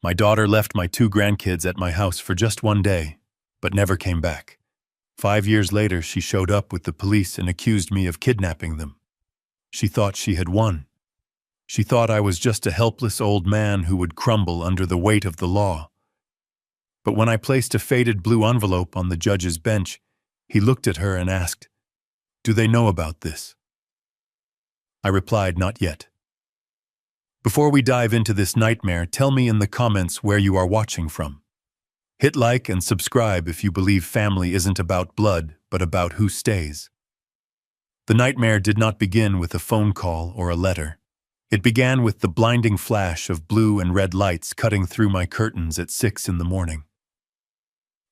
My daughter left my two grandkids at my house for just one day, but never came back. 5 years later, she showed up with the police and accused me of kidnapping them. She thought she had won. She thought I was just a helpless old man who would crumble under the weight of the law. But when I placed a faded blue envelope on the judge's bench, he looked at her and asked, "Do they know about this?" I replied, "Not yet." Before we dive into this nightmare, tell me in the comments where you are watching from. Hit like and subscribe if you believe family isn't about blood, but about who stays. The nightmare did not begin with a phone call or a letter. It began with the blinding flash of blue and red lights cutting through my curtains at 6 in the morning.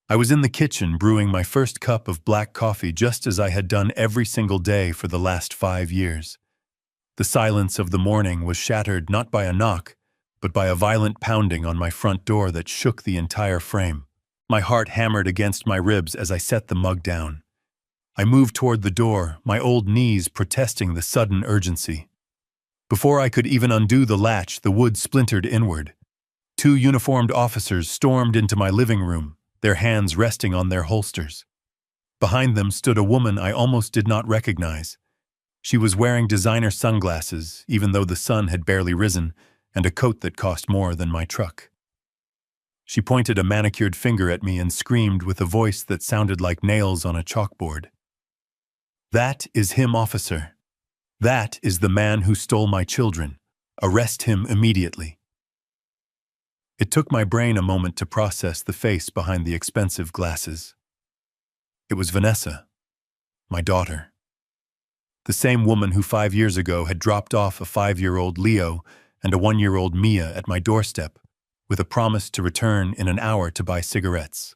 I was in the kitchen brewing my first cup of black coffee just as I had done every single day for the last 5 years. The silence of the morning was shattered not by a knock, but by a violent pounding on my front door that shook the entire frame. My heart hammered against my ribs as I set the mug down. I moved toward the door, my old knees protesting the sudden urgency. Before I could even undo the latch, the wood splintered inward. 2 uniformed officers stormed into my living room, their hands resting on their holsters. Behind them stood a woman I almost did not recognize. She was wearing designer sunglasses, even though the sun had barely risen, and a coat that cost more than my truck. She pointed a manicured finger at me and screamed with a voice that sounded like nails on a chalkboard. "That is him, officer. That is the man who stole my children. Arrest him immediately." It took my brain a moment to process the face behind the expensive glasses. It was Vanessa, my daughter. The same woman who 5 years ago had dropped off a 5-year-old Leo and a 1-year-old Mia at my doorstep with a promise to return in an hour to buy cigarettes.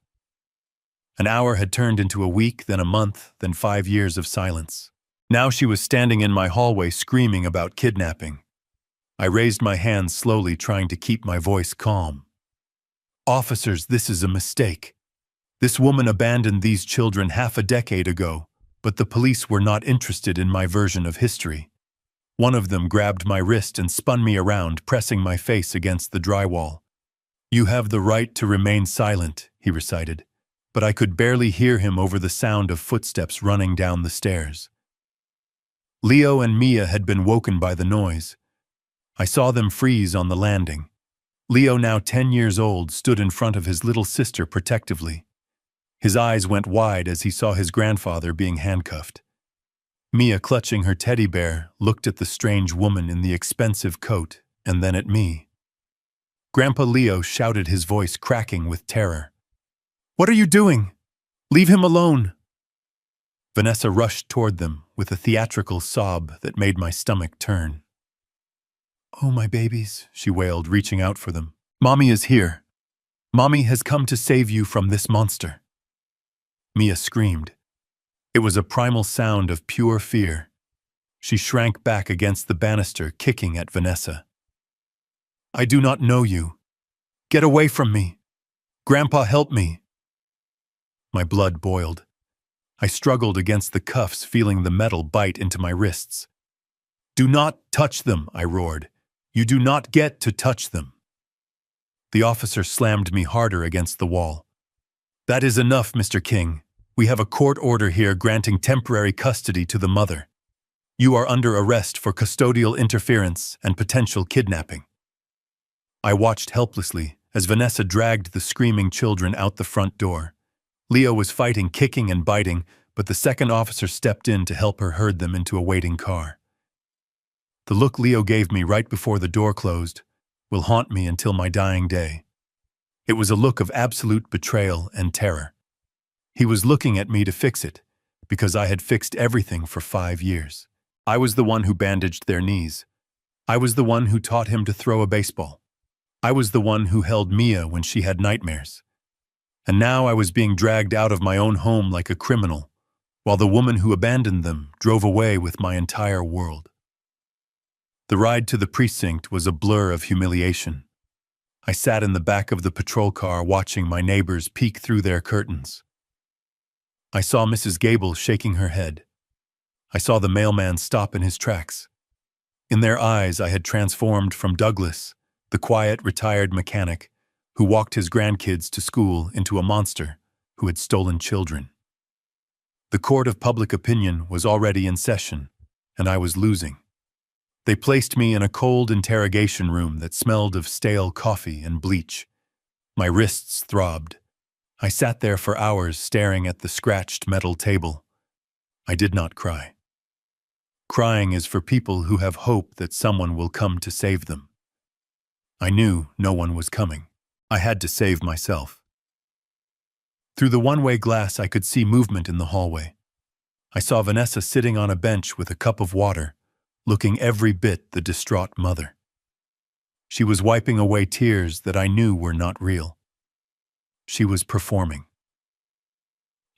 An hour had turned into a week, then a month, then 5 years of silence. Now she was standing in my hallway screaming about kidnapping. I raised my hands slowly, trying to keep my voice calm. "Officers, this is a mistake. This woman abandoned these children half a decade ago, but the police were not interested in my version of history. One of them grabbed my wrist and spun me around, pressing my face against the drywall. 'You have the right to remain silent,' he recited, but I could barely hear him over the sound of footsteps running down the stairs. Leo and Mia had been woken by the noise. I saw them freeze on the landing. Leo, now 10 years old, stood in front of his little sister protectively. His eyes went wide as he saw his grandfather being handcuffed. Mia, clutching her teddy bear, looked at the strange woman in the expensive coat and then at me. Grandpa Leo shouted, his voice cracking with terror. "What are you doing? Leave him alone!" Vanessa rushed toward them with a theatrical sob that made my stomach turn. "Oh, my babies," she wailed, reaching out for them. "Mommy is here. Mommy has come to save you from this monster." Mia screamed. It was a primal sound of pure fear. She shrank back against the banister, kicking at Vanessa. "I do not know you. Get away from me. Grandpa, help me." My blood boiled. I struggled against the cuffs, feeling the metal bite into my wrists. "Do not touch them," I roared. "You do not get to touch them." The officer slammed me harder against the wall. "That is enough, Mr. King. We have a court order here granting temporary custody to the mother. You are under arrest for custodial interference and potential kidnapping." I watched helplessly as Vanessa dragged the screaming children out the front door. Leo was fighting, kicking and biting, but the second officer stepped in to help her herd them into a waiting car. The look Leo gave me right before the door closed will haunt me until my dying day. It was a look of absolute betrayal and terror. He was looking at me to fix it, because I had fixed everything for 5 years. I was the one who bandaged their knees. I was the one who taught him to throw a baseball. I was the one who held Mia when she had nightmares. And now I was being dragged out of my own home like a criminal, while the woman who abandoned them drove away with my entire world. The ride to the precinct was a blur of humiliation. I sat in the back of the patrol car watching my neighbors peek through their curtains. I saw Mrs. Gable shaking her head. I saw the mailman stop in his tracks. In their eyes I had transformed from Douglas, the quiet, retired mechanic, who walked his grandkids to school, into a monster who had stolen children. The court of public opinion was already in session, and I was losing. They placed me in a cold interrogation room that smelled of stale coffee and bleach. My wrists throbbed. I sat there for hours staring at the scratched metal table. I did not cry. Crying is for people who have hope that someone will come to save them. I knew no one was coming. I had to save myself. Through the one-way glass, I could see movement in the hallway. I saw Vanessa sitting on a bench with a cup of water, looking every bit the distraught mother. She was wiping away tears that I knew were not real. She was performing.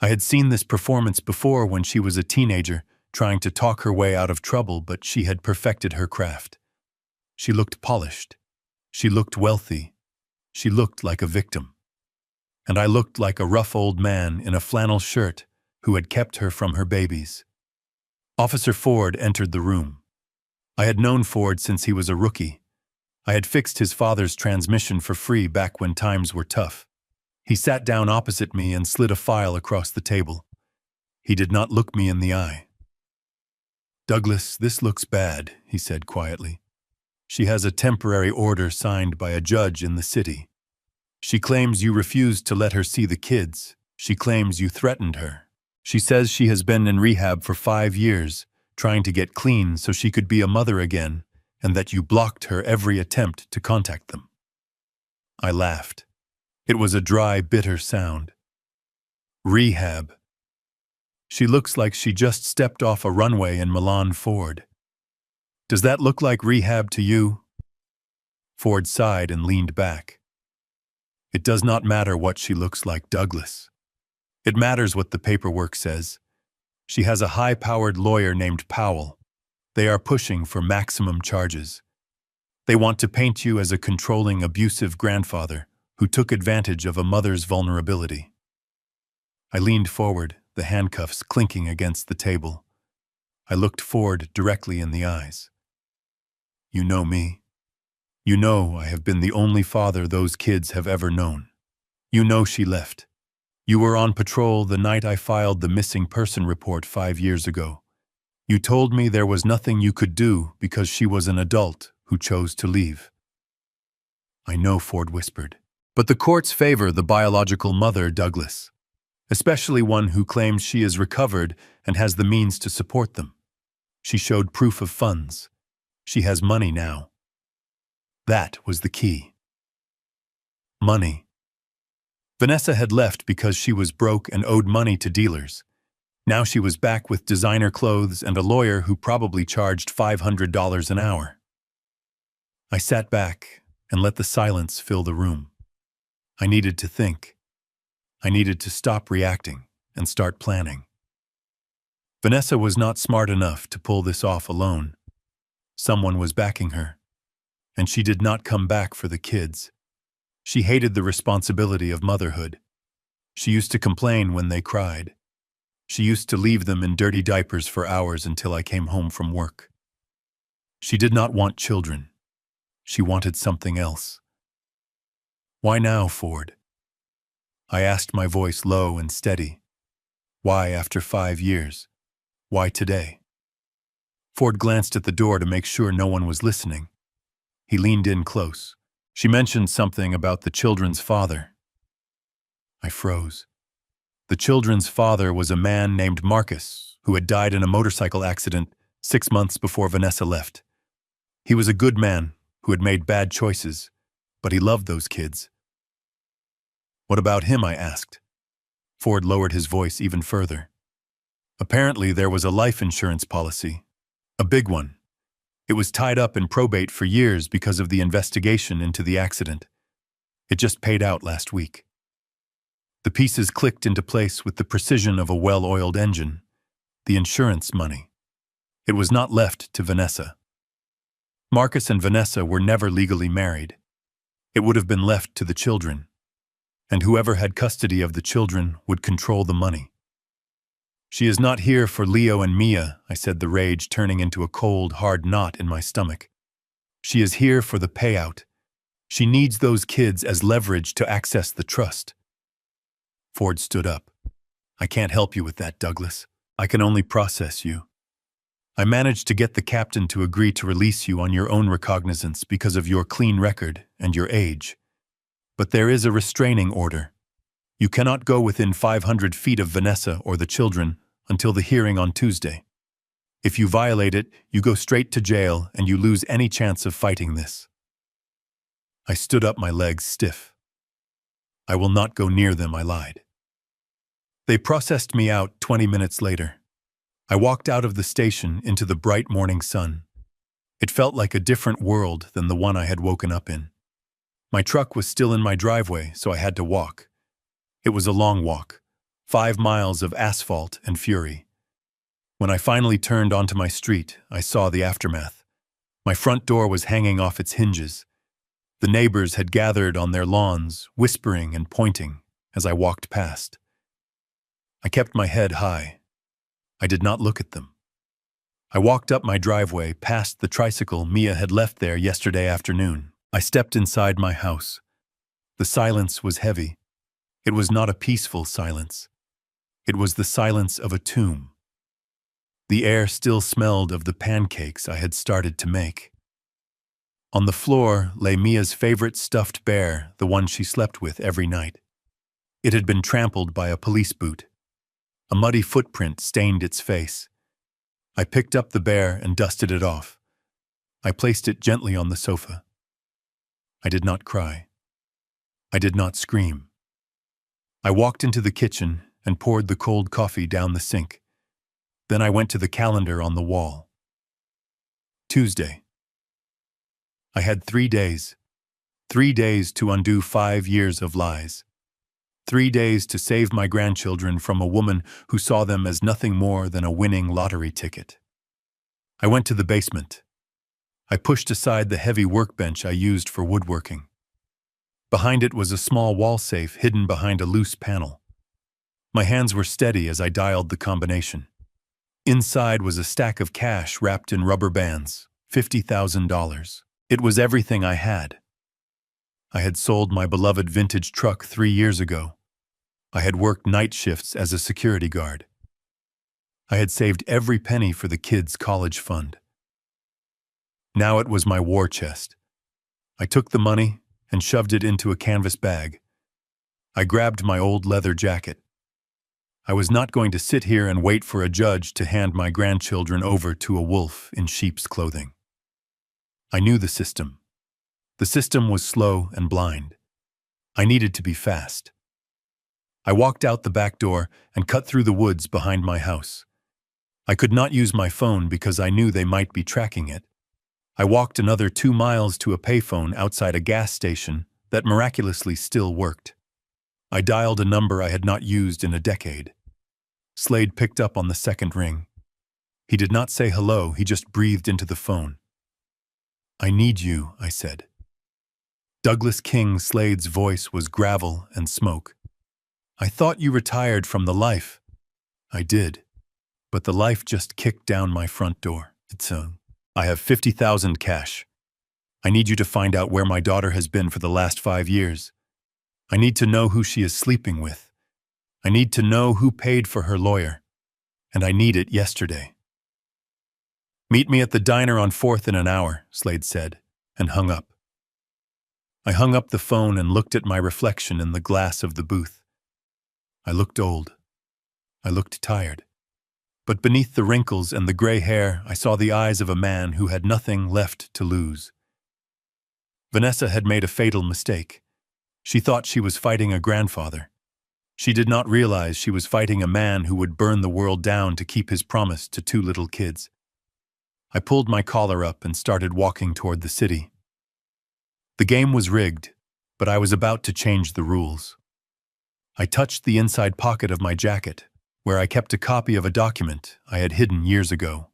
I had seen this performance before when she was a teenager, trying to talk her way out of trouble, but she had perfected her craft. She looked polished. She looked wealthy. She looked like a victim. And I looked like a rough old man in a flannel shirt who had kept her from her babies. Officer Ford entered the room. I had known Ford since he was a rookie. I had fixed his father's transmission for free back when times were tough. He sat down opposite me and slid a file across the table. He did not look me in the eye. "Douglas, this looks bad," he said quietly. "She has a temporary order signed by a judge in the city. She claims you refused to let her see the kids. She claims you threatened her. She says she has been in rehab for 5 years, trying to get clean so she could be a mother again, and that you blocked her every attempt to contact them." I laughed. It was a dry, bitter sound. Rehab. She looks like she just stepped off a runway in Milan, Ford. Does that look like rehab to you? Ford sighed and leaned back. It does not matter what she looks like, Douglas. It matters what the paperwork says. She has a high-powered lawyer named Powell. They are pushing for maximum charges. They want to paint you as a controlling, abusive grandfather who took advantage of a mother's vulnerability. I leaned forward, the handcuffs clinking against the table. I looked Ford directly in the eyes. You know me. You know I have been the only father those kids have ever known. You know she left. You were on patrol the night I filed the missing person report 5 years ago. You told me there was nothing you could do because she was an adult who chose to leave. I know, Ford whispered. But the courts favor the biological mother, Douglas, especially one who claims she is recovered and has the means to support them. She showed proof of funds. She has money now. That was the key. Money. Vanessa had left because she was broke and owed money to dealers. Now she was back with designer clothes and a lawyer who probably charged $500 an hour. I sat back and let the silence fill the room. I needed to think. I needed to stop reacting and start planning. Vanessa was not smart enough to pull this off alone. Someone was backing her, and she did not come back for the kids. She hated the responsibility of motherhood. She used to complain when they cried. She used to leave them in dirty diapers for hours until I came home from work. She did not want children. She wanted something else. Why now, Ford? I asked, my voice low and steady. Why after 5 years? Why today? Ford glanced at the door to make sure no one was listening. He leaned in close. She mentioned something about the children's father. I froze. The children's father was a man named Marcus, who had died in a motorcycle accident 6 months before Vanessa left. He was a good man who had made bad choices, but he loved those kids. What about him? I asked. Ford lowered his voice even further. Apparently there was a life insurance policy, a big one. It was tied up in probate for years because of the investigation into the accident. It just paid out last week. The pieces clicked into place with the precision of a well-oiled engine. The insurance money. It was not left to Vanessa. Marcus and Vanessa were never legally married. It would have been left to the children. And whoever had custody of the children would control the money. She is not here for Leo and Mia, I said, the rage turning into a cold, hard knot in my stomach. She is here for the payout. She needs those kids as leverage to access the trust. Ford stood up. I can't help you with that, Douglas. I can only process you. I managed to get the captain to agree to release you on your own recognizance because of your clean record and your age. But there is a restraining order. You cannot go within 500 feet of Vanessa or the children until the hearing on Tuesday. If you violate it, you go straight to jail and you lose any chance of fighting this. I stood up, my legs stiff. I will not go near them, I lied. They processed me out 20 minutes later. I walked out of the station into the bright morning sun. It felt like a different world than the one I had woken up in. My truck was still in my driveway, so I had to walk. It was a long walk, 5 miles of asphalt and fury. When I finally turned onto my street, I saw the aftermath. My front door was hanging off its hinges. The neighbors had gathered on their lawns, whispering and pointing as I walked past. I kept my head high. I did not look at them. I walked up my driveway past the tricycle Mia had left there yesterday afternoon. I stepped inside my house. The silence was heavy. It was not a peaceful silence. It was the silence of a tomb. The air still smelled of the pancakes I had started to make. On the floor lay Mia's favorite stuffed bear, the one she slept with every night. It had been trampled by a police boot. A muddy footprint stained its face. I picked up the bear and dusted it off. I placed it gently on the sofa. I did not cry. I did not scream. I walked into the kitchen and poured the cold coffee down the sink. Then I went to the calendar on the wall. Tuesday. I had 3 days. 3 days to undo 5 years of lies. 3 days to save my grandchildren from a woman who saw them as nothing more than a winning lottery ticket. I went to the basement. I pushed aside the heavy workbench I used for woodworking. Behind it was a small wall safe hidden behind a loose panel. My hands were steady as I dialed the combination. Inside was a stack of cash wrapped in rubber bands, $50,000. It was everything I had. I had sold my beloved vintage truck 3 years ago. I had worked night shifts as a security guard. I had saved every penny for the kids' college fund. Now it was my war chest. I took the money and shoved it into a canvas bag. I grabbed my old leather jacket. I was not going to sit here and wait for a judge to hand my grandchildren over to a wolf in sheep's clothing. I knew the system. The system was slow and blind. I needed to be fast. I walked out the back door and cut through the woods behind my house. I could not use my phone because I knew they might be tracking it. I walked another 2 miles to a payphone outside a gas station that miraculously still worked. I dialed a number I had not used in a decade. Slade picked up on the second ring. He did not say hello, he just breathed into the phone. "I need you," I said. Douglas King Slade's voice was gravel and smoke. "I thought you retired from the life." "I did, but the life just kicked down my front door. I have 50,000 cash. I need you to find out where my daughter has been for the last 5 years. I need to know who she is sleeping with. I need to know who paid for her lawyer. And I need it yesterday." "Meet me at the diner on 4th in an hour," Slade said, and hung up. I hung up the phone and looked at my reflection in the glass of the booth. I looked old. I looked tired. But beneath the wrinkles and the gray hair, I saw the eyes of a man who had nothing left to lose. Vanessa had made a fatal mistake. She thought she was fighting a grandfather. She did not realize she was fighting a man who would burn the world down to keep his promise to 2 little kids. I pulled my collar up and started walking toward the city. The game was rigged, but I was about to change the rules. I touched the inside pocket of my jacket, where I kept a copy of a document I had hidden years ago.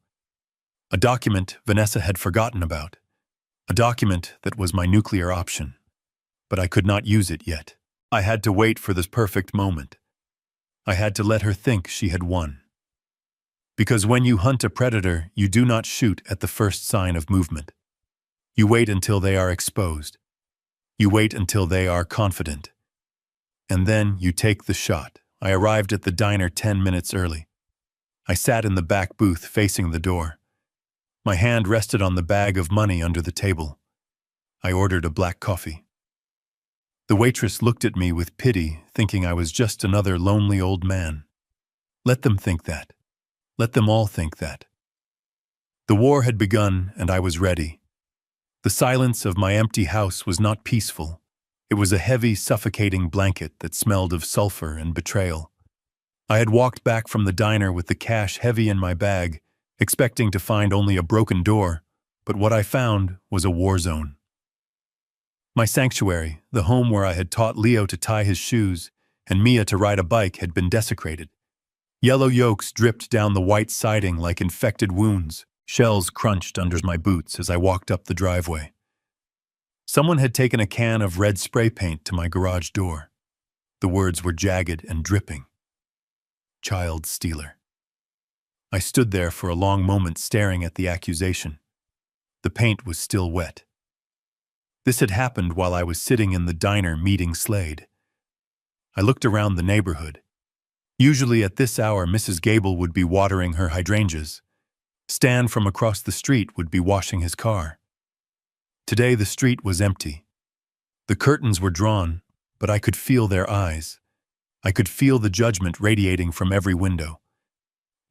A document Vanessa had forgotten about. A document that was my nuclear option. But I could not use it yet. I had to wait for this perfect moment. I had to let her think she had won. Because when you hunt a predator, you do not shoot at the first sign of movement. You wait until they are exposed. You wait until they are confident. And then you take the shot. I arrived at the diner 10 minutes early. I sat in the back booth facing the door. My hand rested on the bag of money under the table. I ordered a black coffee. The waitress looked at me with pity, thinking I was just another lonely old man. Let them think that. Let them all think that. The war had begun, and I was ready. The silence of my empty house was not peaceful. It was a heavy, suffocating blanket that smelled of sulfur and betrayal. I had walked back from the diner with the cash heavy in my bag, expecting to find only a broken door, but what I found was a war zone. My sanctuary, the home where I had taught Leo to tie his shoes and Mia to ride a bike, had been desecrated. Yellow yolks dripped down the white siding like infected wounds. Shells crunched under my boots as I walked up the driveway. Someone had taken a can of red spray paint to my garage door. The words were jagged and dripping. Child stealer. I stood there for a long moment staring at the accusation. The paint was still wet. This had happened while I was sitting in the diner meeting Slade. I looked around the neighborhood. Usually at this hour, Mrs. Gable would be watering her hydrangeas. Stan from across the street would be washing his car. Today the street was empty. The curtains were drawn, but I could feel their eyes. I could feel the judgment radiating from every window.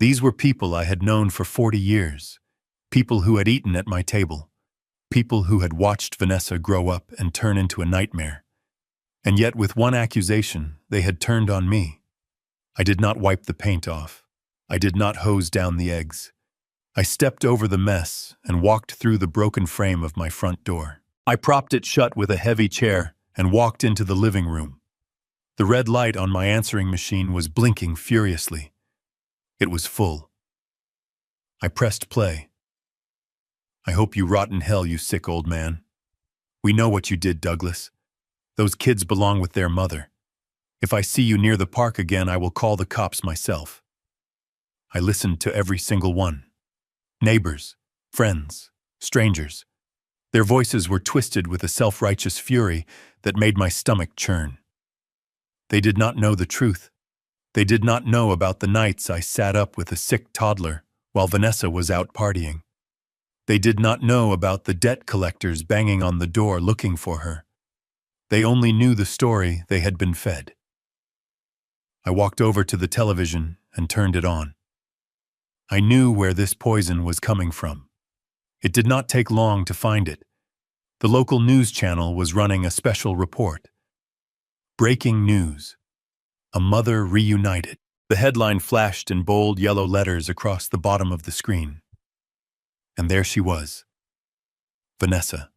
These were people I had known for 40 years, people who had eaten at my table, people who had watched Vanessa grow up and turn into a nightmare. And yet with one accusation, they had turned on me. I did not wipe the paint off. I did not hose down the eggs. I stepped over the mess and walked through the broken frame of my front door. I propped it shut with a heavy chair and walked into the living room. The red light on my answering machine was blinking furiously. It was full. I pressed play. I hope you rot in hell, you sick old man. We know what you did, Douglas. Those kids belong with their mother. If I see you near the park again, I will call the cops myself. I listened to every single one. Neighbors, friends, strangers. Their voices were twisted with a self-righteous fury that made my stomach churn. They did not know the truth. They did not know about the nights I sat up with a sick toddler while Vanessa was out partying. They did not know about the debt collectors banging on the door looking for her. They only knew the story they had been fed. I walked over to the television and turned it on. I knew where this poison was coming from. It did not take long to find it. The local news channel was running a special report. Breaking news. A mother reunited. The headline flashed in bold yellow letters across the bottom of the screen. And there she was. Vanessa.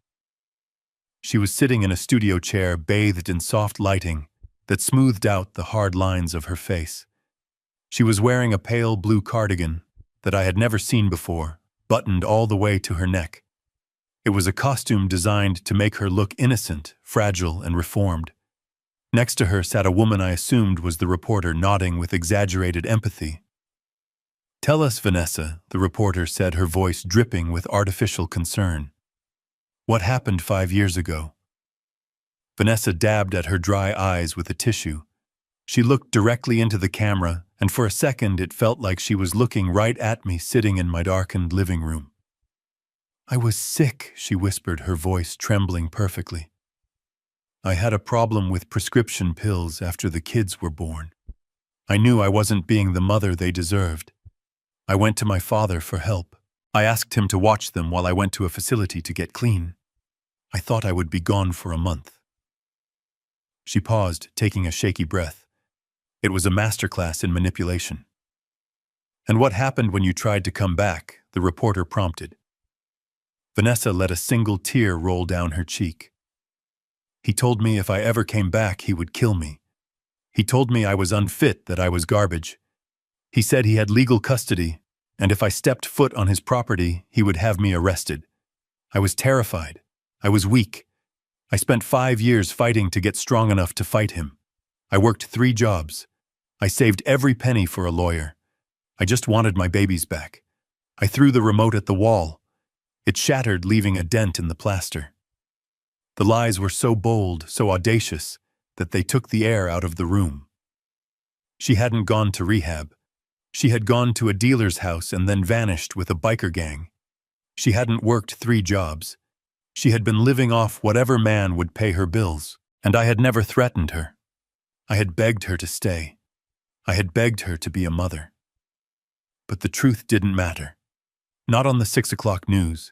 She was sitting in a studio chair bathed in soft lighting that smoothed out the hard lines of her face. She was wearing a pale blue cardigan that I had never seen before, buttoned all the way to her neck. It was a costume designed to make her look innocent, fragile, and reformed. Next to her sat a woman I assumed was the reporter, nodding with exaggerated empathy. "Tell us, Vanessa," the reporter said, her voice dripping with artificial concern. "What happened 5 years ago?" Vanessa dabbed at her dry eyes with a tissue. She looked directly into the camera, and for a second it felt like she was looking right at me sitting in my darkened living room. "I was sick," she whispered, her voice trembling perfectly. "I had a problem with prescription pills after the kids were born. I knew I wasn't being the mother they deserved. I went to my father for help. I asked him to watch them while I went to a facility to get clean. I thought I would be gone for a month." She paused, taking a shaky breath. It was a masterclass in manipulation. "And what happened when you tried to come back?" the reporter prompted. Vanessa let a single tear roll down her cheek. "He told me if I ever came back, he would kill me. He told me I was unfit, that I was garbage. He said he had legal custody, and if I stepped foot on his property, he would have me arrested. I was terrified. I was weak. I spent 5 years fighting to get strong enough to fight him. I worked 3 jobs. I saved every penny for a lawyer. I just wanted my babies back. I threw the remote at the wall. It shattered, leaving a dent in the plaster. The lies were so bold, so audacious, that they took the air out of the room. She hadn't gone to rehab. She had gone to a dealer's house and then vanished with a biker gang. She hadn't worked 3 jobs. She had been living off whatever man would pay her bills, and I had never threatened her. I had begged her to stay. I had begged her to be a mother. But the truth didn't matter. Not on the 6 o'clock news.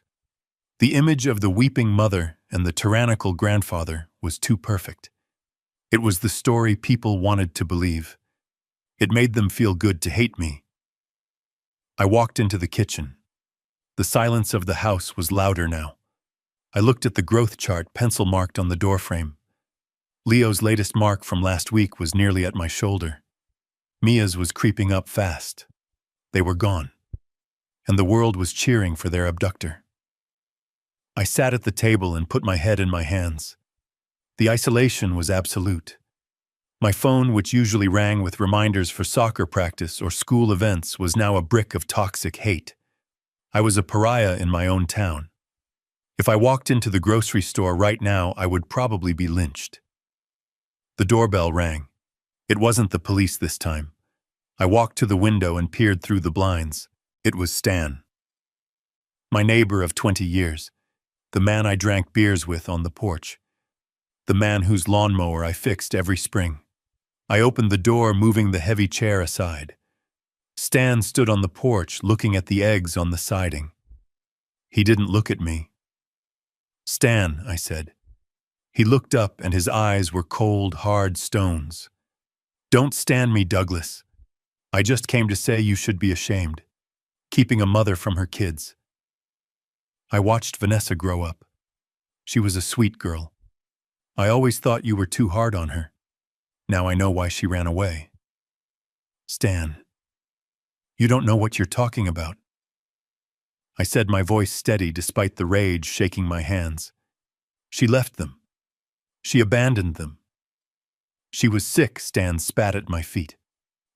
The image of the weeping mother and the tyrannical grandfather was too perfect. It was the story people wanted to believe. It made them feel good to hate me. I walked into the kitchen. The silence of the house was louder now. I looked at the growth chart pencil-marked on the doorframe. Leo's latest mark from last week was nearly at my shoulder. Mia's was creeping up fast. They were gone. And the world was cheering for their abductor. I sat at the table and put my head in my hands. The isolation was absolute. My phone, which usually rang with reminders for soccer practice or school events, was now a brick of toxic hate. I was a pariah in my own town. If I walked into the grocery store right now, I would probably be lynched. The doorbell rang. It wasn't the police this time. I walked to the window and peered through the blinds. It was Stan. My neighbor of 20 years. The man I drank beers with on the porch. The man whose lawnmower I fixed every spring. I opened the door, moving the heavy chair aside. Stan stood on the porch, looking at the eggs on the siding. He didn't look at me. "Stan," I said. He looked up, and his eyes were cold, hard stones. "Don't stand me, Douglas. I just came to say you should be ashamed. Keeping a mother from her kids." I watched Vanessa grow up. She was a sweet girl. I always thought you were too hard on her. Now I know why she ran away. "Stan, you don't know what you're talking about." I said, my voice steady despite the rage shaking my hands. "She left them. She abandoned them. She was sick," Stan spat at my feet.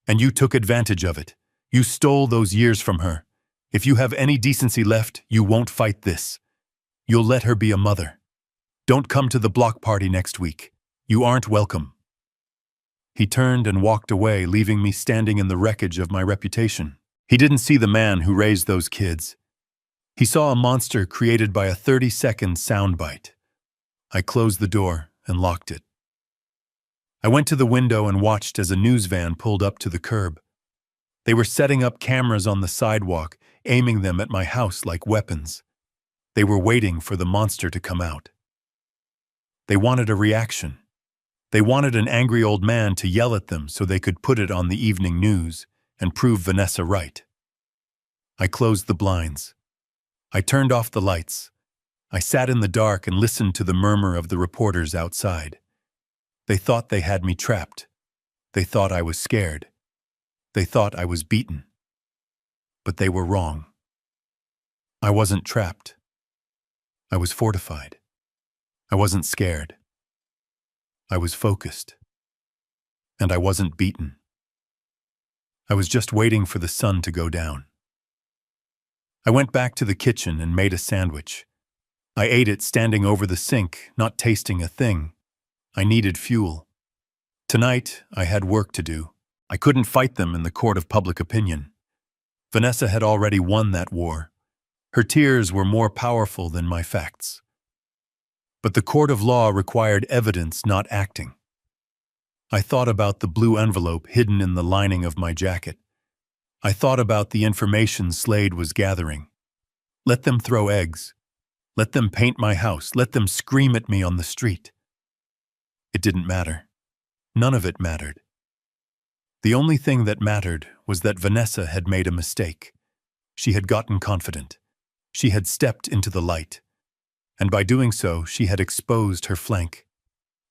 "And you took advantage of it. You stole those years from her. If you have any decency left, you won't fight this. You'll let her be a mother. Don't come to the block party next week. You aren't welcome." He turned and walked away, leaving me standing in the wreckage of my reputation. He didn't see the man who raised those kids. He saw a monster created by a 30-second soundbite. I closed the door and locked it. I went to the window and watched as a news van pulled up to the curb. They were setting up cameras on the sidewalk, aiming them at my house like weapons. They were waiting for the monster to come out. They wanted a reaction. They wanted an angry old man to yell at them so they could put it on the evening news and prove Vanessa right. I closed the blinds. I turned off the lights. I sat in the dark and listened to the murmur of the reporters outside. They thought they had me trapped. They thought I was scared. They thought I was beaten. But they were wrong. I wasn't trapped. I was fortified. I wasn't scared. I was focused. And I wasn't beaten. I was just waiting for the sun to go down. I went back to the kitchen and made a sandwich. I ate it standing over the sink, not tasting a thing. I needed fuel. Tonight, I had work to do. I couldn't fight them in the court of public opinion. Vanessa had already won that war. Her tears were more powerful than my facts. But the court of law required evidence, not acting. I thought about the blue envelope hidden in the lining of my jacket. I thought about the information Slade was gathering. Let them throw eggs. Let them paint my house. Let them scream at me on the street. It didn't matter. None of it mattered. The only thing that mattered was that Vanessa had made a mistake. She had gotten confident. She had stepped into the light. And by doing so, she had exposed her flank.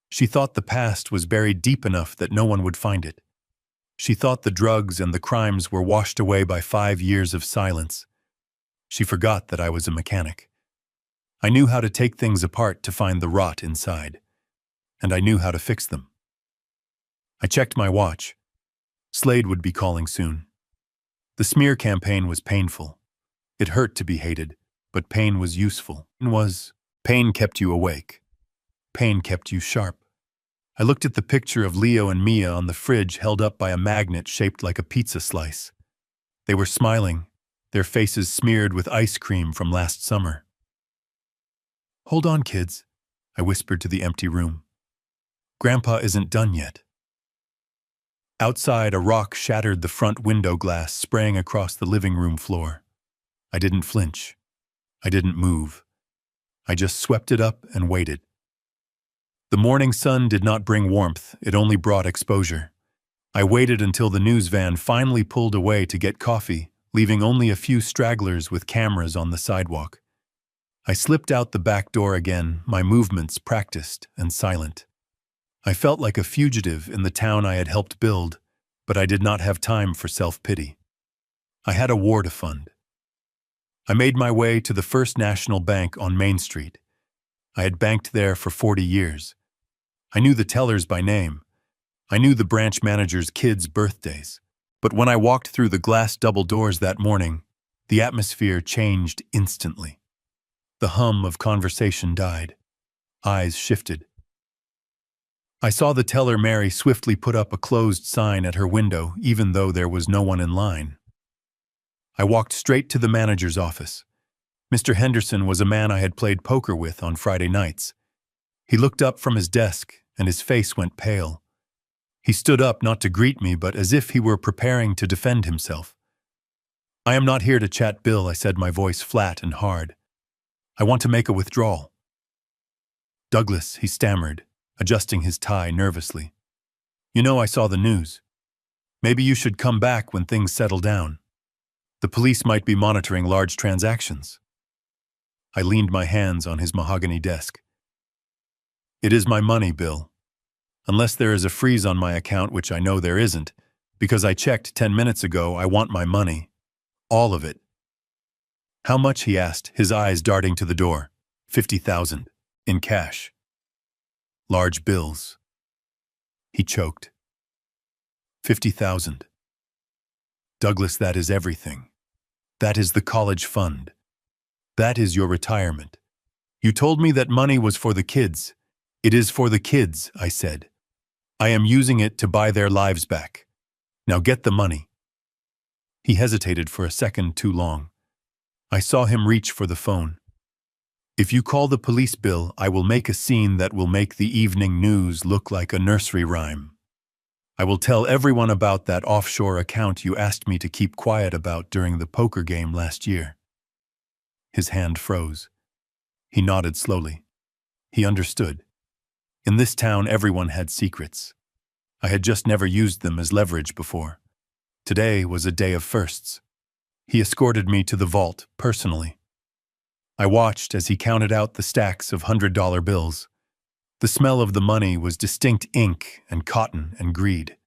She thought the past was buried deep enough that no one would find it. She thought the drugs and the crimes were washed away by 5 years of silence. She forgot that I was a mechanic. I knew how to take things apart to find the rot inside. And I knew how to fix them. I checked my watch. Slade would be calling soon. The smear campaign was painful. It hurt to be hated, but pain was useful. Pain kept you awake. pain kept you sharp. I looked at the picture of Leo and Mia on the fridge held up by a magnet shaped like a pizza slice. They were smiling, their faces smeared with ice cream from last summer. "Hold on, kids," I whispered to the empty room. "Grandpa isn't done yet." Outside, a rock shattered the front window glass, spraying across the living room floor. I didn't flinch. I didn't move. I just swept it up and waited. The morning sun did not bring warmth, it only brought exposure. I waited until the news van finally pulled away to get coffee, leaving only a few stragglers with cameras on the sidewalk. I slipped out the back door again, my movements practiced and silent. I felt like a fugitive in the town I had helped build, but I did not have time for self-pity. I had a war to fund. I made my way to the First National Bank on Main Street. I had banked there for 40 years. I knew the tellers by name. I knew the branch manager's kids' birthdays. But when I walked through the glass double doors that morning, the atmosphere changed instantly. The hum of conversation died. Eyes shifted. I saw the teller Mary swiftly put up a closed sign at her window, even though there was no one in line. I walked straight to the manager's office. Mr. Henderson was a man I had played poker with on Friday nights. He looked up from his desk, and his face went pale. He stood up not to greet me, but as if he were preparing to defend himself. "I am not here to chat, Bill," I said, my voice flat and hard. "I want to make a withdrawal." "Douglas," he stammered, adjusting his tie nervously. "You know I saw the news. Maybe you should come back when things settle down. The police might be monitoring large transactions." I leaned my hands on his mahogany desk. "It is my money, Bill. Unless there is a freeze on my account, which I know there isn't, because I checked 10 minutes ago, I want my money. All of it." "How much?" he asked, his eyes darting to the door. "50,000. In cash." "Large bills." He choked. 50,000. "Douglas, that is everything. That is the college fund. That is your retirement. You told me that money was for the kids. It is for the kids," I said. "I am using it to buy their lives back. Now get the money." He hesitated for a second too long. I saw him reach for the phone. "If you call the police, Bill, I will make a scene that will make the evening news look like a nursery rhyme. I will tell everyone about that offshore account you asked me to keep quiet about during the poker game last year." His hand froze. He nodded slowly. He understood. In this town, everyone had secrets. I had just never used them as leverage before. Today was a day of firsts. He escorted me to the vault, personally. I watched as he counted out the stacks of $100 bills. The smell of the money was distinct ink and cotton and greed.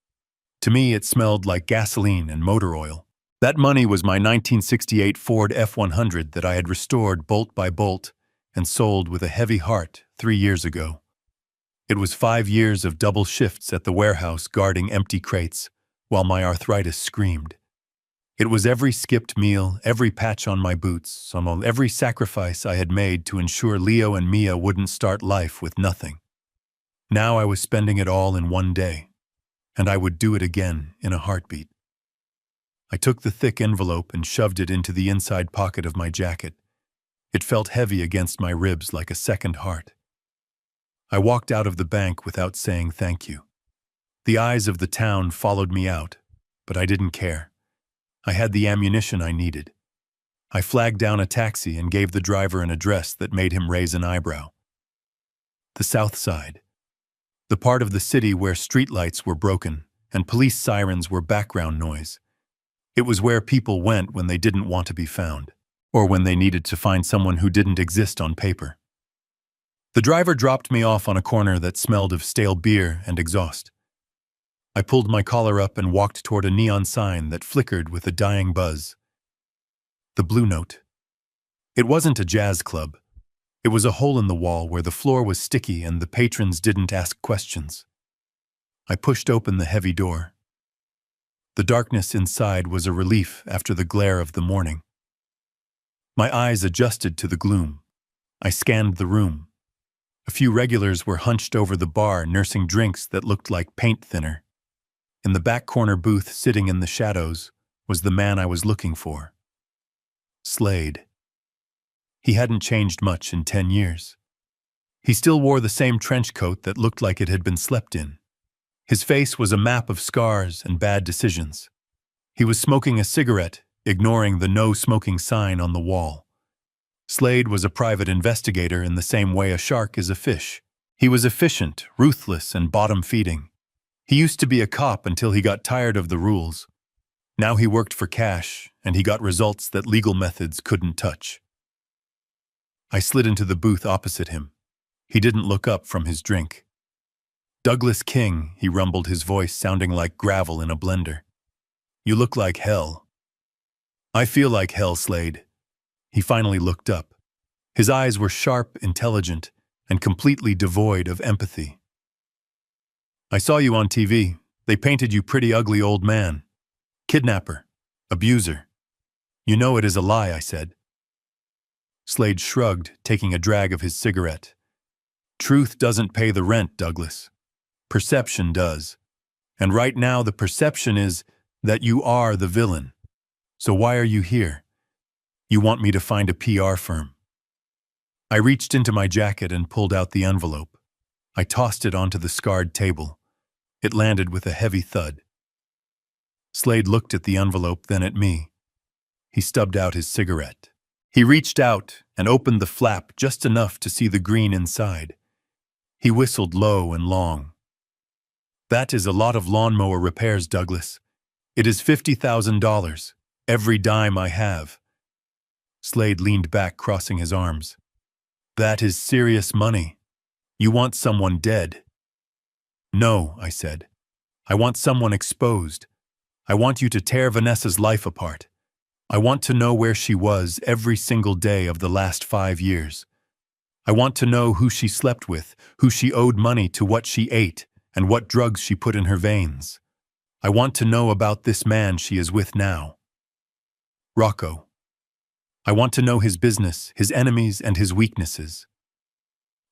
To me, it smelled like gasoline and motor oil. That money was my 1968 Ford F-100 that I had restored bolt by bolt and sold with a heavy heart 3 years ago. It was 5 years of double shifts at the warehouse guarding empty crates while my arthritis screamed. It was every skipped meal, every patch on my boots, almost every sacrifice I had made to ensure Leo and Mia wouldn't start life with nothing. Now I was spending it all in one day, and I would do it again in a heartbeat. I took the thick envelope and shoved it into the inside pocket of my jacket. It felt heavy against my ribs like a second heart. I walked out of the bank without saying thank you. The eyes of the town followed me out, but I didn't care. I had the ammunition I needed. I flagged down a taxi and gave the driver an address that made him raise an eyebrow. The South Side. The part of the city where streetlights were broken and police sirens were background noise. It was where people went when they didn't want to be found, or when they needed to find someone who didn't exist on paper. The driver dropped me off on a corner that smelled of stale beer and exhaust. I pulled my collar up and walked toward a neon sign that flickered with a dying buzz. The Blue Note. It wasn't a jazz club. It was a hole in the wall where the floor was sticky and the patrons didn't ask questions. I pushed open the heavy door. The darkness inside was a relief after the glare of the morning. My eyes adjusted to the gloom. I scanned the room. A few regulars were hunched over the bar, nursing drinks that looked like paint thinner. In the back corner booth, sitting in the shadows, was the man I was looking for. Slade. He hadn't changed much in 10 years. He still wore the same trench coat that looked like it had been slept in. His face was a map of scars and bad decisions. He was smoking a cigarette, ignoring the no smoking sign on the wall. Slade was a private investigator in the same way a shark is a fish. He was efficient, ruthless, and bottom-feeding. He used to be a cop until he got tired of the rules. Now he worked for cash, and he got results that legal methods couldn't touch. I slid into the booth opposite him. He didn't look up from his drink. "Douglas King," he rumbled, his voice sounding like gravel in a blender. "You look like hell." "I feel like hell, Slade." He finally looked up. His eyes were sharp, intelligent, and completely devoid of empathy. "I saw you on TV. They painted you pretty ugly, old man. Kidnapper. Abuser. You know it is a lie," I said. Slade shrugged, taking a drag of his cigarette. "Truth doesn't pay the rent, Douglas. Perception does. And right now the perception is that you are the villain. So why are you here? You want me to find a PR firm." I reached into my jacket and pulled out the envelope. I tossed it onto the scarred table. It landed with a heavy thud. Slade looked at the envelope, then at me. He stubbed out his cigarette. He reached out and opened the flap just enough to see the green inside. He whistled low and long. "That is a lot of lawnmower repairs, Douglas. It is $50,000, every dime I have." Slade leaned back, crossing his arms. "That is serious money. You want someone dead." "No," I said. "I want someone exposed. I want you to tear Vanessa's life apart. I want to know where she was every single day of the last 5 years. I want to know who she slept with, who she owed money to, what she ate, and what drugs she put in her veins. I want to know about this man she is with now. Rocco. I want to know his business, his enemies, and his weaknesses."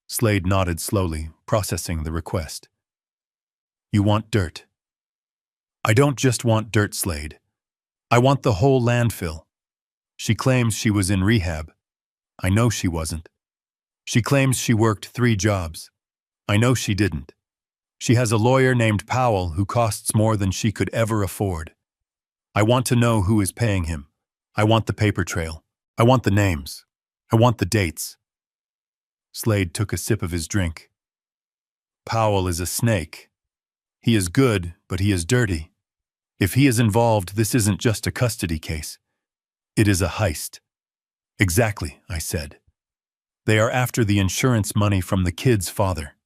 Slade nodded slowly, processing the request. "You want dirt." "I don't just want dirt, Slade. I want the whole landfill. She claims she was in rehab. I know she wasn't. She claims she worked 3 jobs. I know she didn't. She has a lawyer named Powell who costs more than she could ever afford. I want to know who is paying him. I want the paper trail. I want the names. I want the dates." Slade took a sip of his drink. "Powell is a snake. He is good, but he is dirty. If he is involved, this isn't just a custody case. It is a heist." "Exactly," I said. "They are after the insurance money from the kid's father.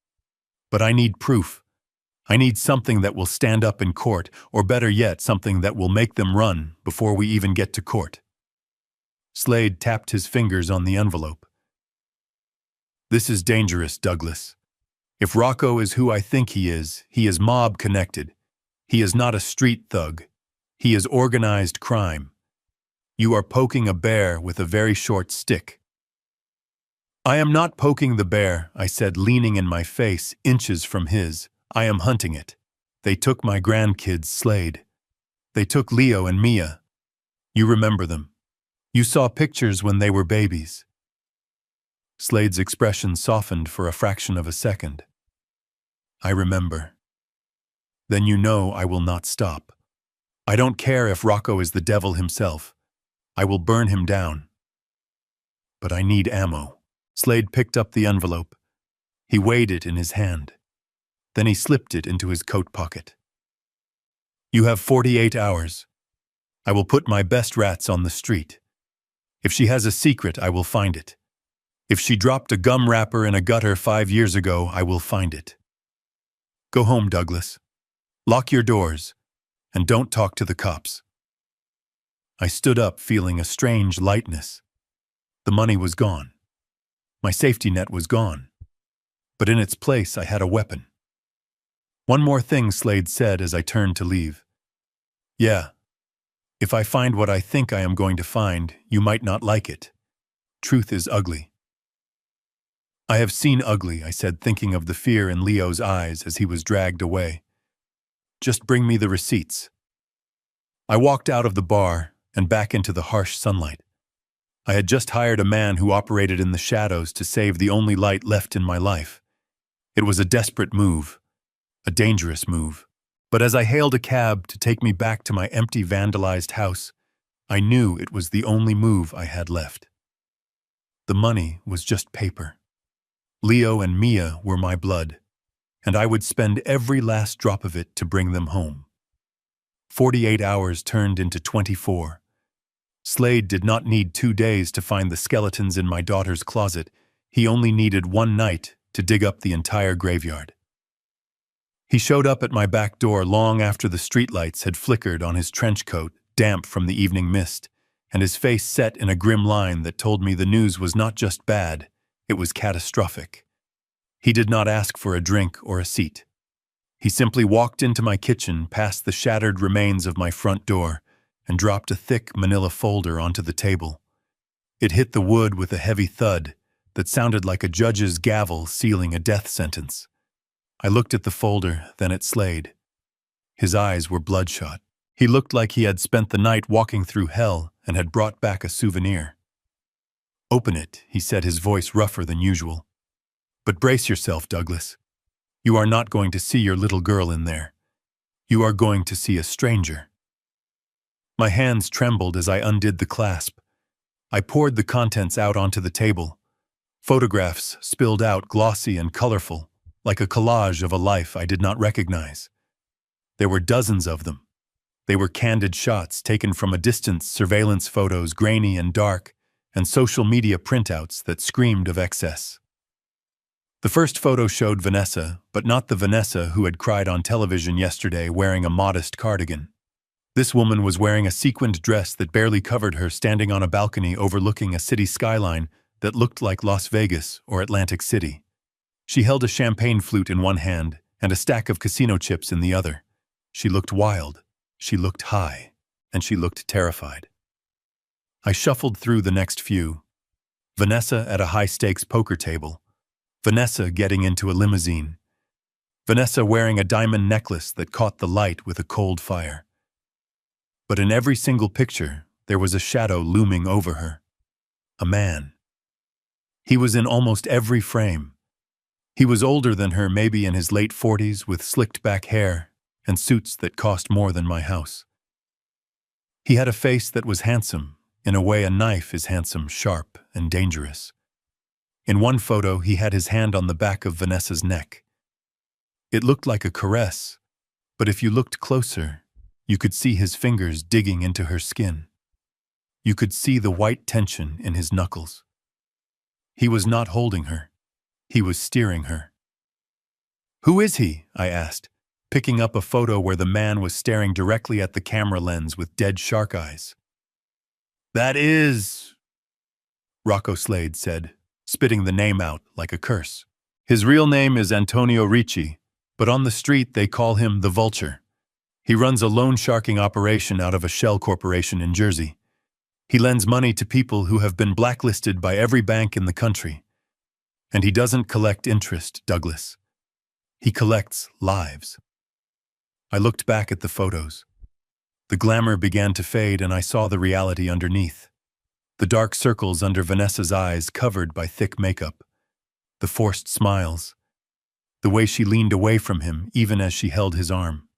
But I need proof. I need something that will stand up in court, or better yet, something that will make them run before we even get to court." Slade tapped his fingers on the envelope. "This is dangerous, Douglas. If Rocco is who I think he is mob-connected. He is not a street thug. He is organized crime. You are poking a bear with a very short stick." "I am not poking the bear," I said, leaning in my face, inches from his. "I am hunting it. They took my grandkids, Slade. They took Leo and Mia. You remember them. You saw pictures when they were babies." Slade's expression softened for a fraction of a second. "I remember." "Then you know I will not stop. I don't care if Rocco is the devil himself. I will burn him down. But I need ammo." Slade picked up the envelope. He weighed it in his hand. Then he slipped it into his coat pocket. "You have 48 hours. I will put my best rats on the street. If she has a secret, I will find it. If she dropped a gum wrapper in a gutter 5 years ago, I will find it. Go home, Douglas. Lock your doors, and don't talk to the cops." I stood up, feeling a strange lightness. The money was gone. My safety net was gone. But in its place, I had a weapon. "One more thing," Slade said as I turned to leave. "Yeah. If I find what I think I am going to find, you might not like it. Truth is ugly." I have seen ugly, I said, thinking of the fear in Leo's eyes as he was dragged away. Just bring me the receipts. I walked out of the bar and back into the harsh sunlight. I had just hired a man who operated in the shadows to save the only light left in my life. It was a desperate move, a dangerous move. But as I hailed a cab to take me back to my empty, vandalized house, I knew it was the only move I had left. The money was just paper. Leo and Mia were my blood, and I would spend every last drop of it to bring them home. 48 hours turned into 24. Slade did not need 2 days to find the skeletons in my daughter's closet. He only needed 1 night to dig up the entire graveyard. He showed up at my back door long after the streetlights had flickered on his trench coat, damp from the evening mist, and his face set in a grim line that told me the news was not just bad, it was catastrophic. He did not ask for a drink or a seat. He simply walked into my kitchen past the shattered remains of my front door and dropped a thick manila folder onto the table. It hit the wood with a heavy thud that sounded like a judge's gavel sealing a death sentence. I looked at the folder, then at Slade. His eyes were bloodshot. He looked like he had spent the night walking through hell and had brought back a souvenir. "Open it," he said, his voice rougher than usual. "But brace yourself, Douglas. You are not going to see your little girl in there. You are going to see a stranger." My hands trembled as I undid the clasp. I poured the contents out onto the table. Photographs spilled out, glossy and colorful, like a collage of a life I did not recognize. There were dozens of them. They were candid shots taken from a distance, surveillance photos, grainy and dark, and social media printouts that screamed of excess. The first photo showed Vanessa, but not the Vanessa who had cried on television yesterday wearing a modest cardigan. This woman was wearing a sequined dress that barely covered her, standing on a balcony overlooking a city skyline that looked like Las Vegas or Atlantic City. She held a champagne flute in one hand and a stack of casino chips in the other. She looked wild, she looked high, and she looked terrified. I shuffled through the next few. Vanessa at a high-stakes poker table. Vanessa getting into a limousine. Vanessa wearing a diamond necklace that caught the light with a cold fire. But in every single picture, there was a shadow looming over her. A man. He was in almost every frame. He was older than her, maybe in his late 40s, with slicked back hair and suits that cost more than my house. He had a face that was handsome, in a way a knife is handsome, sharp, and dangerous. In one photo, he had his hand on the back of Vanessa's neck. It looked like a caress, but if you looked closer, you could see his fingers digging into her skin. You could see the white tension in his knuckles. He was not holding her. He was steering her. "Who is he?" I asked, picking up a photo where the man was staring directly at the camera lens with dead shark eyes. "That is," Rocco Slade said, spitting the name out like a curse. "His real name is Antonio Ricci, but on the street they call him the Vulture. He runs a loan sharking operation out of a shell corporation in Jersey. He lends money to people who have been blacklisted by every bank in the country. And he doesn't collect interest, Douglas. He collects lives." I looked back at the photos. The glamour began to fade and I saw the reality underneath. The dark circles under Vanessa's eyes covered by thick makeup. The forced smiles. The way she leaned away from him even as she held his arm.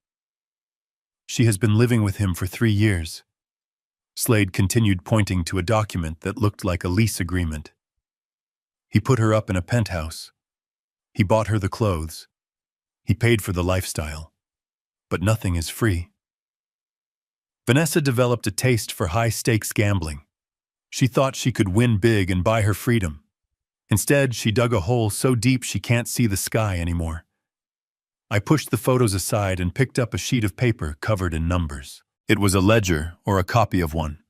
"She has been living with him for 3 years. Slade continued, pointing to a document that looked like a lease agreement. "He put her up in a penthouse. He bought her the clothes. He paid for the lifestyle. But nothing is free." Vanessa developed a taste for high-stakes gambling. She thought she could win big and buy her freedom. Instead, she dug a hole so deep she can't see the sky anymore. I pushed the photos aside and picked up a sheet of paper covered in numbers. It was a ledger or a copy of one.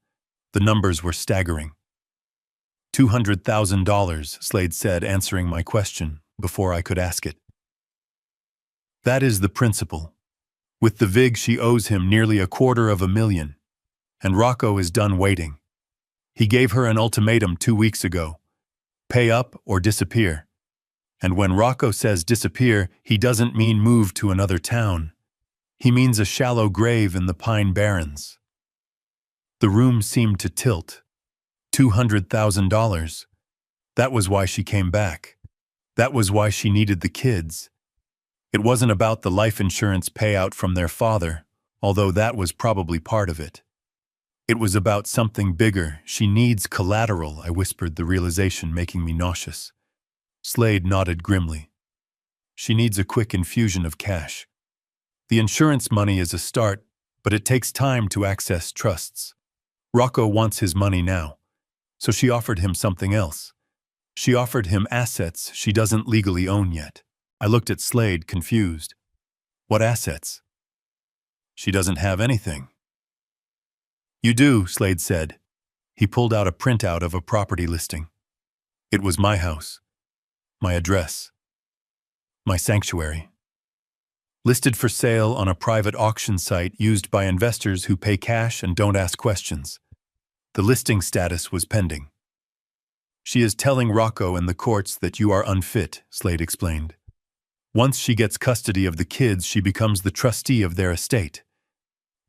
The numbers were staggering. $200,000, Slade said, answering my question before I could ask it. "That is the principal. With the VIG, she owes him nearly $250,000. And Rocco is done waiting. He gave her an ultimatum 2 weeks ago. Pay up or disappear. And when Rocco says disappear, he doesn't mean move to another town. He means a shallow grave in the Pine Barrens. The room seemed to tilt. $200,000. That was why she came back. That was why she needed the kids. It wasn't about the life insurance payout from their father, although that was probably part of it. It was about something bigger. She needs collateral, I whispered, the realization making me nauseous. Slade nodded grimly. She needs a quick infusion of cash. The insurance money is a start, but it takes time to access trusts. Rocco wants his money now, so she offered him something else. She offered him assets she doesn't legally own yet. I looked at Slade, confused. What assets? She doesn't have anything. You do, Slade said. He pulled out a printout of a property listing. It was my house, my address, my sanctuary. Listed for sale on a private auction site used by investors who pay cash and don't ask questions. The listing status was pending. She is telling Rocco and the courts that you are unfit, Slade explained. Once she gets custody of the kids, she becomes the trustee of their estate.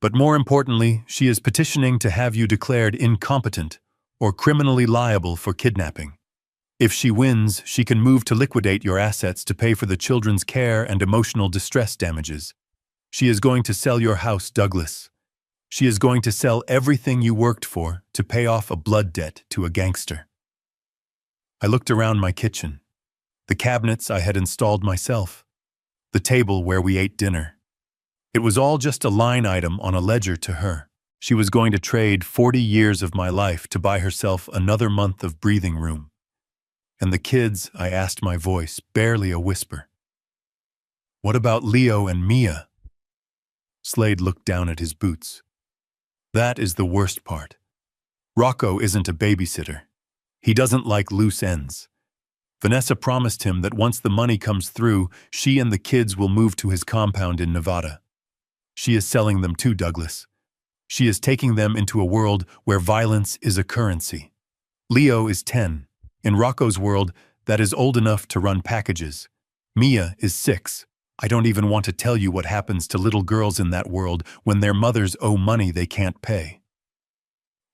But more importantly, she is petitioning to have you declared incompetent or criminally liable for kidnapping. If she wins, she can move to liquidate your assets to pay for the children's care and emotional distress damages. She is going to sell your house, Douglas. She is going to sell everything you worked for to pay off a blood debt to a gangster. I looked around my kitchen. The cabinets I had installed myself. The table where we ate dinner. It was all just a line item on a ledger to her. She was going to trade 40 years of my life to buy herself another month of breathing room. And the kids, I asked, my voice, barely a whisper. What about Leo and Mia? Slade looked down at his boots. That is the worst part. Rocco isn't a babysitter. He doesn't like loose ends. Vanessa promised him that once the money comes through, she and the kids will move to his compound in Nevada. She is selling them too, Douglas. She is taking them into a world where violence is a currency. Leo is 10. In Rocco's world, that is old enough to run packages. Mia is 6. I don't even want to tell you what happens to little girls in that world when their mothers owe money they can't pay.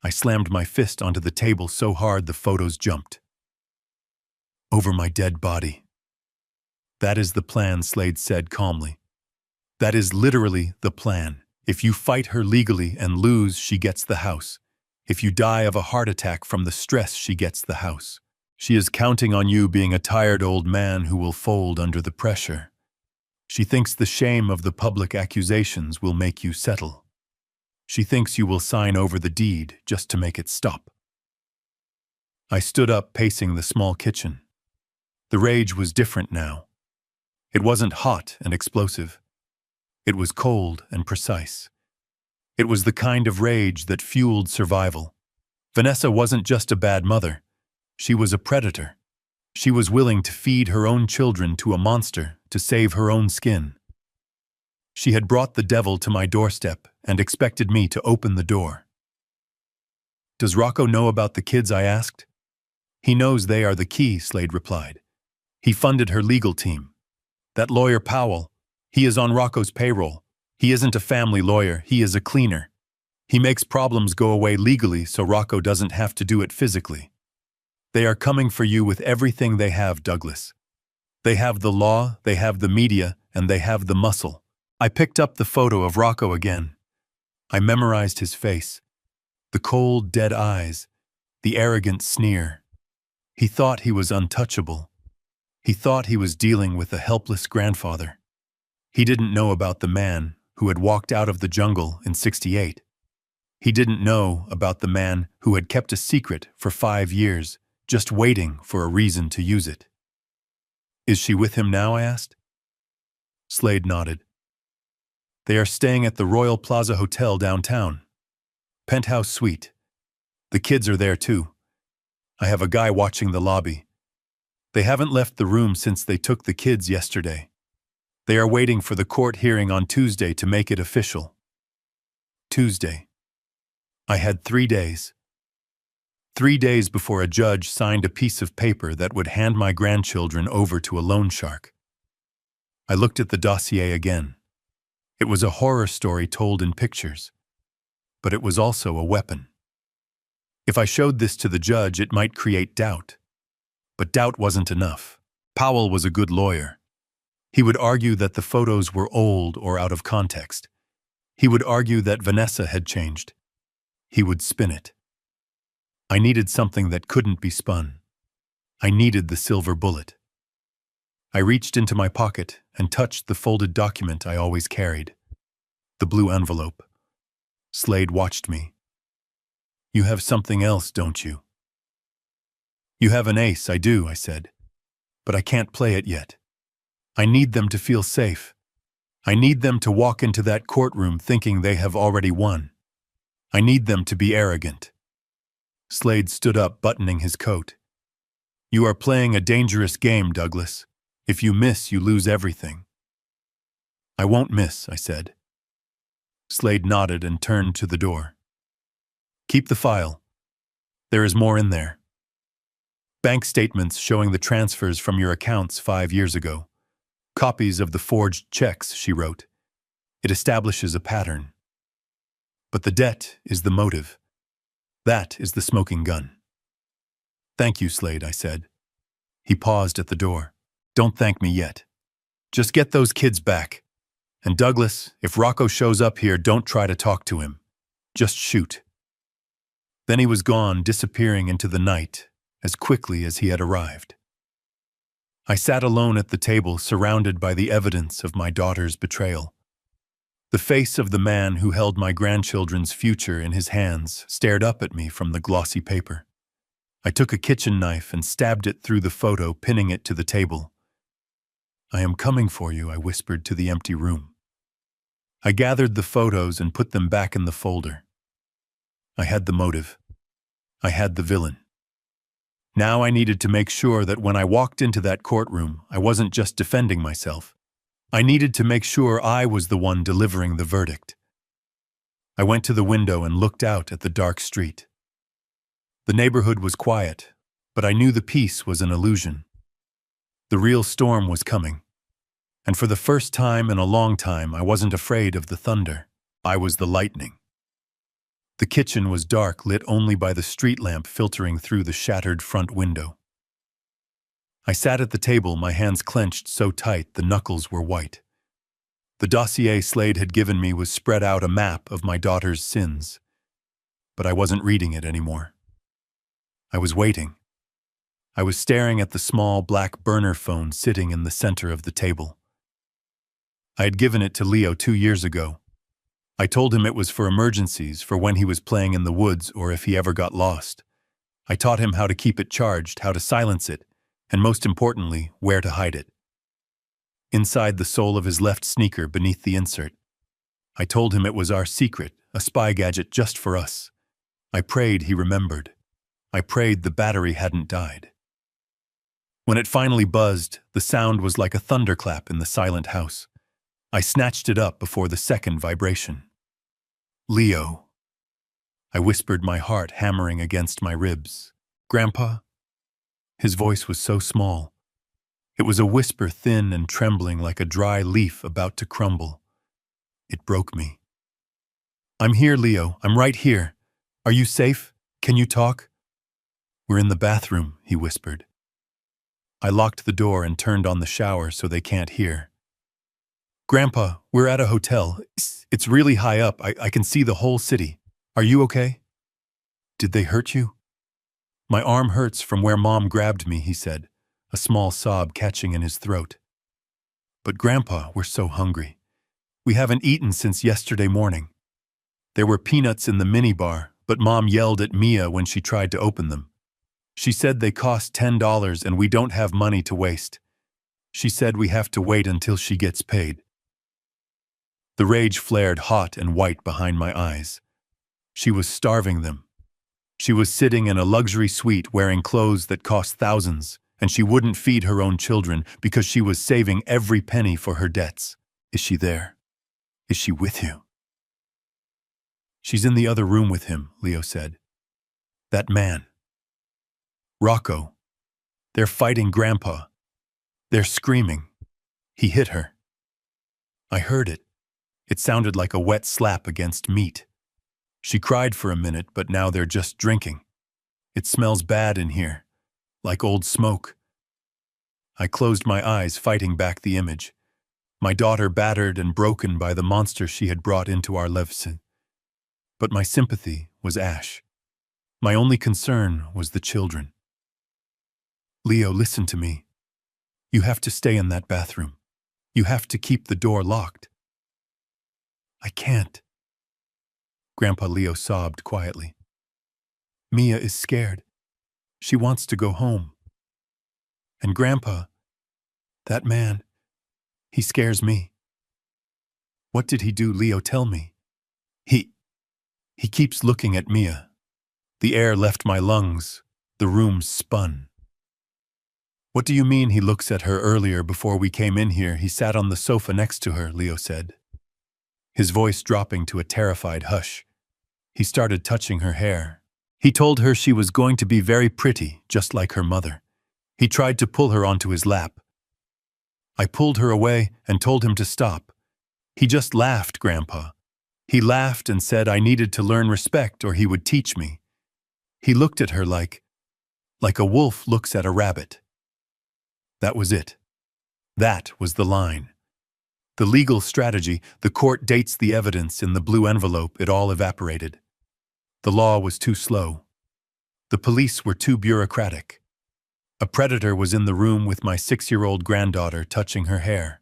I slammed my fist onto the table so hard the photos jumped. Over my dead body. That is the plan, Slade said calmly. That is literally the plan. If you fight her legally and lose, she gets the house. If you die of a heart attack from the stress, she gets the house. She is counting on you being a tired old man who will fold under the pressure. She thinks the shame of the public accusations will make you settle. She thinks you will sign over the deed just to make it stop. I stood up, pacing the small kitchen. The rage was different now. It wasn't hot and explosive. It was cold and precise. It was the kind of rage that fueled survival. Vanessa wasn't just a bad mother. She was a predator. She was willing to feed her own children to a monster to save her own skin. She had brought the devil to my doorstep and expected me to open the door. Does Rocco know about the kids? I asked. He knows they are the key, Slade replied. He funded her legal team. That lawyer Powell, he is on Rocco's payroll. He isn't a family lawyer, he is a cleaner. He makes problems go away legally so Rocco doesn't have to do it physically. They are coming for you with everything they have, Douglas. They have the law, they have the media, and they have the muscle. I picked up the photo of Rocco again. I memorized his face. The cold, dead eyes, the arrogant sneer. He thought he was untouchable. He thought he was dealing with a helpless grandfather. He didn't know about the man who had walked out of the jungle in '68. He didn't know about the man who had kept a secret for 5 years, just waiting for a reason to use it. Is she with him now? I asked. Slade nodded. They are staying at the Royal Plaza Hotel downtown. Penthouse suite. The kids are there too. I have a guy watching the lobby. They haven't left the room since they took the kids yesterday. They are waiting for the court hearing on Tuesday to make it official. Tuesday. I had 3 days. 3 days before a judge signed a piece of paper that would hand my grandchildren over to a loan shark. I looked at the dossier again. It was a horror story told in pictures, but it was also a weapon. If I showed this to the judge, it might create doubt. But doubt wasn't enough. Powell was a good lawyer. He would argue that the photos were old or out of context. He would argue that Vanessa had changed. He would spin it. I needed something that couldn't be spun. I needed the silver bullet. I reached into my pocket and touched the folded document I always carried. The blue envelope. Slade watched me. "You have something else, don't you?" "You have an ace, I do," I said. "But I can't play it yet. I need them to feel safe. I need them to walk into that courtroom thinking they have already won. I need them to be arrogant." Slade stood up, buttoning his coat. "You are playing a dangerous game, Douglas. If you miss, you lose everything." "I won't miss," I said. Slade nodded and turned to the door. "Keep the file. There is more in there. Bank statements showing the transfers from your accounts 5 years ago. Copies of the forged checks," she wrote. "It establishes a pattern. But the debt is the motive. That is the smoking gun." "Thank you, Slade," I said. He paused at the door. "Don't thank me yet. Just get those kids back. And Douglas, if Rocco shows up here, don't try to talk to him. Just shoot." Then he was gone, disappearing into the night as quickly as he had arrived. I sat alone at the table, surrounded by the evidence of my daughter's betrayal. The face of the man who held my grandchildren's future in his hands stared up at me from the glossy paper. I took a kitchen knife and stabbed it through the photo, pinning it to the table. "I am coming for you," I whispered to the empty room. I gathered the photos and put them back in the folder. I had the motive. I had the villain. Now I needed to make sure that when I walked into that courtroom, I wasn't just defending myself. I needed to make sure I was the one delivering the verdict. I went to the window and looked out at the dark street. The neighborhood was quiet, but I knew the peace was an illusion. The real storm was coming. And for the first time in a long time, I wasn't afraid of the thunder. I was the lightning. The kitchen was dark, lit only by the street lamp filtering through the shattered front window. I sat at the table, my hands clenched so tight the knuckles were white. The dossier Slade had given me was spread out, a map of my daughter's sins. But I wasn't reading it anymore. I was waiting. I was staring at the small black burner phone sitting in the center of the table. I had given it to Leo 2 years ago. I told him it was for emergencies, for when he was playing in the woods or if he ever got lost. I taught him how to keep it charged, how to silence it, and most importantly, where to hide it. Inside the sole of his left sneaker beneath the insert. I told him it was our secret, a spy gadget just for us. I prayed he remembered. I prayed the battery hadn't died. When it finally buzzed, the sound was like a thunderclap in the silent house. I snatched it up before the second vibration. "Leo," I whispered, my heart hammering against my ribs. "Grandpa?" His voice was so small. It was a whisper, thin and trembling like a dry leaf about to crumble. It broke me. "I'm here, Leo. I'm right here. Are you safe? Can you talk?" "We're in the bathroom," he whispered. I locked the door and turned on the shower so they can't hear. "Grandpa, we're at a hotel. It's really high up. I can see the whole city. Are you okay?" "Did they hurt you?" "My arm hurts from where Mom grabbed me," he said, a small sob catching in his throat. "But Grandpa, we're so hungry. We haven't eaten since yesterday morning. There were peanuts in the minibar, but Mom yelled at Mia when she tried to open them. She said they cost $10 and we don't have money to waste. She said we have to wait until she gets paid." The rage flared hot and white behind my eyes. She was starving them. She was sitting in a luxury suite wearing clothes that cost thousands, and she wouldn't feed her own children because she was saving every penny for her debts. "Is she there? Is she with you?" "She's in the other room with him," Leo said. "That man. Rocco. They're fighting Grandpa. They're screaming. He hit her. I heard it. It sounded like a wet slap against meat. She cried for a minute, but now they're just drinking. It smells bad in here, like old smoke. I closed my eyes, fighting back the image. My daughter battered and broken by the monster she had brought into our lives. But my sympathy was Ash. My only concern was the children. Leo, listen to me. You have to stay in that bathroom. You have to keep the door locked. I can't. Grandpa Leo sobbed quietly. Mia is scared. She wants to go home. And Grandpa, that man, he scares me. What did he do, Leo? Tell me. He keeps looking at Mia. The air left my lungs. The room spun. What do you mean he looks at her? Earlier, before we came in here, he sat on the sofa next to her, Leo said, his voice dropping to a terrified hush. He started touching her hair. He told her she was going to be very pretty, just like her mother. He tried to pull her onto his lap. I pulled her away and told him to stop. He just laughed, Grandpa. He laughed and said I needed to learn respect or he would teach me. He looked at her like a wolf looks at a rabbit. That was it. That was the line. The legal strategy, the court dates the evidence in the blue envelope, it all evaporated. The law was too slow. The police were too bureaucratic. A predator was in the room with my 6-year-old granddaughter touching her hair.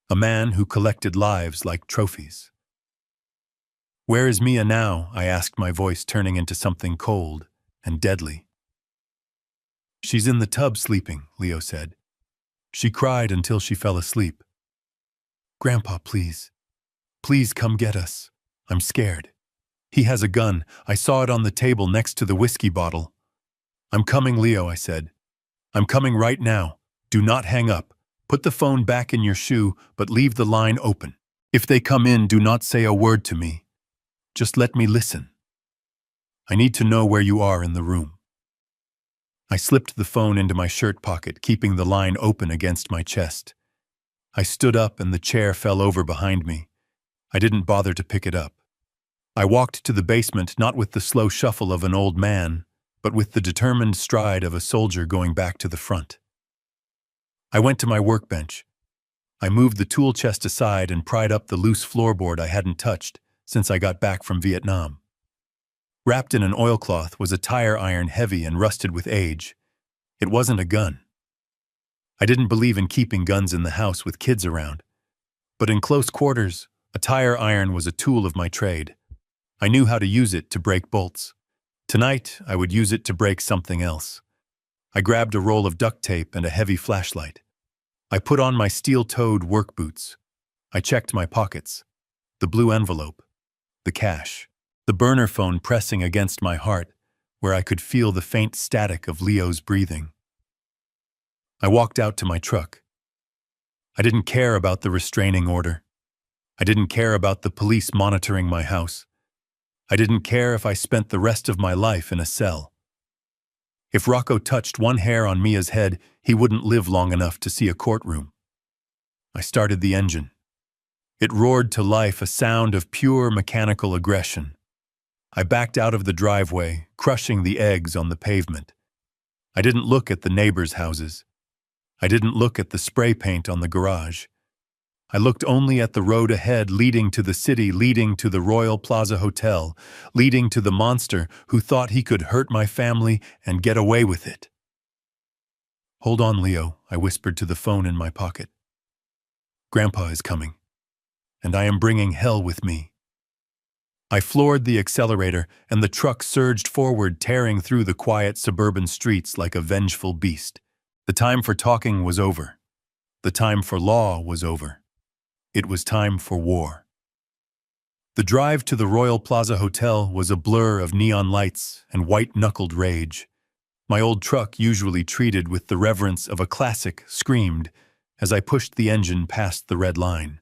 A man who collected lives like trophies. Where is Mia now? I asked, my voice turning into something cold and deadly. She's in the tub sleeping, Leo said. She cried until she fell asleep. Grandpa, please. Please come get us. I'm scared. He has a gun. I saw it on the table next to the whiskey bottle. I'm coming, Leo, I said. I'm coming right now. Do not hang up. Put the phone back in your shoe, but leave the line open. If they come in, do not say a word to me. Just let me listen. I need to know where you are in the room. I slipped the phone into my shirt pocket, keeping the line open against my chest. I stood up and the chair fell over behind me. I didn't bother to pick it up. I walked to the basement, not with the slow shuffle of an old man, but with the determined stride of a soldier going back to the front. I went to my workbench. I moved the tool chest aside and pried up the loose floorboard I hadn't touched since I got back from Vietnam. Wrapped in an oilcloth was a tire iron heavy and rusted with age. It wasn't a gun. I didn't believe in keeping guns in the house with kids around. But in close quarters, a tire iron was a tool of my trade. I knew how to use it to break bolts. Tonight, I would use it to break something else. I grabbed a roll of duct tape and a heavy flashlight. I put on my steel-toed work boots. I checked my pockets. The blue envelope. The cash. The burner phone pressing against my heart, where I could feel the faint static of Leo's breathing. I walked out to my truck. I didn't care about the restraining order. I didn't care about the police monitoring my house. I didn't care if I spent the rest of my life in a cell. If Rocco touched one hair on Mia's head, he wouldn't live long enough to see a courtroom. I started the engine. It roared to life, a sound of pure mechanical aggression. I backed out of the driveway, crushing the eggs on the pavement. I didn't look at the neighbors' houses. I didn't look at the spray paint on the garage. I looked only at the road ahead, leading to the city, leading to the Royal Plaza Hotel, leading to the monster who thought he could hurt my family and get away with it. Hold on, Leo, I whispered to the phone in my pocket. Grandpa is coming, and I am bringing hell with me. I floored the accelerator, and the truck surged forward, tearing through the quiet suburban streets like a vengeful beast. The time for talking was over. The time for law was over. It was time for war. The drive to the Royal Plaza Hotel was a blur of neon lights and white-knuckled rage. My old truck, usually treated with the reverence of a classic, screamed as I pushed the engine past the red line.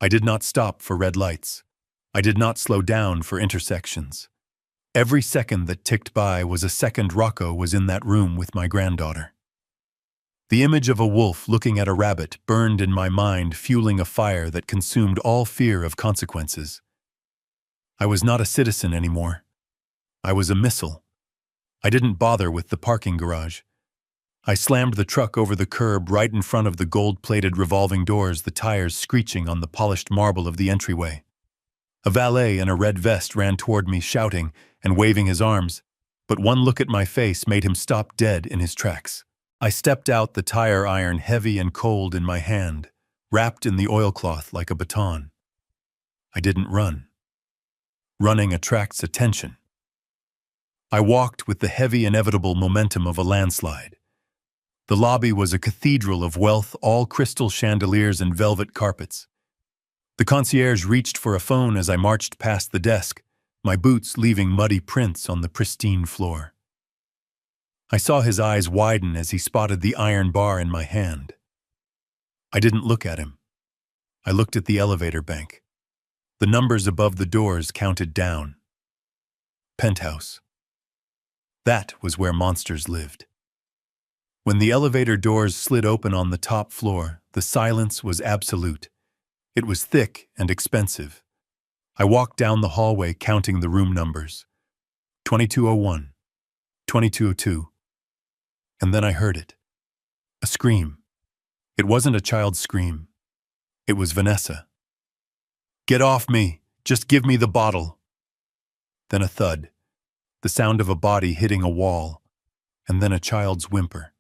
I did not stop for red lights. I did not slow down for intersections. Every second that ticked by was a second Rocco was in that room with my granddaughter. The image of a wolf looking at a rabbit burned in my mind, fueling a fire that consumed all fear of consequences. I was not a citizen anymore. I was a missile. I didn't bother with the parking garage. I slammed the truck over the curb right in front of the gold-plated revolving doors, the tires screeching on the polished marble of the entryway. A valet in a red vest ran toward me, shouting and waving his arms, but one look at my face made him stop dead in his tracks. I stepped out, the tire iron heavy and cold in my hand, wrapped in the oilcloth like a baton. I didn't run. Running attracts attention. I walked with the heavy, inevitable momentum of a landslide. The lobby was a cathedral of wealth, all crystal chandeliers and velvet carpets. The concierge reached for a phone as I marched past the desk, my boots leaving muddy prints on the pristine floor. I saw his eyes widen as he spotted the iron bar in my hand. I didn't look at him. I looked at the elevator bank. The numbers above the doors counted down. Penthouse. That was where monsters lived. When the elevator doors slid open on the top floor, the silence was absolute. It was thick and expensive. I walked down the hallway counting the room numbers. 2201, 2202. And then I heard it. A scream. It wasn't a child's scream. It was Vanessa. "Get off me! Just give me the bottle!" Then a thud, the sound of a body hitting a wall, and then a child's whimper.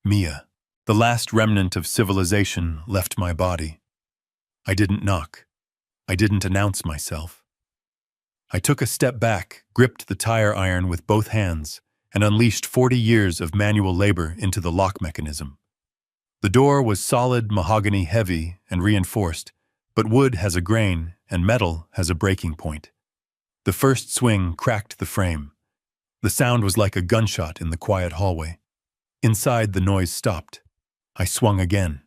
Mia, the last remnant of civilization, left my body. I didn't knock. I didn't announce myself. I took a step back, gripped the tire iron with both hands, and unleashed 40 years of manual labor into the lock mechanism. The door was solid, mahogany heavy, and reinforced, but wood has a grain and metal has a breaking point. The first swing cracked the frame. The sound was like a gunshot in the quiet hallway. Inside, the noise stopped. I swung again.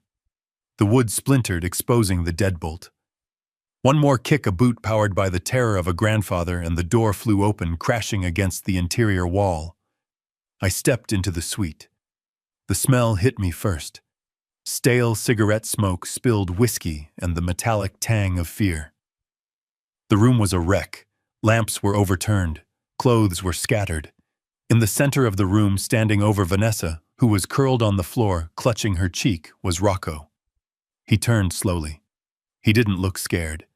The wood splintered, exposing the deadbolt. One more kick, a boot powered by the terror of a grandfather, and the door flew open, crashing against the interior wall. I stepped into the suite. The smell hit me first. Stale cigarette smoke, spilled whiskey, and the metallic tang of fear. The room was a wreck. Lamps were overturned. Clothes were scattered. In the center of the room, standing over Vanessa, who was curled on the floor, clutching her cheek, was Rocco. He turned slowly. He didn't look scared.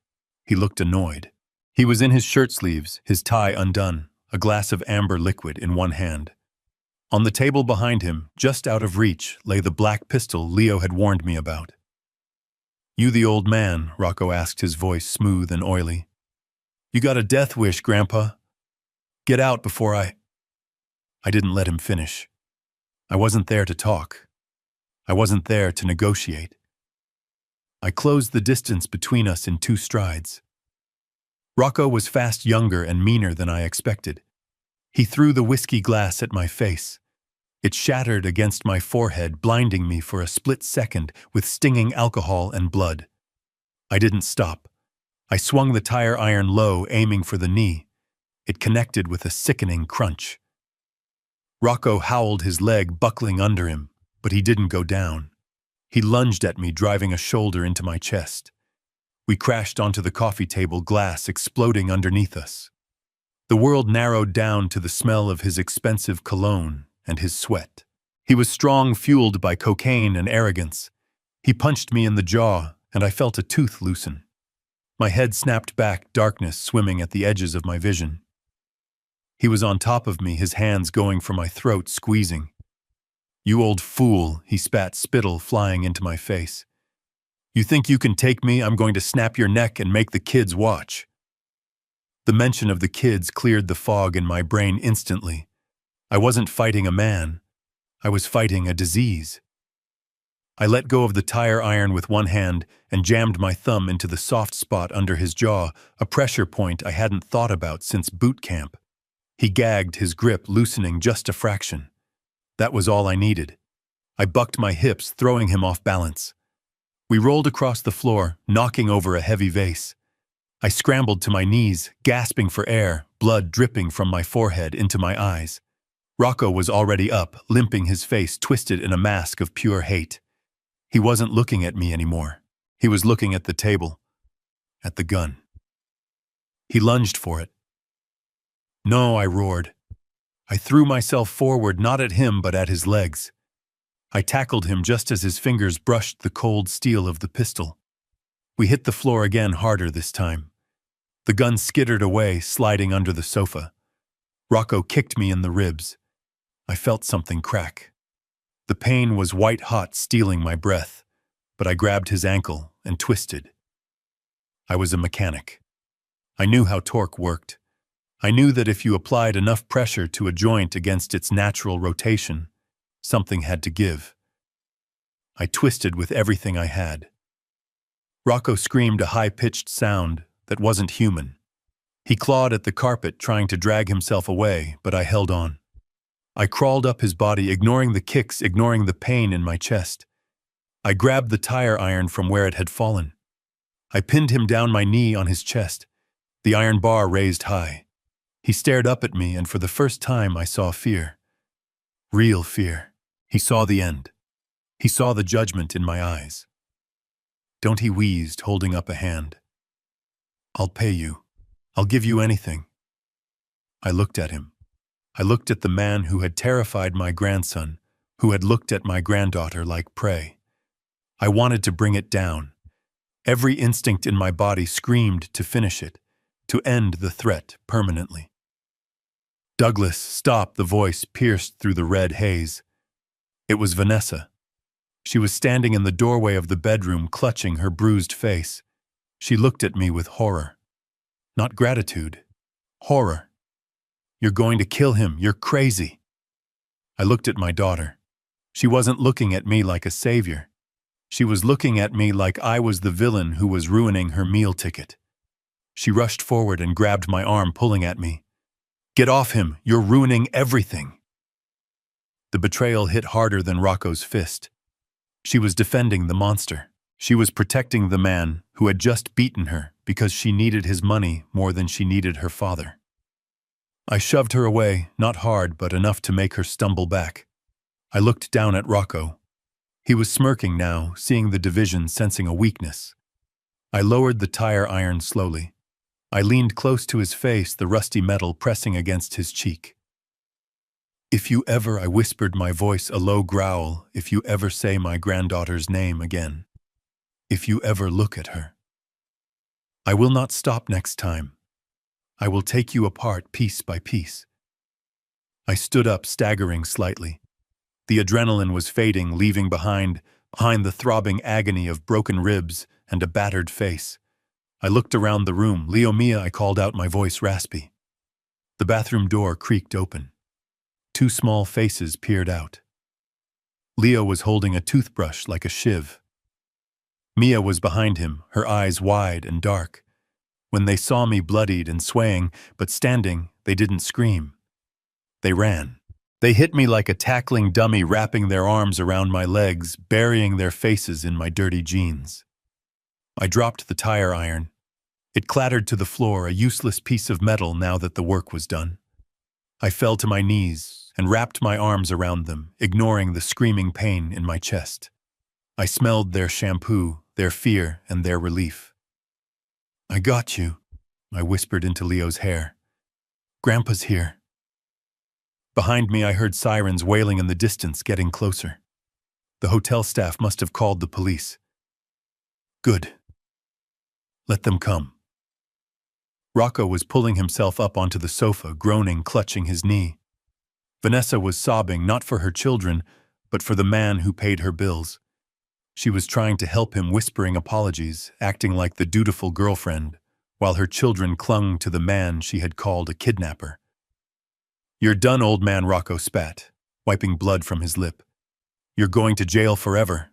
He looked annoyed. He was in his shirt sleeves, his tie undone, a glass of amber liquid in one hand. On the table behind him, just out of reach, lay the black pistol Leo had warned me about. "You the old man?" Rocco asked, his voice smooth and oily. "You got a death wish, Grandpa? Get out before I didn't let him finish. I wasn't there to talk. I wasn't there to negotiate. I closed the distance between us in 2 strides. Rocco was fast, younger, and meaner than I expected. He threw the whiskey glass at my face. It shattered against my forehead, blinding me for a split second with stinging alcohol and blood. I didn't stop. I swung the tire iron low, aiming for the knee. It connected with a sickening crunch. Rocco howled, his leg buckling under him, but he didn't go down. He lunged at me, driving a shoulder into my chest. We crashed onto the coffee table, glass exploding underneath us. The world narrowed down to the smell of his expensive cologne and his sweat. He was strong, fueled by cocaine and arrogance. He punched me in the jaw, and I felt a tooth loosen. My head snapped back, darkness swimming at the edges of my vision. He was on top of me, his hands going for my throat, squeezing. "You old fool," he spat, spittle flying into my face. "You think you can take me? I'm going to snap your neck and make the kids watch." The mention of the kids cleared the fog in my brain instantly. I wasn't fighting a man. I was fighting a disease. I let go of the tire iron with one hand and jammed my thumb into the soft spot under his jaw, a pressure point I hadn't thought about since boot camp. He gagged, his grip loosening just a fraction. That was all I needed. I bucked my hips, throwing him off balance. We rolled across the floor, knocking over a heavy vase. I scrambled to my knees, gasping for air, blood dripping from my forehead into my eyes. Rocco was already up, limping, his face twisted in a mask of pure hate. He wasn't looking at me anymore. He was looking at the table, at the gun. He lunged for it. "No," I roared. I threw myself forward, not at him but at his legs. I tackled him just as his fingers brushed the cold steel of the pistol. We hit the floor again, harder this time. The gun skittered away, sliding under the sofa. Rocco kicked me in the ribs. I felt something crack. The pain was white-hot, stealing my breath, but I grabbed his ankle and twisted. I was a mechanic. I knew how torque worked. I knew that if you applied enough pressure to a joint against its natural rotation, something had to give. I twisted with everything I had. Rocco screamed a high-pitched sound that wasn't human. He clawed at the carpet, trying to drag himself away, but I held on. I crawled up his body, ignoring the kicks, ignoring the pain in my chest. I grabbed the tire iron from where it had fallen. I pinned him down, my knee on his chest, the iron bar raised high. He stared up at me, and for the first time I saw fear. Real fear. He saw the end. He saw the judgment in my eyes. "Don't," he wheezed, holding up a hand. "I'll pay you. I'll give you anything." I looked at him. I looked at the man who had terrified my grandson, who had looked at my granddaughter like prey. I wanted to bring it down. Every instinct in my body screamed to finish it, to end the threat permanently. "Douglas, stop!" The voice pierced through the red haze. It was Vanessa. She was standing in the doorway of the bedroom, clutching her bruised face. She looked at me with horror. Not gratitude. Horror. "You're going to kill him. You're crazy." I looked at my daughter. She wasn't looking at me like a savior. She was looking at me like I was the villain who was ruining her meal ticket. She rushed forward and grabbed my arm, pulling at me. "Get off him! You're ruining everything!" The betrayal hit harder than Rocco's fist. She was defending the monster. She was protecting the man who had just beaten her because she needed his money more than she needed her father. I shoved her away, not hard, but enough to make her stumble back. I looked down at Rocco. He was smirking now, seeing the division, sensing a weakness. I lowered the tire iron slowly. I leaned close to his face, the rusty metal pressing against his cheek. "If you ever," I whispered, my voice a low growl, "if you ever say my granddaughter's name again, if you ever look at her, I will not stop next time. I will take you apart piece by piece." I stood up, staggering slightly. The adrenaline was fading, leaving behind the throbbing agony of broken ribs and a battered face. I looked around the room. "Leo, Mia," I called out, my voice raspy. The bathroom door creaked open. Two small faces peered out. Leo was holding a toothbrush like a shiv. Mia was behind him, her eyes wide and dark. When they saw me bloodied and swaying, but standing, they didn't scream. They ran. They hit me like a tackling dummy, wrapping their arms around my legs, burying their faces in my dirty jeans. I dropped the tire iron. It clattered to the floor, a useless piece of metal now that the work was done. I fell to my knees and wrapped my arms around them, ignoring the screaming pain in my chest. I smelled their shampoo, their fear, and their relief. "I got you," I whispered into Leo's hair. "Grandpa's here." Behind me, I heard sirens wailing in the distance, getting closer. The hotel staff must have called the police. "Good. Let them come." Rocco was pulling himself up onto the sofa, groaning, clutching his knee. Vanessa was sobbing, not for her children, but for the man who paid her bills. She was trying to help him, whispering apologies, acting like the dutiful girlfriend, while her children clung to the man she had called a kidnapper. "You're done, old man," Rocco spat, wiping blood from his lip. "You're going to jail forever.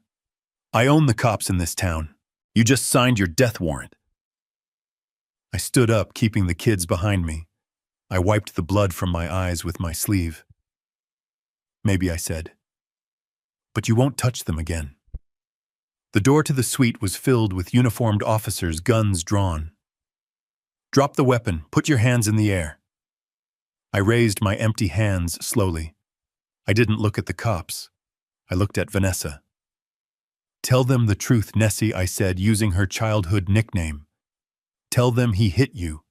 I own the cops in this town. You just signed your death warrant." I stood up, keeping the kids behind me. I wiped the blood from my eyes with my sleeve. "Maybe," I said. "But you won't touch them again." The door to the suite was filled with uniformed officers, guns drawn. "Drop the weapon. Put your hands in the air." I raised my empty hands slowly. I didn't look at the cops. I looked at Vanessa. "Tell them the truth, Nessie," I said, using her childhood nickname. "Tell them he hit you.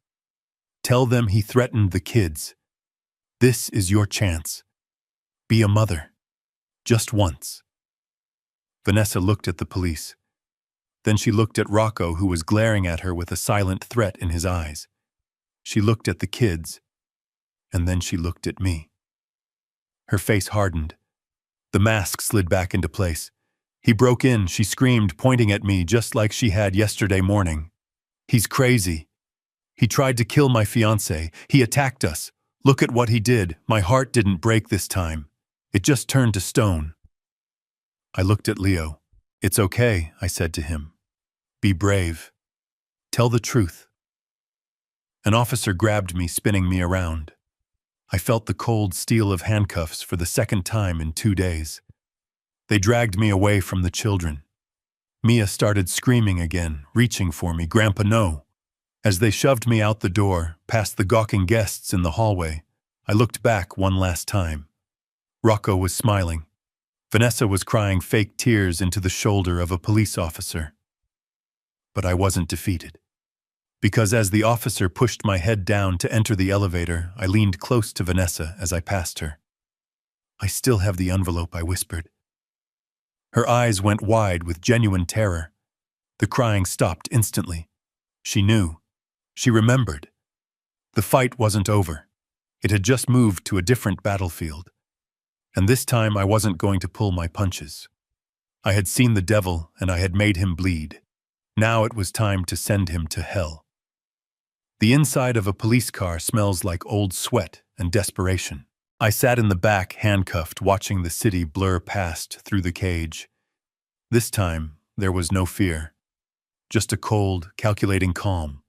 Tell them he threatened the kids. This is your chance. Be a mother. Just once." Vanessa looked at the police. Then she looked at Rocco, who was glaring at her with a silent threat in his eyes. She looked at the kids, and then she looked at me. Her face hardened. The mask slid back into place. "He broke in," she screamed, pointing at me just like she had yesterday morning. "He's crazy. He tried to kill my fiancé. He attacked us. Look at what he did. My heart didn't break this time. It just turned to stone." I looked at Leo. "It's okay," I said to him. "Be brave. Tell the truth." An officer grabbed me, spinning me around. I felt the cold steel of handcuffs for the second time in 2 days. They dragged me away from the children. Mia started screaming again, reaching for me. "Grandpa, no." As they shoved me out the door, past the gawking guests in the hallway, I looked back one last time. Rocco was smiling. Vanessa was crying fake tears into the shoulder of a police officer. But I wasn't defeated. Because as the officer pushed my head down to enter the elevator, I leaned close to Vanessa as I passed her. "I still have the envelope," I whispered. Her eyes went wide with genuine terror. The crying stopped instantly. She knew. She remembered. The fight wasn't over. It had just moved to a different battlefield. And this time I wasn't going to pull my punches. I had seen the devil and I had made him bleed. Now it was time to send him to hell. The inside of a police car smells like old sweat and desperation. I sat in the back, handcuffed, watching the city blur past through the cage. This time, there was no fear. Just a cold, calculating calm.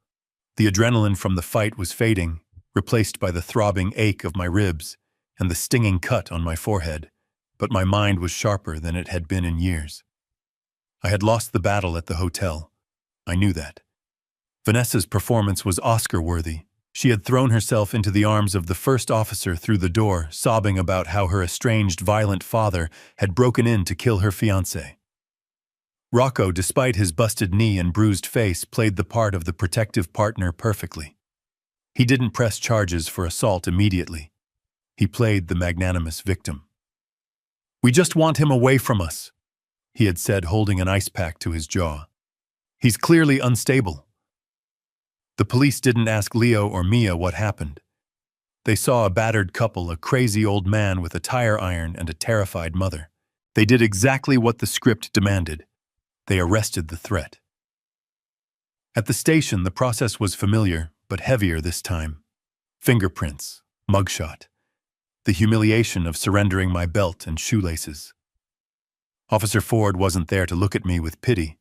The adrenaline from the fight was fading, replaced by the throbbing ache of my ribs and the stinging cut on my forehead, but my mind was sharper than it had been in years. I had lost the battle at the hotel. I knew that. Vanessa's performance was Oscar-worthy. She had thrown herself into the arms of the first officer through the door, sobbing about how her estranged, violent father had broken in to kill her fiancé. Rocco, despite his busted knee and bruised face, played the part of the protective partner perfectly. He didn't press charges for assault immediately. He played the magnanimous victim. "We just want him away from us," he had said, holding an ice pack to his jaw. "He's clearly unstable." The police didn't ask Leo or Mia what happened. They saw a battered couple, a crazy old man with a tire iron and a terrified mother. They did exactly what the script demanded. They arrested the threat. At the station, the process was familiar, but heavier this time. Fingerprints, mugshot, the humiliation of surrendering my belt and shoelaces. Officer Ford wasn't there to look at me with pity.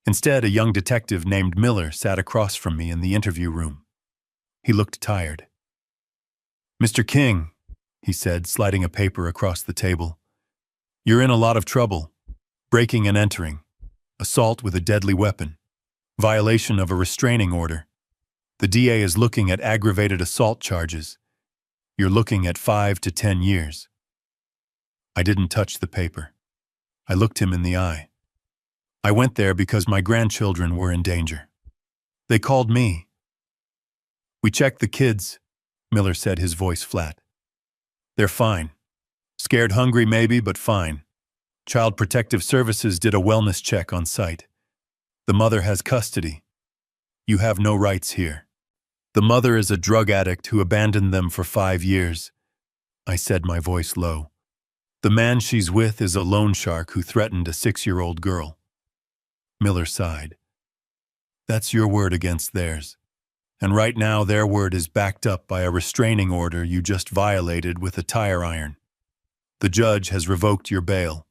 Instead, a young detective named Miller sat across from me in the interview room. He looked tired. "Mr. King," he said, sliding a paper across the table, "you're in a lot of trouble. Breaking and entering, assault with a deadly weapon, violation of a restraining order. The DA is looking at aggravated assault charges. You're looking at 5 to 10 years. I didn't touch the paper. I looked him in the eye. I went there because my grandchildren were in danger. They called me. "We checked the kids," Miller said, his voice flat. "They're fine. Scared hungry maybe, but fine. Child Protective Services did a wellness check on site. The mother has custody. You have no rights here. The mother is a drug addict who abandoned them for 5 years." I said, my voice low. "The man she's with is a loan shark who threatened a 6-year-old girl." Miller sighed. "That's your word against theirs. And right now their word is backed up by a restraining order you just violated with a tire iron. The judge has revoked your bail.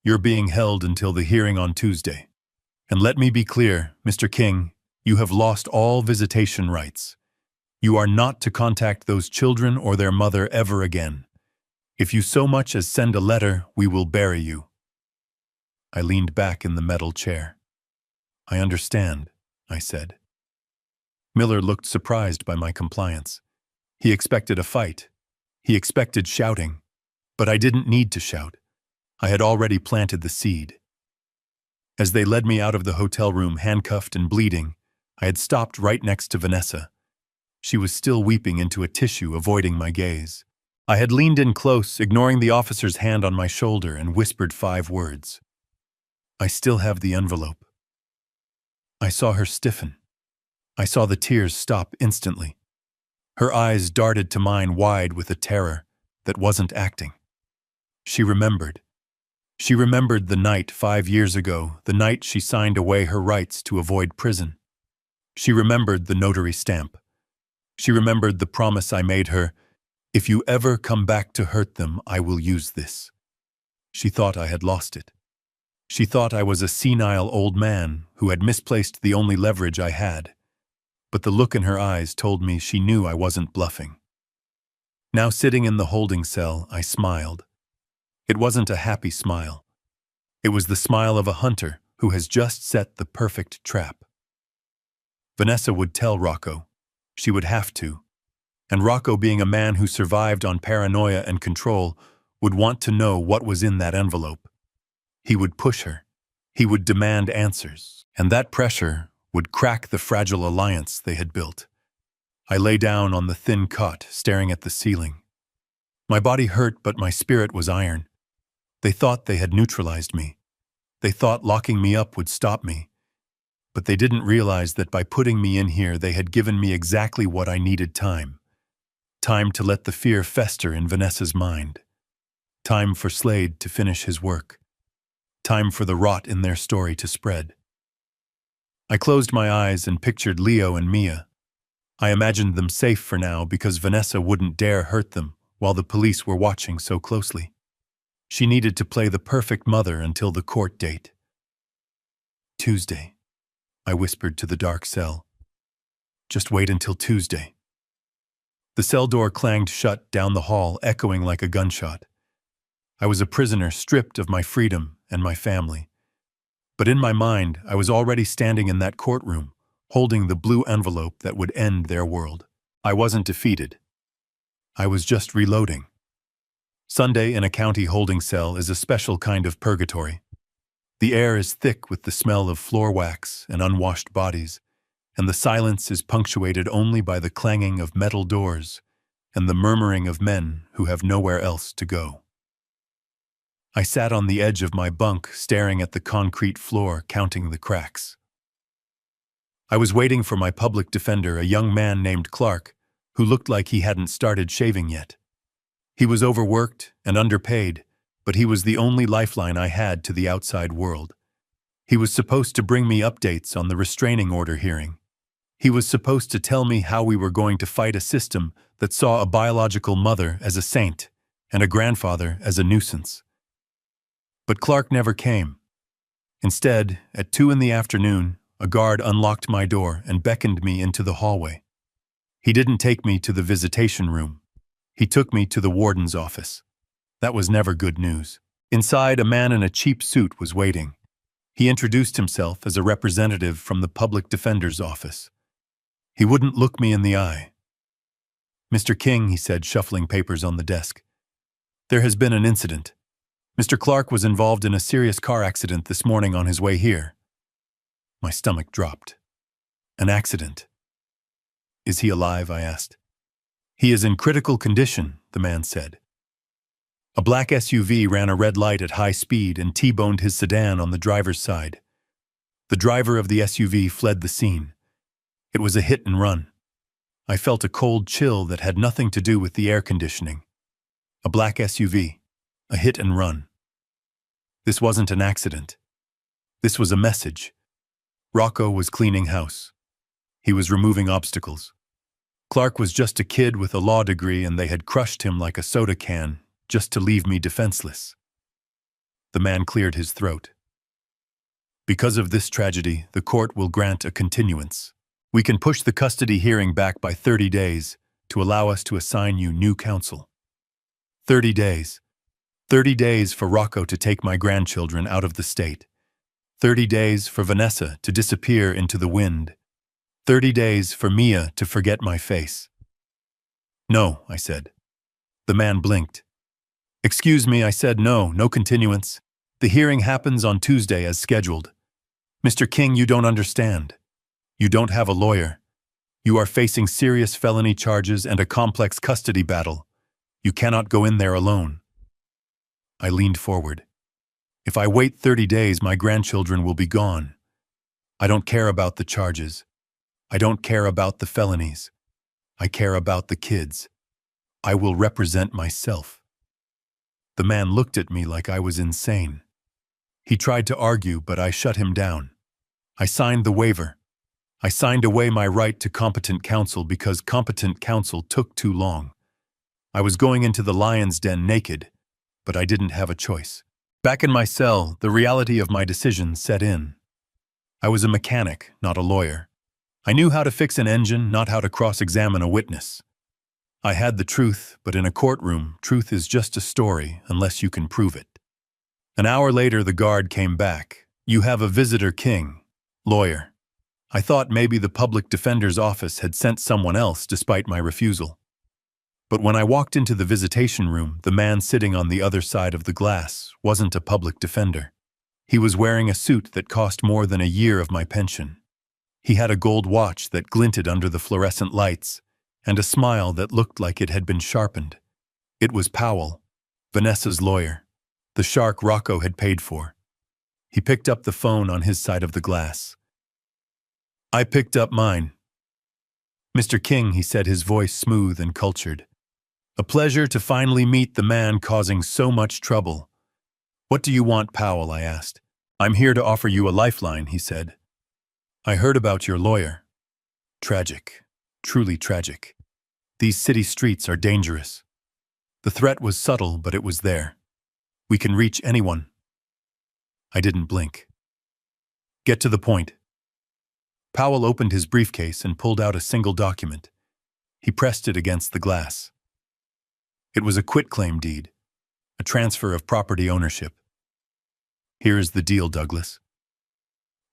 You're being held until the hearing on Tuesday. And let me be clear, Mr. King, you have lost all visitation rights. You are not to contact those children or their mother ever again. If you so much as send a letter, we will bury you." I leaned back in the metal chair. "I understand," I said. Miller looked surprised by my compliance. He expected a fight. He expected shouting. But I didn't need to shout. I had already planted the seed. As they led me out of the hotel room, handcuffed and bleeding, I had stopped right next to Vanessa. She was still weeping into a tissue, avoiding my gaze. I had leaned in close, ignoring the officer's hand on my shoulder, and whispered 5 words. I still have the envelope. I saw her stiffen. I saw the tears stop instantly. Her eyes darted to mine wide with a terror that wasn't acting. She remembered. She remembered the night 5 years ago, the night she signed away her rights to avoid prison. She remembered the notary stamp. She remembered the promise I made her, if you ever come back to hurt them, I will use this. She thought I had lost it. She thought I was a senile old man who had misplaced the only leverage I had. But the look in her eyes told me she knew I wasn't bluffing. Now sitting in the holding cell, I smiled. It wasn't a happy smile. It was the smile of a hunter who has just set the perfect trap. Vanessa would tell Rocco. She would have to. And Rocco, being a man who survived on paranoia and control, would want to know what was in that envelope. He would push her. He would demand answers. And that pressure would crack the fragile alliance they had built. I lay down on the thin cot, staring at the ceiling. My body hurt, but my spirit was iron. They thought they had neutralized me. They thought locking me up would stop me. But they didn't realize that by putting me in here, they had given me exactly what I needed: time. Time to let the fear fester in Vanessa's mind. Time for Slade to finish his work. Time for the rot in their story to spread. I closed my eyes and pictured Leo and Mia. I imagined them safe for now because Vanessa wouldn't dare hurt them while the police were watching so closely. She needed to play the perfect mother until the court date. Tuesday, I whispered to the dark cell. Just wait until Tuesday. The cell door clanged shut down the hall, echoing like a gunshot. I was a prisoner, stripped of my freedom and my family. But in my mind, I was already standing in that courtroom, holding the blue envelope that would end their world. I wasn't defeated. I was just reloading. Sunday in a county holding cell is a special kind of purgatory. The air is thick with the smell of floor wax and unwashed bodies, and the silence is punctuated only by the clanging of metal doors and the murmuring of men who have nowhere else to go. I sat on the edge of my bunk, staring at the concrete floor, counting the cracks. I was waiting for my public defender, a young man named Clark, who looked like he hadn't started shaving yet. He was overworked and underpaid, but he was the only lifeline I had to the outside world. He was supposed to bring me updates on the restraining order hearing. He was supposed to tell me how we were going to fight a system that saw a biological mother as a saint and a grandfather as a nuisance. But Clark never came. Instead, at 2 p.m, a guard unlocked my door and beckoned me into the hallway. He didn't take me to the visitation room. He took me to the warden's office. That was never good news. Inside, a man in a cheap suit was waiting. He introduced himself as a representative from the public defender's office. He wouldn't look me in the eye. "Mr. King," he said, shuffling papers on the desk. "There has been an incident. Mr. Clark was involved in a serious car accident this morning on his way here." My stomach dropped. An accident? "Is he alive?" I asked. "He is in critical condition," the man said. A black SUV ran a red light at high speed and T-boned his sedan on the driver's side. The driver of the SUV fled the scene. It was a hit and run. I felt a cold chill that had nothing to do with the air conditioning. A black SUV. A hit and run. This wasn't an accident. This was a message. Rocco was cleaning house. He was removing obstacles. Clark was just a kid with a law degree, and they had crushed him like a soda can just to leave me defenseless. The man cleared his throat. "Because of this tragedy, the court will grant a continuance. We can push the custody hearing back by 30 days to allow us to assign you new counsel. 30 days. 30 days for Rocco to take my grandchildren out of the state. 30 days for Vanessa to disappear into the wind. 30 days for Mia to forget my face." No, I said. The man blinked. Excuse me, I said. No continuance. The hearing happens on Tuesday as scheduled. Mr. King, you don't understand. You don't have a lawyer. You are facing serious felony charges and a complex custody battle. You cannot go in there alone. I leaned forward. If I wait 30 days, my grandchildren will be gone. I don't care about the charges. I don't care about the felonies. I care about the kids. I will represent myself. The man looked at me like I was insane. He tried to argue, but I shut him down. I signed the waiver. I signed away my right to competent counsel because competent counsel took too long. I was going into the lion's den naked, but I didn't have a choice. Back in my cell, the reality of my decision set in. I was a mechanic, not a lawyer. I knew how to fix an engine, not how to cross-examine a witness. I had the truth, but in a courtroom, truth is just a story unless you can prove it. An hour later, the guard came back. You have a visitor, King. Lawyer. I thought maybe the public defender's office had sent someone else despite my refusal. But when I walked into the visitation room, the man sitting on the other side of the glass wasn't a public defender. He was wearing a suit that cost more than a year of my pension. He had a gold watch that glinted under the fluorescent lights, and a smile that looked like it had been sharpened. It was Powell, Vanessa's lawyer, the shark Rocco had paid for. He picked up the phone on his side of the glass. I picked up mine. Mr. King, he said, his voice smooth and cultured. A pleasure to finally meet the man causing so much trouble. What do you want, Powell? I asked. I'm here to offer you a lifeline, he said. I heard about your lawyer. Tragic. Truly tragic. These city streets are dangerous. The threat was subtle, but it was there. We can reach anyone. I didn't blink. Get to the point. Powell opened his briefcase and pulled out a single document. He pressed it against the glass. It was a quitclaim deed, a transfer of property ownership. Here is the deal, Douglas.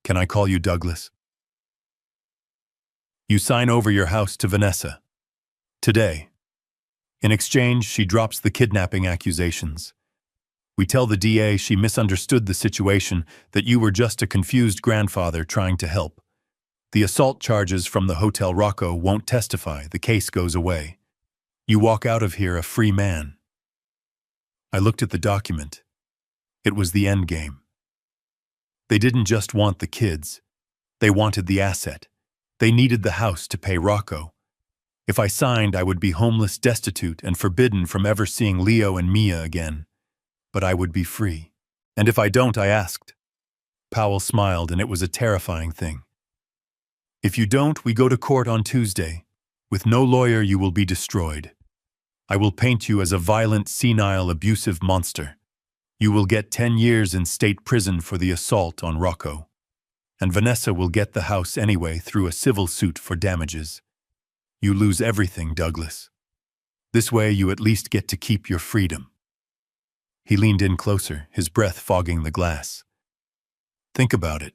Can I call you Douglas? You sign over your house to Vanessa. Today. In exchange, she drops the kidnapping accusations. We tell the DA she misunderstood the situation, that you were just a confused grandfather trying to help. The assault charges from the Hotel Rocco won't testify. The case goes away. You walk out of here a free man. I looked at the document. It was the end game. They didn't just want the kids. They wanted the asset. They needed the house to pay Rocco. If I signed, I would be homeless, destitute, and forbidden from ever seeing Leo and Mia again. But I would be free. And if I don't, I asked. Powell smiled, and it was a terrifying thing. If you don't, we go to court on Tuesday. With no lawyer, you will be destroyed. I will paint you as a violent, senile, abusive monster. You will get 10 years in state prison for the assault on Rocco. And Vanessa will get the house anyway through a civil suit for damages. You lose everything, Douglas. This way, you at least get to keep your freedom. He leaned in closer, his breath fogging the glass. Think about it.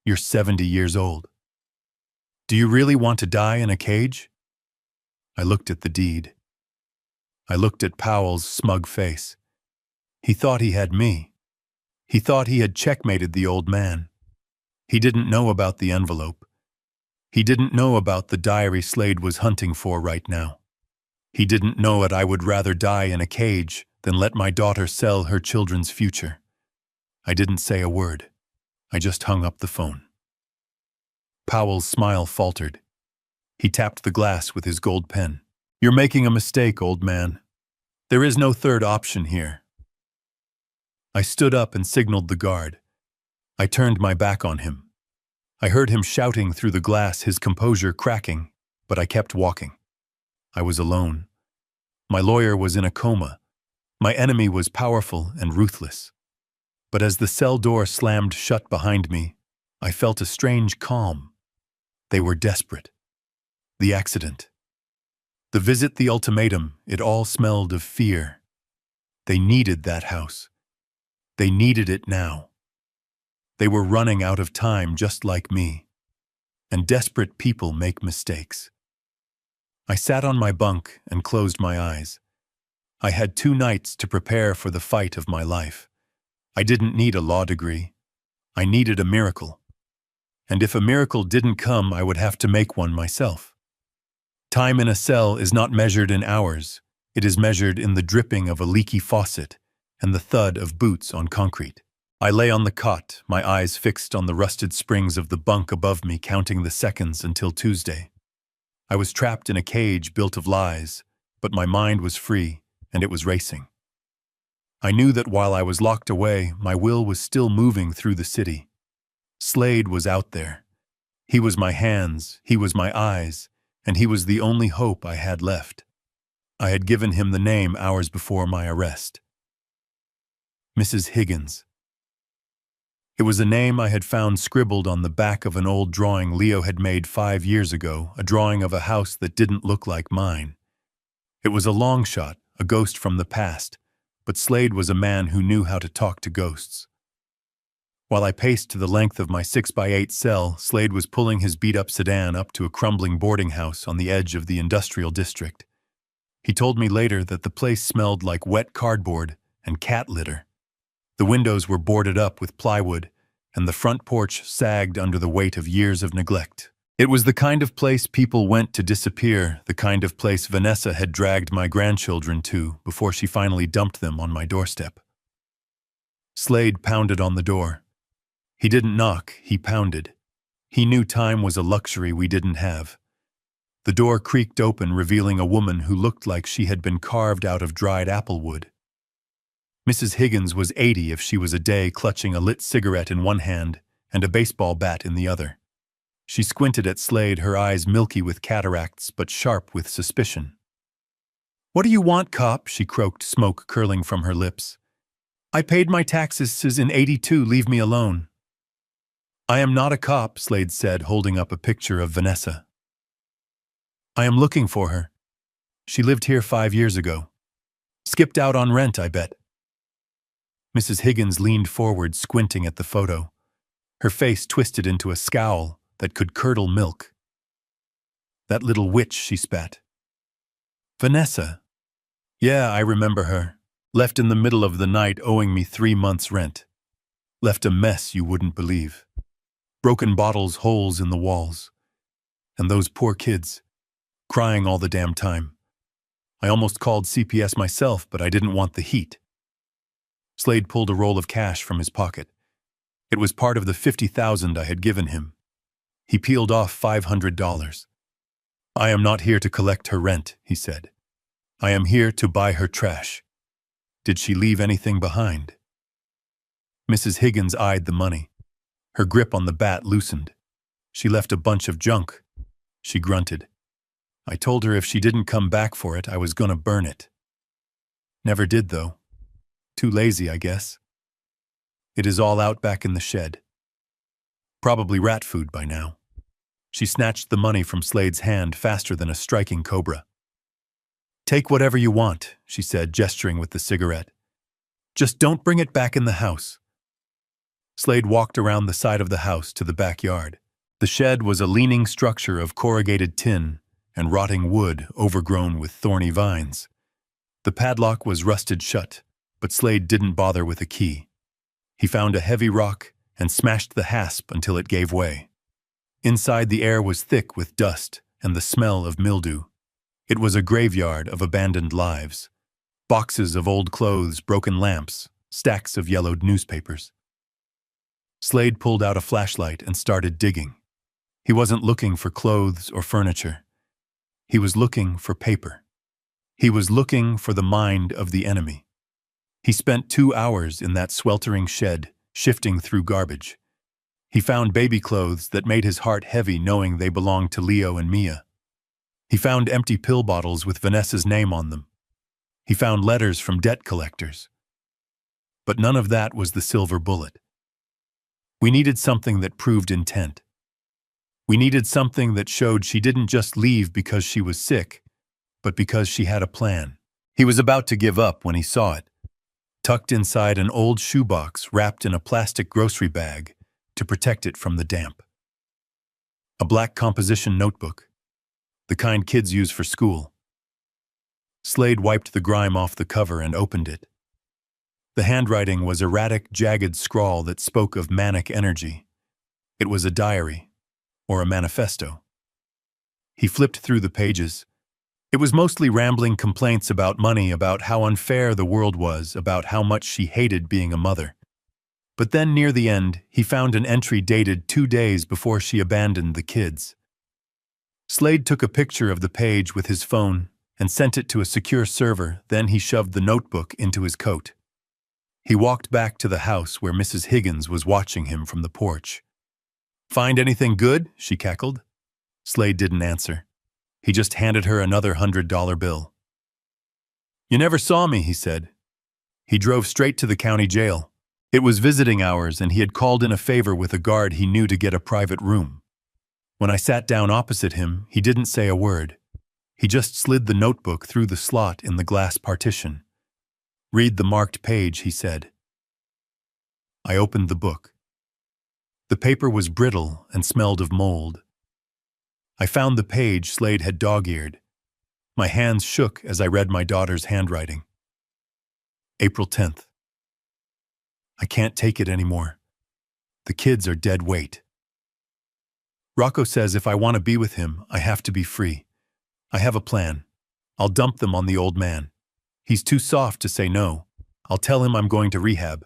You're 70 years old. Do you really want to die in a cage? I looked at the deed. I looked at Powell's smug face. He thought he had me. He thought he had checkmated the old man. He didn't know about the envelope. He didn't know about the diary Slade was hunting for right now. He didn't know that I would rather die in a cage than let my daughter sell her children's future. I didn't say a word. I just hung up the phone. Powell's smile faltered. He tapped the glass with his gold pen. You're making a mistake, old man. There is no third option here. I stood up and signaled the guard. I turned my back on him. I heard him shouting through the glass, his composure cracking, but I kept walking. I was alone. My lawyer was in a coma. My enemy was powerful and ruthless. But as the cell door slammed shut behind me, I felt a strange calm. They were desperate. The accident. The visit, the ultimatum, it all smelled of fear. They needed that house. They needed it now. They were running out of time just like me. And desperate people make mistakes. I sat on my bunk and closed my eyes. I had 2 nights to prepare for the fight of my life. I didn't need a law degree. I needed a miracle. And if a miracle didn't come, I would have to make one myself. Time in a cell is not measured in hours. It is measured in the dripping of a leaky faucet and the thud of boots on concrete. I lay on the cot, my eyes fixed on the rusted springs of the bunk above me, counting the seconds until Tuesday. I was trapped in a cage built of lies, but my mind was free, and it was racing. I knew that while I was locked away, my will was still moving through the city. Slade was out there. He was my hands, he was my eyes, and he was the only hope I had left. I had given him the name hours before my arrest. Mrs. Higgins. It was a name I had found scribbled on the back of an old drawing Leo had made 5 years ago, a drawing of a house that didn't look like mine. It was a long shot, a ghost from the past, but Slade was a man who knew how to talk to ghosts. While I paced to the length of my 6x8 cell, Slade was pulling his beat-up sedan up to a crumbling boarding house on the edge of the industrial district. He told me later that the place smelled like wet cardboard and cat litter. The windows were boarded up with plywood, and the front porch sagged under the weight of years of neglect. It was the kind of place people went to disappear, the kind of place Vanessa had dragged my grandchildren to before she finally dumped them on my doorstep. Slade pounded on the door. He didn't knock, he pounded. He knew time was a luxury we didn't have. The door creaked open, revealing a woman who looked like she had been carved out of dried apple wood. Mrs. Higgins was 80 if she was a day, clutching a lit cigarette in one hand and a baseball bat in the other. She squinted at Slade, her eyes milky with cataracts but sharp with suspicion. "What do you want, cop?" she croaked, smoke curling from her lips. "I paid my taxes in '82, leave me alone." "I am not a cop," Slade said, holding up a picture of Vanessa. "I am looking for her. She lived here 5 years ago. Skipped out on rent, I bet." Mrs. Higgins leaned forward, squinting at the photo. Her face twisted into a scowl that could curdle milk. "That little witch," she spat. "Vanessa. Yeah, I remember her. Left in the middle of the night, owing me 3 months' rent. Left a mess you wouldn't believe. Broken bottles, holes in the walls. And those poor kids, crying all the damn time. I almost called CPS myself, but I didn't want the heat." Slade pulled a roll of cash from his pocket. It was part of the $50,000 I had given him. He peeled off $500. "I am not here to collect her rent," he said. "I am here to buy her trash. Did she leave anything behind?" Mrs. Higgins eyed the money. Her grip on the bat loosened. "She left a bunch of junk," she grunted. "I told her if she didn't come back for it, I was gonna burn it. Never did, though. Too lazy, I guess. It is all out back in the shed. Probably rat food by now." She snatched the money from Slade's hand faster than a striking cobra. "Take whatever you want," she said, gesturing with the cigarette. "Just don't bring it back in the house." Slade walked around the side of the house to the backyard. The shed was a leaning structure of corrugated tin and rotting wood overgrown with thorny vines. The padlock was rusted shut, but Slade didn't bother with a key. He found a heavy rock and smashed the hasp until it gave way. Inside, the air was thick with dust and the smell of mildew. It was a graveyard of abandoned lives. Boxes of old clothes, broken lamps, stacks of yellowed newspapers. Slade pulled out a flashlight and started digging. He wasn't looking for clothes or furniture. He was looking for paper. He was looking for the mind of the enemy. He spent 2 hours in that sweltering shed, shifting through garbage. He found baby clothes that made his heart heavy knowing they belonged to Leo and Mia. He found empty pill bottles with Vanessa's name on them. He found letters from debt collectors. But none of that was the silver bullet. We needed something that proved intent. We needed something that showed she didn't just leave because she was sick, but because she had a plan. He was about to give up when he saw it, tucked inside an old shoebox wrapped in a plastic grocery bag to protect it from the damp. A black composition notebook. the kind kids use for school. Slade wiped the grime off the cover and opened it. The handwriting was erratic, jagged scrawl that spoke of manic energy. It was a diary, or a manifesto. He flipped through the pages. It was mostly rambling complaints about money, about how unfair the world was, about how much she hated being a mother. But then near the end, he found an entry dated 2 days before she abandoned the kids. Slade took a picture of the page with his phone and sent it to a secure server. Then he shoved the notebook into his coat. He walked back to the house where Mrs. Higgins was watching him from the porch. "Find anything good?" she cackled. Slade didn't answer. He just handed her another $100 bill. "You never saw me," he said. He drove straight to the county jail. It was visiting hours, and he had called in a favor with a guard he knew to get a private room. When I sat down opposite him, he didn't say a word. He just slid the notebook through the slot in the glass partition. "Read the marked page," he said. I opened the book. The paper was brittle and smelled of mold. I found the page Slade had dog-eared. My hands shook as I read my daughter's handwriting. April 10th. I can't take it anymore. The kids are dead weight. Rocco says if I want to be with him, I have to be free. I have a plan. I'll dump them on the old man. He's too soft to say no. I'll tell him I'm going to rehab.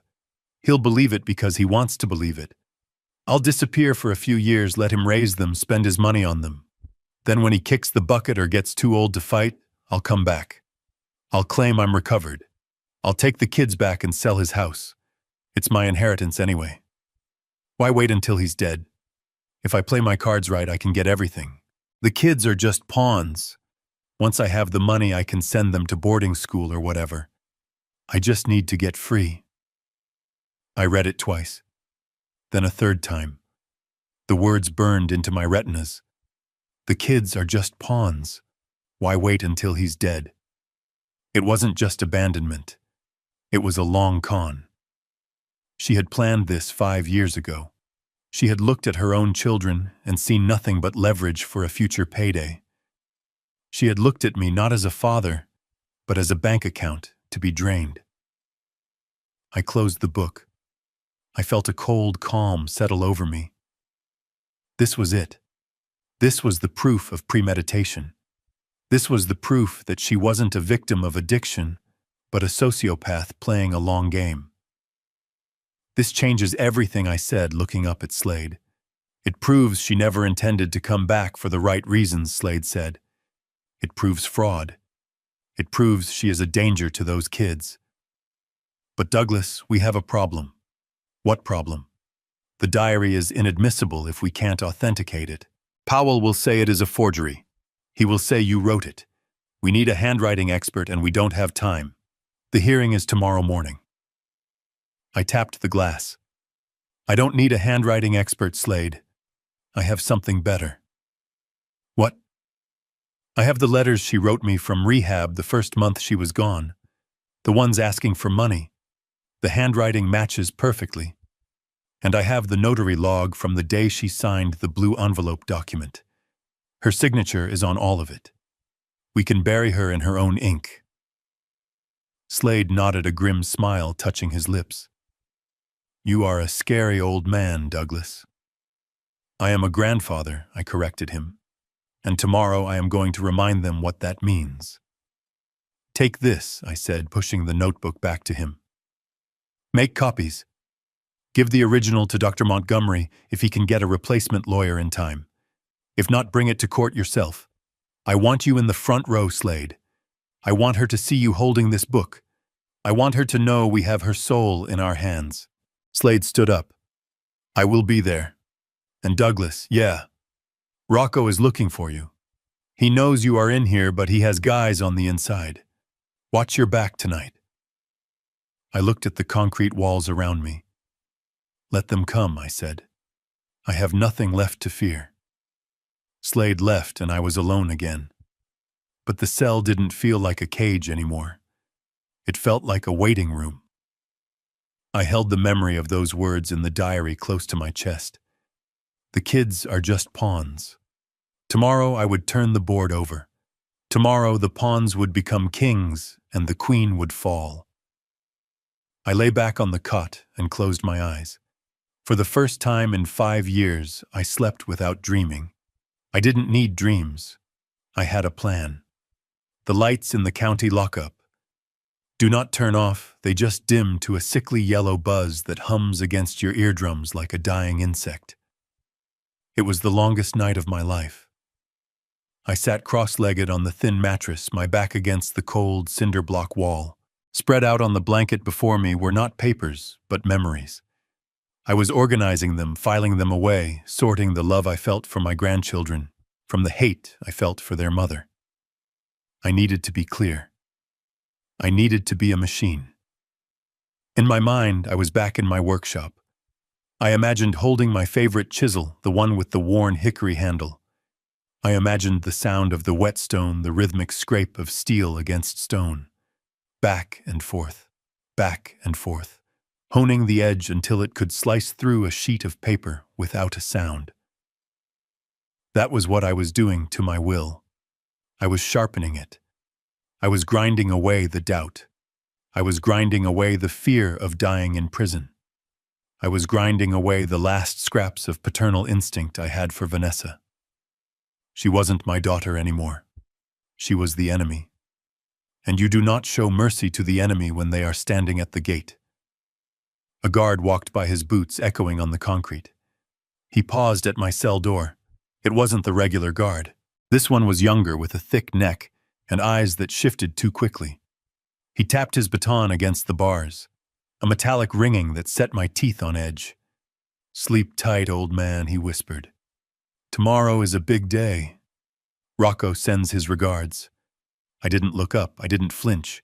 He'll believe it because he wants to believe it. I'll disappear for a few years, let him raise them, spend his money on them. Then when he kicks the bucket or gets too old to fight, I'll come back. I'll claim I'm recovered. I'll take the kids back and sell his house. It's my inheritance anyway. Why wait until he's dead? If I play my cards right, I can get everything. The kids are just pawns. Once I have the money, I can send them to boarding school or whatever. I just need to get free. I read it twice. Then a third time. The words burned into my retinas. The kids are just pawns. Why wait until he's dead? It wasn't just abandonment. It was a long con. She had planned this 5 years ago. She had looked at her own children and seen nothing but leverage for a future payday. She had looked at me not as a father, but as a bank account to be drained. I closed the book. I felt a cold calm settle over me. This was it. This was the proof of premeditation. This was the proof that she wasn't a victim of addiction, but a sociopath playing a long game. This changes everything I said looking up at Slade. It proves she never intended to come back for the right reasons, Slade said. It proves fraud. It proves she is a danger to those kids. But Douglas, we have a problem. What problem? The diary is inadmissible if we can't authenticate it. Powell will say it is a forgery. He will say you wrote it. We need a handwriting expert and we don't have time. The hearing is tomorrow morning. I tapped the glass. I don't need a handwriting expert, Slade. I have something better. What? I have the letters she wrote me from rehab the first month she was gone. The ones asking for money. The handwriting matches perfectly. And I have the notary log from the day she signed the blue envelope document. Her signature is on all of it. We can bury her in her own ink. Slade nodded, a grim smile touching his lips. You are a scary old man, Douglas. I am a grandfather, I corrected him. And tomorrow I am going to remind them what that means. Take this, I said, pushing the notebook back to him. Make copies. Give the original to Dr. Montgomery if he can get a replacement lawyer in time. If not, bring it to court yourself. I want you in the front row, Slade. I want her to see you holding this book. I want her to know we have her soul in our hands. Slade stood up. I will be there. And Douglas, yeah. Rocco is looking for you. He knows you are in here, but he has guys on the inside. Watch your back tonight. I looked at the concrete walls around me. Let them come, I said. I have nothing left to fear. Slade left and I was alone again. But the cell didn't feel like a cage anymore. It felt like a waiting room. I held the memory of those words in the diary close to my chest. The kids are just pawns. Tomorrow I would turn the board over. Tomorrow the pawns would become kings and the queen would fall. I lay back on the cot and closed my eyes. For the first time in 5 years, I slept without dreaming. I didn't need dreams. I had a plan. The lights in the county lockup do not turn off, they just dim to a sickly yellow buzz that hums against your eardrums like a dying insect. It was the longest night of my life. I sat cross-legged on the thin mattress, my back against the cold cinder block wall. Spread out on the blanket before me were not papers, but memories. I was organizing them, filing them away, sorting the love I felt for my grandchildren from the hate I felt for their mother. I needed to be clear. I needed to be a machine. In my mind, I was back in my workshop. I imagined holding my favorite chisel, the one with the worn hickory handle. I imagined the sound of the whetstone, the rhythmic scrape of steel against stone. Back and forth, honing the edge until it could slice through a sheet of paper without a sound. That was what I was doing to my will. I was sharpening it. I was grinding away the doubt. I was grinding away the fear of dying in prison. I was grinding away the last scraps of paternal instinct I had for Vanessa. She wasn't my daughter anymore. She was the enemy. And you do not show mercy to the enemy when they are standing at the gate. A guard walked by, his boots echoing on the concrete. He paused at my cell door. It wasn't the regular guard. This one was younger, with a thick neck and eyes that shifted too quickly. He tapped his baton against the bars, a metallic ringing that set my teeth on edge. "Sleep tight, old man," he whispered. "Tomorrow is a big day. Rocco sends his regards." I didn't look up, I didn't flinch.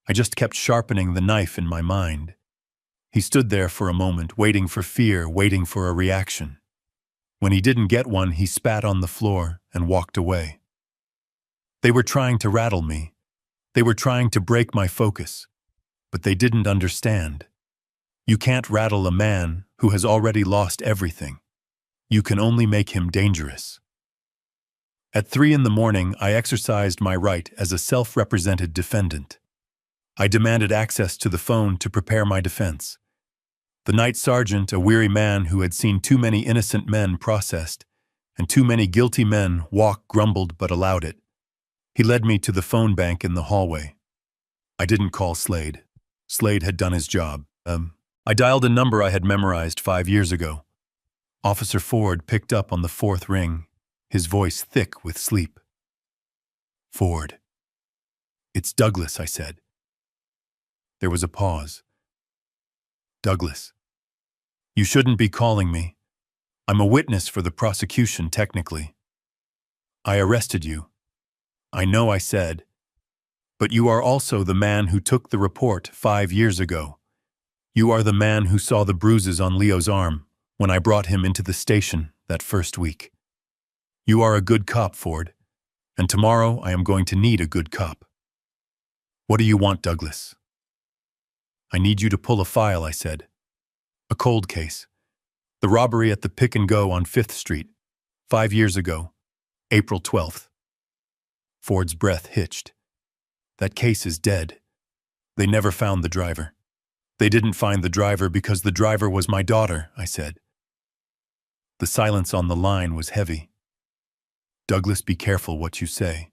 I just kept sharpening the knife in my mind. He stood there for a moment, waiting for fear, waiting for a reaction. When he didn't get one, he spat on the floor and walked away. They were trying to rattle me. They were trying to break my focus. But they didn't understand. You can't rattle a man who has already lost everything. You can only make him dangerous. At 3 in the morning, I exercised my right as a self-represented defendant. I demanded access to the phone to prepare my defense. The night sergeant, a weary man who had seen too many innocent men processed and too many guilty men walk, grumbled but allowed it. He led me to the phone bank in the hallway. I didn't call Slade. Slade had done his job. I dialed a number I had memorized 5 years ago. Officer Ford picked up on the 4th ring, his voice thick with sleep. "Ford." "It's Douglas," I said. There was a pause. "Douglas, you shouldn't be calling me. I'm a witness for the prosecution, technically. I arrested you. I know I said. But you are also the man who took the report 5 years ago. You are the man who saw the bruises on Leo's arm when I brought him into the station that first week. You are a good cop, Ford, and tomorrow I am going to need a good cop. What do you want, Douglas?" "I need you to pull a file," I said. "A cold case. The robbery at the Pick and Go on 5th Street, 5 years ago, April 12th. Ford's breath hitched. "That case is dead. They never found the driver." "They didn't find the driver because the driver was my daughter," I said. The silence on the line was heavy. "Douglas, be careful what you say."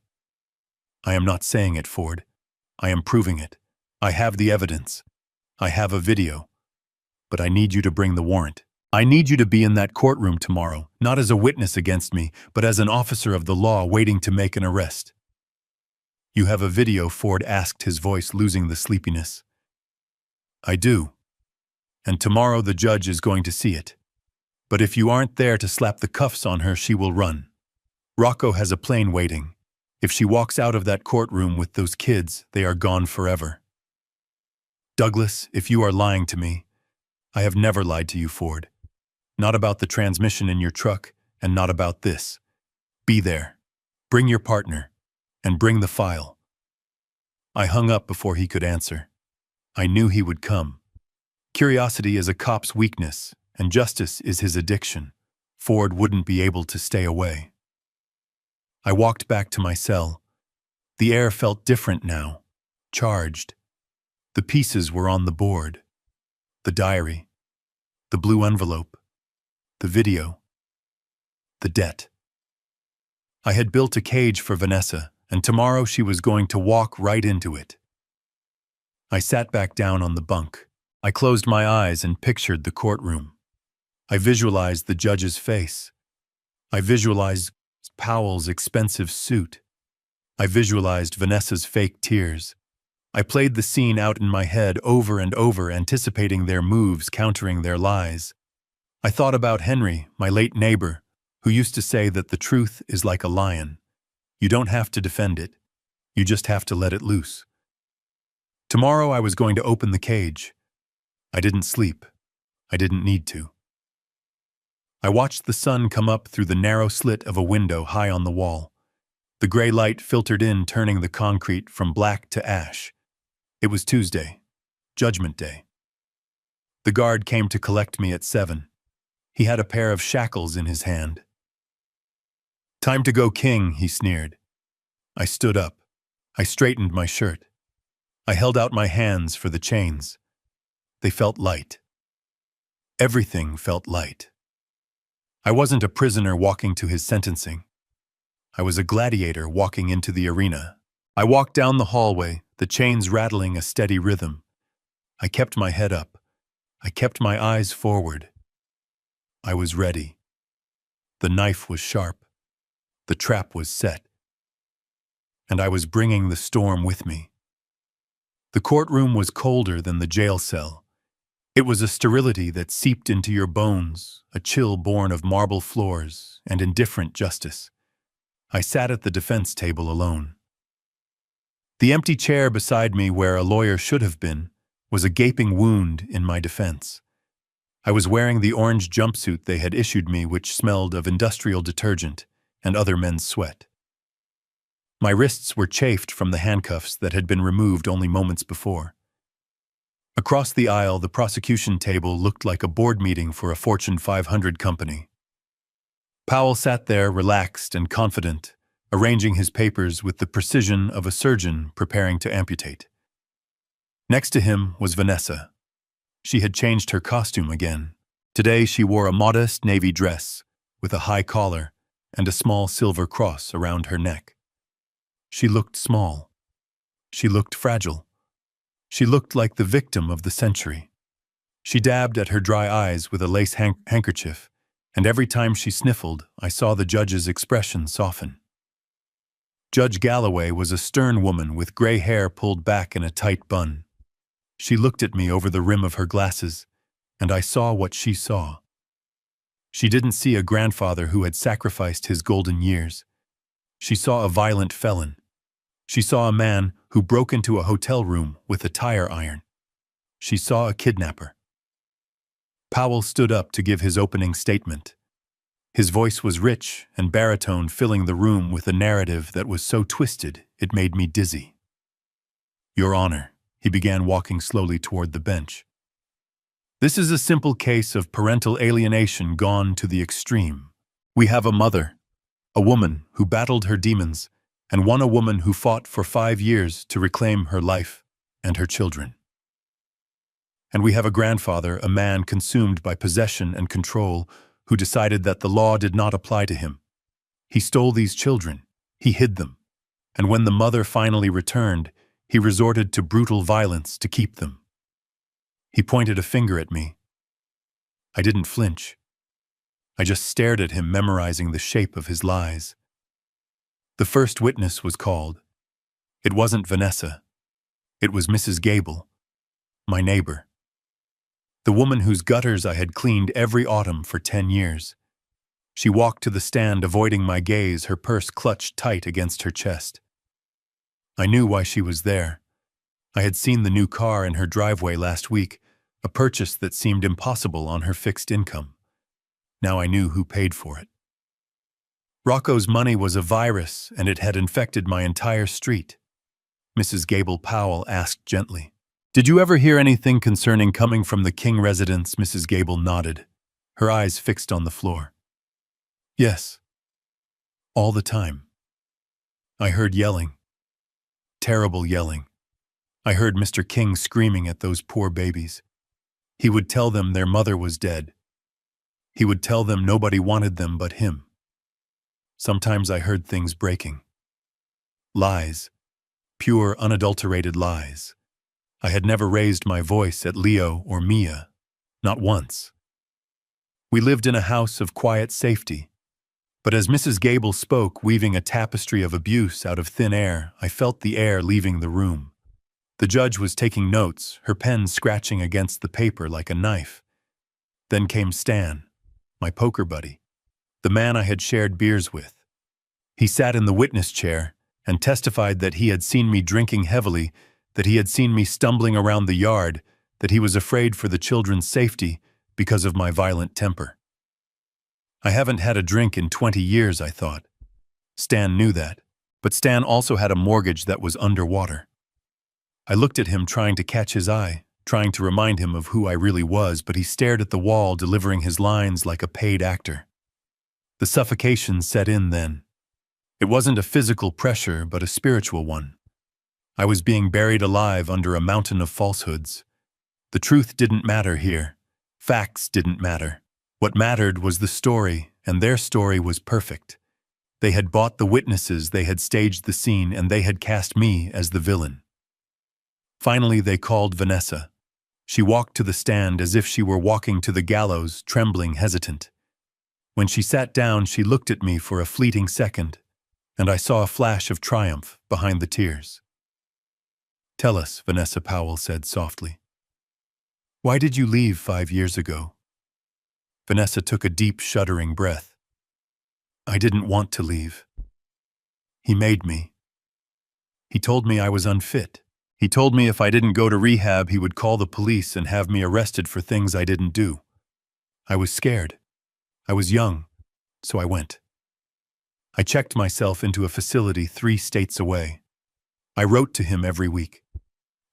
"I am not saying it, Ford. I am proving it. I have the evidence. I have a video. But I need you to bring the warrant. I need you to be in that courtroom tomorrow, not as a witness against me, but as an officer of the law waiting to make an arrest." "You have a video?" Ford asked, his voice losing the sleepiness. "I do. And tomorrow the judge is going to see it. But if you aren't there to slap the cuffs on her, she will run. Rocco has a plane waiting. If she walks out of that courtroom with those kids, they are gone forever." "Douglas, if you are lying to me—" "I have never lied to you, Ford. Not about the transmission in your truck, and not about this. Be there. Bring your partner. And bring the file." I hung up before he could answer. I knew he would come. Curiosity is a cop's weakness, and justice is his addiction. Ford wouldn't be able to stay away. I walked back to my cell. The air felt different now, charged. The pieces were on the board. The diary, the blue envelope, the video, the debt. I had built a cage for Vanessa, and tomorrow she was going to walk right into it. I sat back down on the bunk. I closed my eyes and pictured the courtroom. I visualized the judge's face. I visualized Powell's expensive suit. I visualized Vanessa's fake tears. I played the scene out in my head over and over, anticipating their moves, countering their lies. I thought about Henry, my late neighbor, who used to say that the truth is like a lion. You don't have to defend it. You just have to let it loose. Tomorrow I was going to open the cage. I didn't sleep. I didn't need to. I watched the sun come up through the narrow slit of a window high on the wall. The gray light filtered in, turning the concrete from black to ash. It was Tuesday, Judgment Day. The guard came to collect me at 7. He had a pair of shackles in his hand. "Time to go, King," he sneered. I stood up. I straightened my shirt. I held out my hands for the chains. They felt light. Everything felt light. I wasn't a prisoner walking to his sentencing. I was a gladiator walking into the arena. I walked down the hallway, the chains rattling a steady rhythm. I kept my head up. I kept my eyes forward. I was ready. The knife was sharp. The trap was set. And I was bringing the storm with me. The courtroom was colder than the jail cell. It was a sterility that seeped into your bones, a chill born of marble floors and indifferent justice. I sat at the defense table alone. The empty chair beside me, where a lawyer should have been, was a gaping wound in my defense. I was wearing the orange jumpsuit they had issued me, which smelled of industrial detergent and other men's sweat. My wrists were chafed from the handcuffs that had been removed only moments before. Across the aisle, the prosecution table looked like a board meeting for a Fortune 500 company. Powell sat there, relaxed and confident, arranging his papers with the precision of a surgeon preparing to amputate. Next to him was Vanessa. She had changed her costume again. Today she wore a modest navy dress with a high collar and a small silver cross around her neck. She looked small. She looked fragile. She looked like the victim of the century. She dabbed at her dry eyes with a lace handkerchief, and every time she sniffled, I saw the judge's expression soften. Judge Galloway was a stern woman with gray hair pulled back in a tight bun. She looked at me over the rim of her glasses, and I saw what she saw. She didn't see a grandfather who had sacrificed his golden years. She saw a violent felon. She saw a man who broke into a hotel room with a tire iron. She saw a kidnapper. Powell stood up to give his opening statement. His voice was rich and baritone, filling the room with a narrative that was so twisted it made me dizzy. "Your Honor," he began, walking slowly toward the bench. "This is a simple case of parental alienation gone to the extreme. We have a mother, a woman who battled her demons, and a woman who fought for 5 years to reclaim her life and her children. And we have a grandfather, a man consumed by possession and control, who decided that the law did not apply to him. He stole these children, he hid them, and when the mother finally returned, he resorted to brutal violence to keep them." He pointed a finger at me. I didn't flinch. I just stared at him, memorizing the shape of his lies. The first witness was called. It wasn't Vanessa. It was Mrs. Gable, my neighbor. The woman whose gutters I had cleaned every autumn for 10 years. She walked to the stand, avoiding my gaze, her purse clutched tight against her chest. I knew why she was there. I had seen the new car in her driveway last week, a purchase that seemed impossible on her fixed income. Now I knew who paid for it. Rocco's money was a virus, and it had infected my entire street. Mrs. Gable Powell asked gently, "Did you ever hear anything concerning coming from the King residence?" Mrs. Gable nodded, her eyes fixed on the floor. "Yes. All the time." I heard yelling. Terrible yelling. I heard Mr. King screaming at those poor babies. He would tell them their mother was dead. He would tell them nobody wanted them but him. Sometimes I heard things breaking. Lies. Pure, unadulterated lies. I had never raised my voice at Leo or Mia. Not once. We lived in a house of quiet safety. But as Mrs. Gable spoke, weaving a tapestry of abuse out of thin air, I felt the air leaving the room. The judge was taking notes, her pen scratching against the paper like a knife. Then came Stan, my poker buddy, the man I had shared beers with. He sat in the witness chair and testified that he had seen me drinking heavily, that he had seen me stumbling around the yard, that he was afraid for the children's safety because of my violent temper. I haven't had a drink in 20 years, I thought. Stan knew that, but Stan also had a mortgage that was underwater. I looked at him trying to catch his eye, trying to remind him of who I really was, but he stared at the wall, delivering his lines like a paid actor. The suffocation set in then. It wasn't a physical pressure, but a spiritual one. I was being buried alive under a mountain of falsehoods. The truth didn't matter here. Facts didn't matter. What mattered was the story, and their story was perfect. They had bought the witnesses, they had staged the scene, and they had cast me as the villain. Finally, they called Vanessa. She walked to the stand as if she were walking to the gallows, trembling, hesitant. When she sat down, she looked at me for a fleeting second, and I saw a flash of triumph behind the tears. "Tell us," Vanessa Powell said softly. "Why did you leave 5 years ago?" Vanessa took a deep, shuddering breath. "I didn't want to leave. He made me. He told me I was unfit. He told me if I didn't go to rehab, he would call the police and have me arrested for things I didn't do. I was scared. I was young, so I went. I checked myself into a facility 3 states away. I wrote to him every week.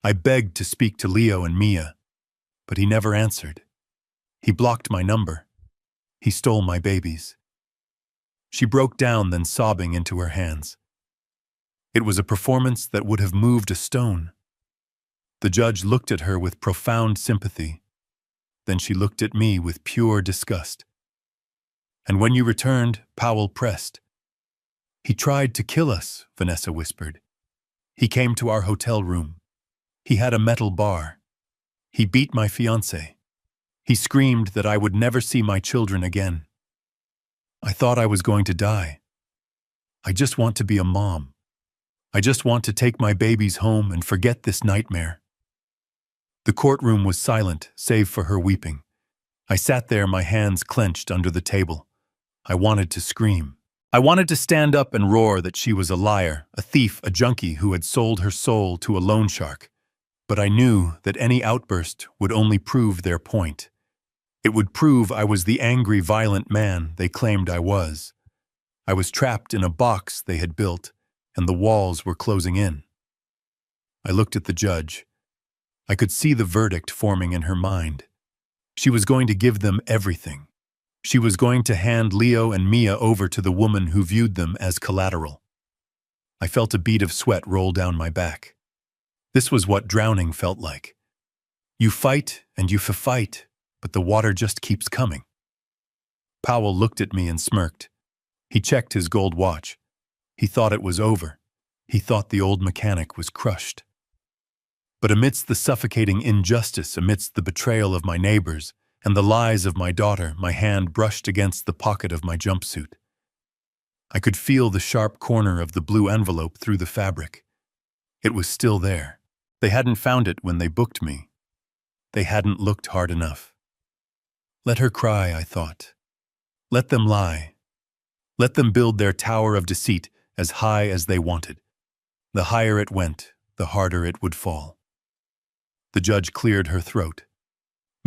I begged to speak to Leo and Mia, but he never answered. He blocked my number. He stole my babies." She broke down, then sobbing into her hands. It was a performance that would have moved a stone. The judge looked at her with profound sympathy. Then she looked at me with pure disgust. "And when you returned," Powell pressed. "He tried to kill us," Vanessa whispered. "He came to our hotel room. He had a metal bar. He beat my fiancée. He screamed that I would never see my children again. I thought I was going to die. I just want to be a mom. I just want to take my babies home and forget this nightmare." The courtroom was silent, save for her weeping. I sat there, my hands clenched under the table. I wanted to scream. I wanted to stand up and roar that she was a liar, a thief, a junkie who had sold her soul to a loan shark. But I knew that any outburst would only prove their point. It would prove I was the angry, violent man they claimed I was. I was trapped in a box they had built, and the walls were closing in. I looked at the judge. I could see the verdict forming in her mind. She was going to give them everything. She was going to hand Leo and Mia over to the woman who viewed them as collateral. I felt a bead of sweat roll down my back. This was what drowning felt like. You fight and you fight, but the water just keeps coming. Powell looked at me and smirked. He checked his gold watch. He thought it was over. He thought the old mechanic was crushed. But amidst the suffocating injustice, amidst the betrayal of my neighbors and the lies of my daughter, my hand brushed against the pocket of my jumpsuit. I could feel the sharp corner of the blue envelope through the fabric. It was still there. They hadn't found it when they booked me. They hadn't looked hard enough. Let her cry, I thought. Let them lie. Let them build their tower of deceit as high as they wanted. The higher it went, the harder it would fall. The judge cleared her throat.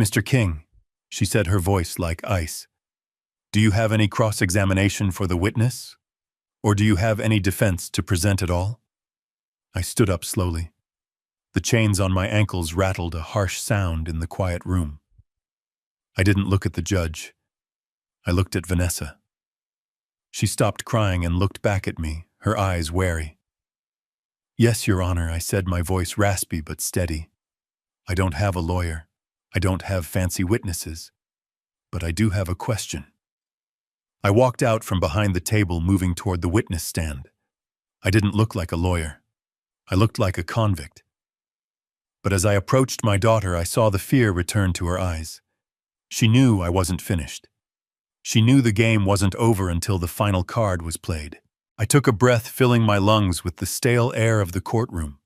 "Mr. King," she said, her voice like ice, "do you have any cross-examination for the witness? Or do you have any defense to present at all?" I stood up slowly. The chains on my ankles rattled a harsh sound in the quiet room. I didn't look at the judge. I looked at Vanessa. She stopped crying and looked back at me, her eyes wary. "Yes, Your Honor," I said, my voice raspy but steady. "I don't have a lawyer. I don't have fancy witnesses. But I do have a question." I walked out from behind the table, moving toward the witness stand. I didn't look like a lawyer. I looked like a convict. But as I approached my daughter, I saw the fear return to her eyes. She knew I wasn't finished. She knew the game wasn't over until the final card was played. I took a breath, filling my lungs with the stale air of the courtroom.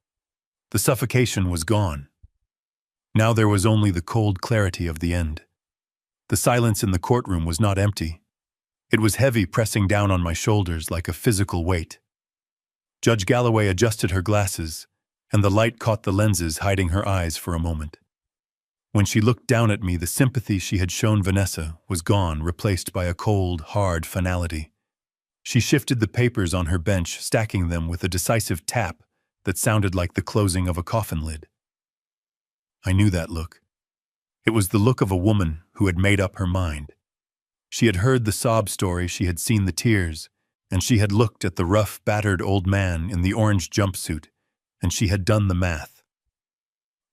The suffocation was gone. Now there was only the cold clarity of the end. The silence in the courtroom was not empty. It was heavy, pressing down on my shoulders like a physical weight. Judge Galloway adjusted her glasses, and the light caught the lenses, hiding her eyes for a moment. When she looked down at me, the sympathy she had shown Vanessa was gone, replaced by a cold, hard finality. She shifted the papers on her bench, stacking them with a decisive tap that sounded like the closing of a coffin lid. I knew that look. It was the look of a woman who had made up her mind. She had heard the sob story, she had seen the tears, and she had looked at the rough, battered old man in the orange jumpsuit, and she had done the math.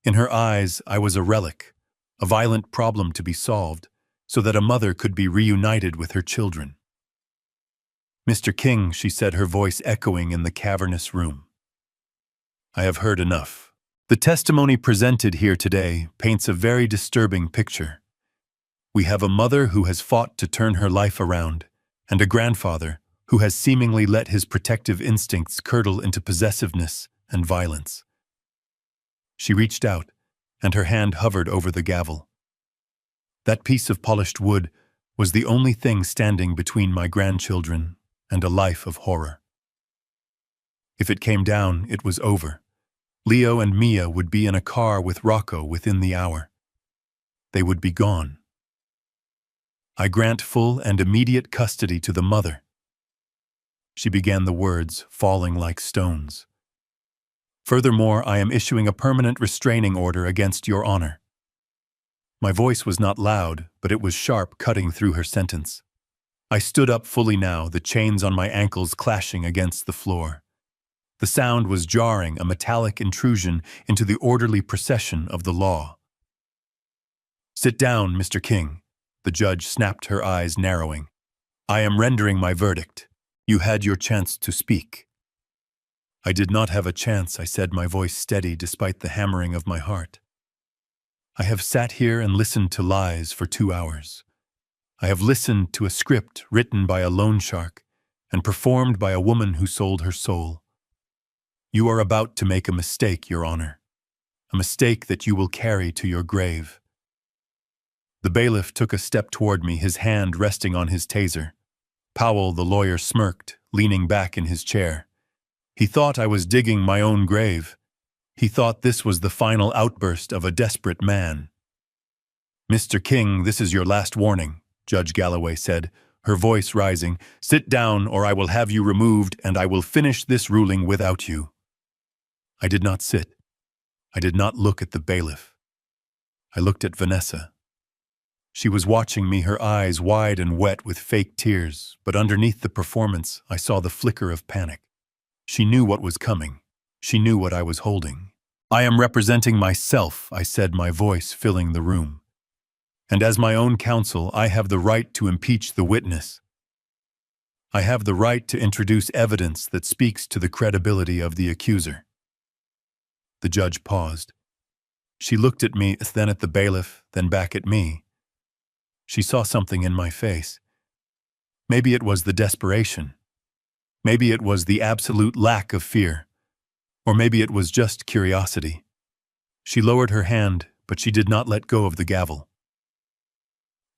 In her eyes, I was a relic, a violent problem to be solved, so that a mother could be reunited with her children. "Mr. King," she said, her voice echoing in the cavernous room. "I have heard enough. The testimony presented here today paints a very disturbing picture. We have a mother who has fought to turn her life around, and a grandfather who has seemingly let his protective instincts curdle into possessiveness and violence." She reached out, and her hand hovered over the gavel. That piece of polished wood was the only thing standing between my grandchildren and a life of horror. If it came down, it was over. Leo and Mia would be in a car with Rocco within the hour. They would be gone. "I grant full and immediate custody to the mother." She began the words, falling like stones. "Furthermore, I am issuing a permanent restraining order against Your Honor." My voice was not loud, but it was sharp, cutting through her sentence. I stood up fully now, the chains on my ankles clashing against the floor. The sound was jarring, a metallic intrusion into the orderly procession of the law. "Sit down, Mr. King," the judge snapped, her eyes narrowing. "I am rendering my verdict. You had your chance to speak." "I did not have a chance," I said, my voice steady despite the hammering of my heart. "I have sat here and listened to lies for 2 hours. I have listened to a script written by a loan shark and performed by a woman who sold her soul. You are about to make a mistake, Your Honor. A mistake that you will carry to your grave." The bailiff took a step toward me, his hand resting on his taser. Powell, the lawyer, smirked, leaning back in his chair. He thought I was digging my own grave. He thought this was the final outburst of a desperate man. "Mr. King, this is your last warning," Judge Galloway said, her voice rising. "Sit down, or I will have you removed, and I will finish this ruling without you." I did not sit. I did not look at the bailiff. I looked at Vanessa. She was watching me, her eyes wide and wet with fake tears, but underneath the performance, I saw the flicker of panic. She knew what was coming. She knew what I was holding. "I am representing myself," I said, my voice filling the room. "And as my own counsel, I have the right to impeach the witness. I have the right to introduce evidence that speaks to the credibility of the accuser." The judge paused. She looked at me, then at the bailiff, then back at me. She saw something in my face. Maybe it was the desperation. Maybe it was the absolute lack of fear. Or maybe it was just curiosity. She lowered her hand, but she did not let go of the gavel.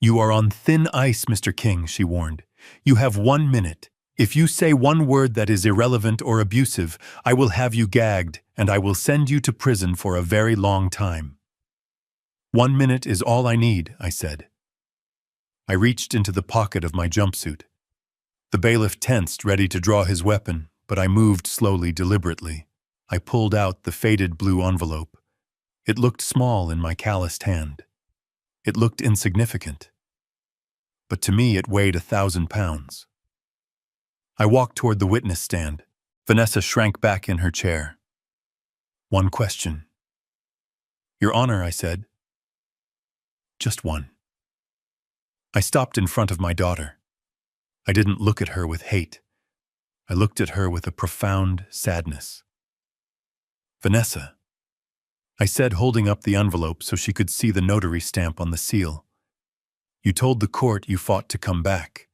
"You are on thin ice, Mr. King," she warned. "You have 1 minute. If you say one word that is irrelevant or abusive, I will have you gagged, and I will send you to prison for a very long time." 1 minute is all I need," I said. I reached into the pocket of my jumpsuit. The bailiff tensed, ready to draw his weapon, but I moved slowly, deliberately. I pulled out the faded blue envelope. It looked small in my calloused hand. It looked insignificant. But to me it weighed 1,000 pounds. I walked toward the witness stand. Vanessa shrank back in her chair. One question. Your Honor, I said. Just one. I stopped in front of my daughter. I didn't look at her with hate. I looked at her with a profound sadness. Vanessa, I said, holding up the envelope so she could see the notary stamp on the seal. You told the court you fought to come back.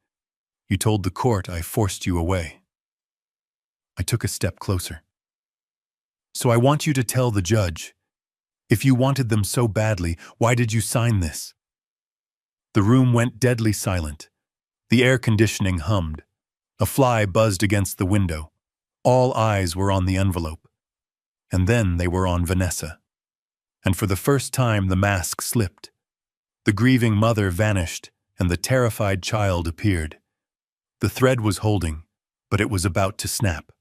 You told the court I forced you away. I took a step closer. So I want you to tell the judge, if you wanted them so badly, why did you sign this? The room went deadly silent. The air conditioning hummed. A fly buzzed against the window. All eyes were on the envelope. And then they were on Vanessa. And for the first time the mask slipped. The grieving mother vanished, and the terrified child appeared. The thread was holding, but it was about to snap.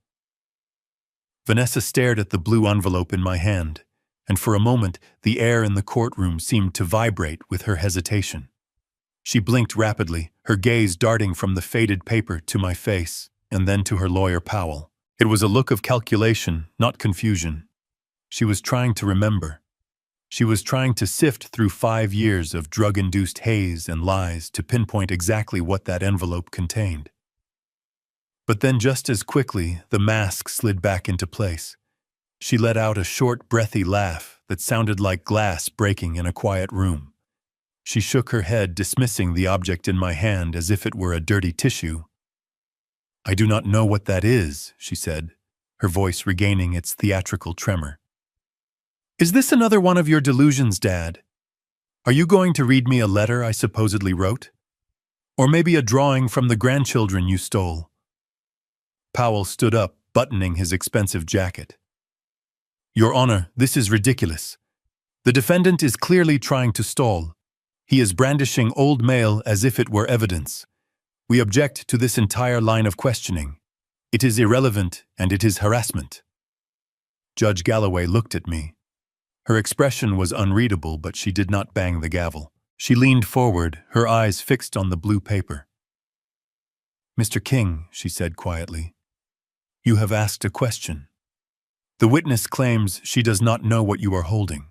Vanessa stared at the blue envelope in my hand, and for a moment the air in the courtroom seemed to vibrate with her hesitation. She blinked rapidly, her gaze darting from the faded paper to my face, and then to her lawyer Powell. It was a look of calculation, not confusion. She was trying to remember. She was trying to sift through 5 years of drug-induced haze and lies to pinpoint exactly what that envelope contained. But then just as quickly, the mask slid back into place. She let out a short, breathy laugh that sounded like glass breaking in a quiet room. She shook her head, dismissing the object in my hand as if it were a dirty tissue. I do not know what that is, she said, her voice regaining its theatrical tremor. Is this another one of your delusions, Dad? Are you going to read me a letter I supposedly wrote? Or maybe a drawing from the grandchildren you stole? Powell stood up, buttoning his expensive jacket. Your Honor, this is ridiculous. The defendant is clearly trying to stall. He is brandishing old mail as if it were evidence. We object to this entire line of questioning. It is irrelevant and it is harassment. Judge Galloway looked at me. Her expression was unreadable, but she did not bang the gavel. She leaned forward, her eyes fixed on the blue paper. Mr. King, she said quietly, you have asked a question. The witness claims she does not know what you are holding.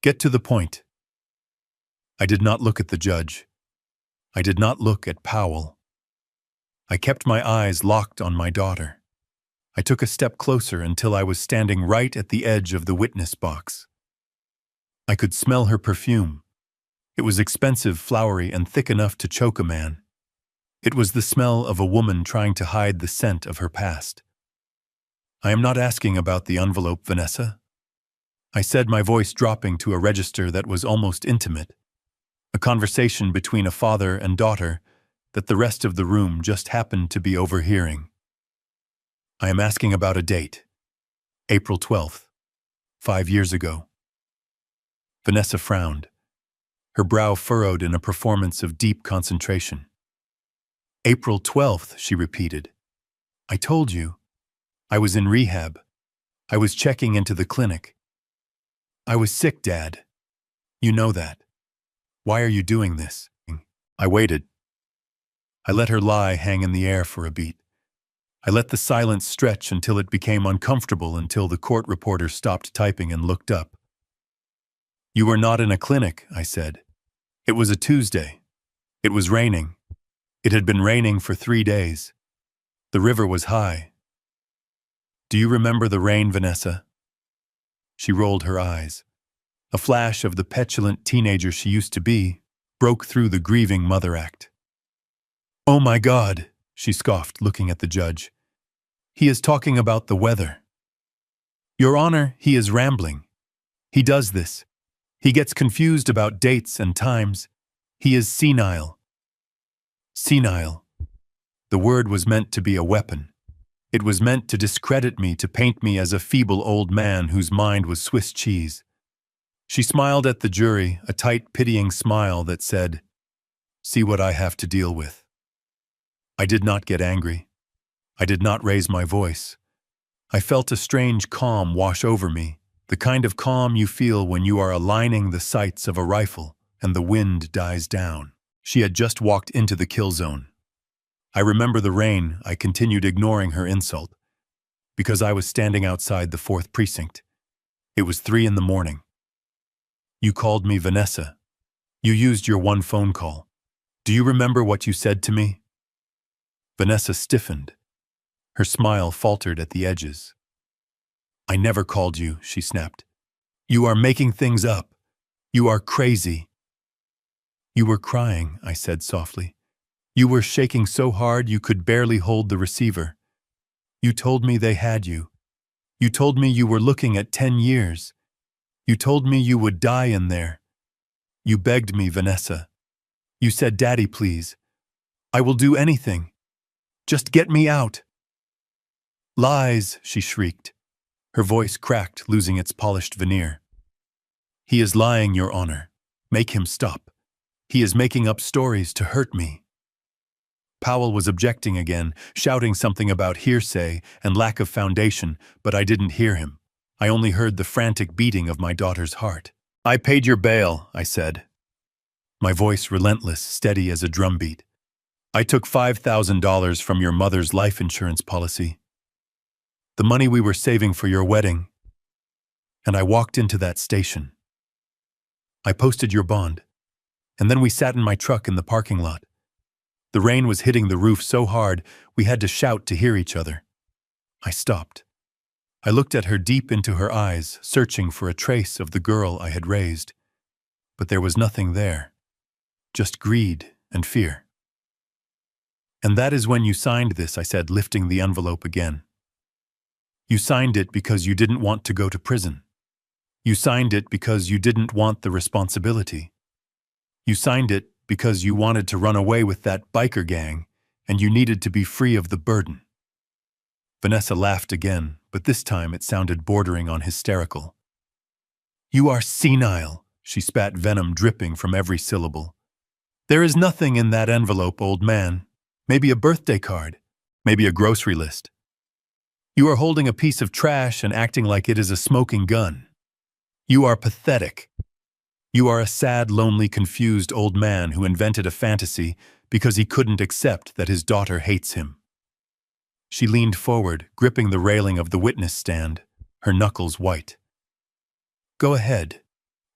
Get to the point. I did not look at the judge. I did not look at Powell. I kept my eyes locked on my daughter. I took a step closer until I was standing right at the edge of the witness box. I could smell her perfume. It was expensive, flowery, and thick enough to choke a man. It was the smell of a woman trying to hide the scent of her past. I am not asking about the envelope, Vanessa. I said, my voice dropping to a register that was almost intimate. A conversation between a father and daughter that the rest of the room just happened to be overhearing. I am asking about a date. April 12th, 5 years ago. Vanessa frowned, her brow furrowed in a performance of deep concentration. April 12th, she repeated. I told you. I was in rehab. I was checking into the clinic. I was sick, Dad. You know that. Why are you doing this? I waited. I let her lie hang in the air for a beat. I let the silence stretch until it became uncomfortable, until the court reporter stopped typing and looked up. You were not in a clinic, I said. It was a Tuesday. It was raining. It had been raining for 3 days. The river was high. Do you remember the rain, Vanessa? She rolled her eyes. A flash of the petulant teenager she used to be broke through the grieving mother act. Oh my God, she scoffed, looking at the judge. He is talking about the weather. Your Honor, he is rambling. He does this. He gets confused about dates and times. He is senile. Senile. The word was meant to be a weapon. It was meant to discredit me, to paint me as a feeble old man whose mind was Swiss cheese. She smiled at the jury, a tight, pitying smile that said, "See what I have to deal with." I did not get angry. I did not raise my voice. I felt a strange calm wash over me, the kind of calm you feel when you are aligning the sights of a rifle and the wind dies down. She had just walked into the kill zone. I remember the rain. I continued, ignoring her insult. Because I was standing outside the 4th precinct. It was 3 in the morning. You called me Vanessa. You used your one phone call. Do you remember what you said to me? Vanessa stiffened. Her smile faltered at the edges. I never called you, she snapped. You are making things up. You are crazy. You were crying, I said softly. You were shaking so hard you could barely hold the receiver. You told me they had you. You told me you were looking at 10 years. You told me you would die in there. You begged me, Vanessa. You said, Daddy, please. I will do anything. Just get me out. Lies, she shrieked. Her voice cracked, losing its polished veneer. He is lying, Your Honor. Make him stop. He is making up stories to hurt me. Powell was objecting again, shouting something about hearsay and lack of foundation, but I didn't hear him. I only heard the frantic beating of my daughter's heart. I paid your bail, I said. My voice relentless, steady as a drumbeat. I took $5,000 from your mother's life insurance policy. The money we were saving for your wedding. And I walked into that station. I posted your bond. And then we sat in my truck in the parking lot. The rain was hitting the roof so hard we had to shout to hear each other. I stopped. I looked at her deep into her eyes, searching for a trace of the girl I had raised. But there was nothing there. Just greed and fear. And that is when you signed this, I said, lifting the envelope again. You signed it because you didn't want to go to prison. You signed it because you didn't want the responsibility. You signed it because you wanted to run away with that biker gang, and you needed to be free of the burden. Vanessa laughed again, but this time it sounded bordering on hysterical. You are senile, she spat, venom dripping from every syllable. There is nothing in that envelope, old man. Maybe a birthday card, maybe a grocery list. You are holding a piece of trash and acting like it is a smoking gun. You are pathetic. You are a sad, lonely, confused old man who invented a fantasy because he couldn't accept that his daughter hates him. She leaned forward, gripping the railing of the witness stand, her knuckles white. Go ahead,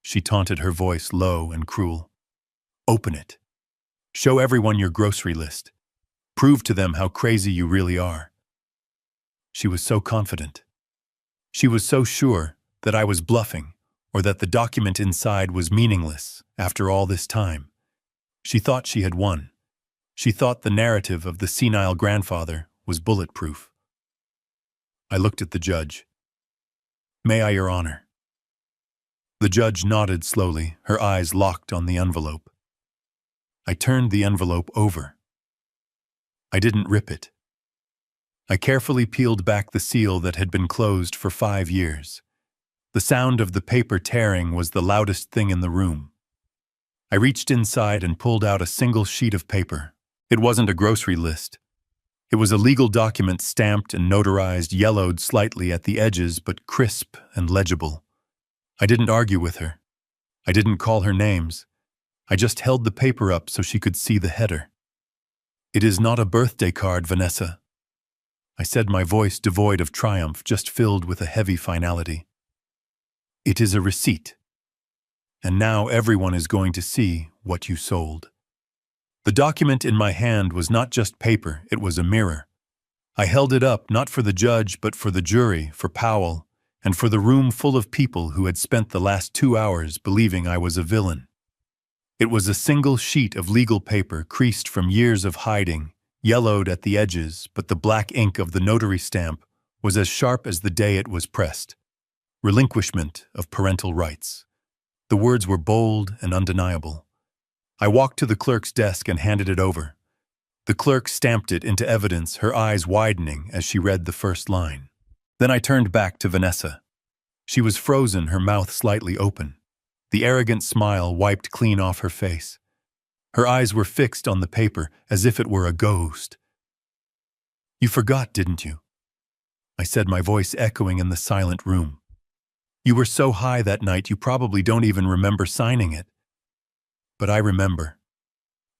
she taunted, her voice low and cruel. Open it. Show everyone your grocery list. Prove to them how crazy you really are. She was so confident. She was so sure that I was bluffing, or that the document inside was meaningless after all this time. She thought she had won. She thought the narrative of the senile grandfather was bulletproof. I looked at the judge. May I, Your Honor? The judge nodded slowly, her eyes locked on the envelope. I turned the envelope over. I didn't rip it. I carefully peeled back the seal that had been closed for 5 years. The sound of the paper tearing was the loudest thing in the room. I reached inside and pulled out a single sheet of paper. It wasn't a grocery list. It was a legal document stamped and notarized, yellowed slightly at the edges, but crisp and legible. I didn't argue with her. I didn't call her names. I just held the paper up so she could see the header. It is not a birthday card, Vanessa. I said, my voice devoid of triumph, just filled with a heavy finality. It is a receipt. And now everyone is going to see what you sold. The document in my hand was not just paper, it was a mirror. I held it up not for the judge, but for the jury, for Powell, and for the room full of people who had spent the last 2 hours believing I was a villain. It was a single sheet of legal paper, creased from years of hiding, yellowed at the edges, but the black ink of the notary stamp was as sharp as the day it was pressed. Relinquishment of parental rights. The words were bold and undeniable. I walked to the clerk's desk and handed it over. The clerk stamped it into evidence, her eyes widening as she read the first line. Then I turned back to Vanessa. She was frozen, her mouth slightly open. The arrogant smile wiped clean off her face. Her eyes were fixed on the paper as if it were a ghost. You forgot, didn't you? I said, my voice echoing in the silent room. You were so high that night you probably don't even remember signing it. But I remember.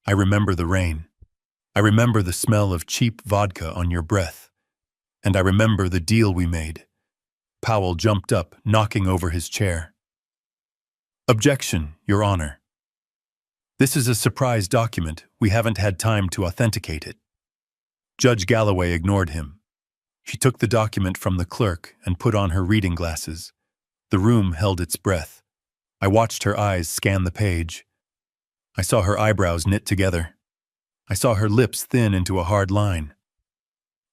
I remember the rain. I remember the smell of cheap vodka on your breath. And I remember the deal we made. Powell jumped up, knocking over his chair. Objection, Your Honor. This is a surprise document. We haven't had time to authenticate it. Judge Galloway ignored him. She took the document from the clerk and put on her reading glasses. The room held its breath. I watched her eyes scan the page. I saw her eyebrows knit together. I saw her lips thin into a hard line.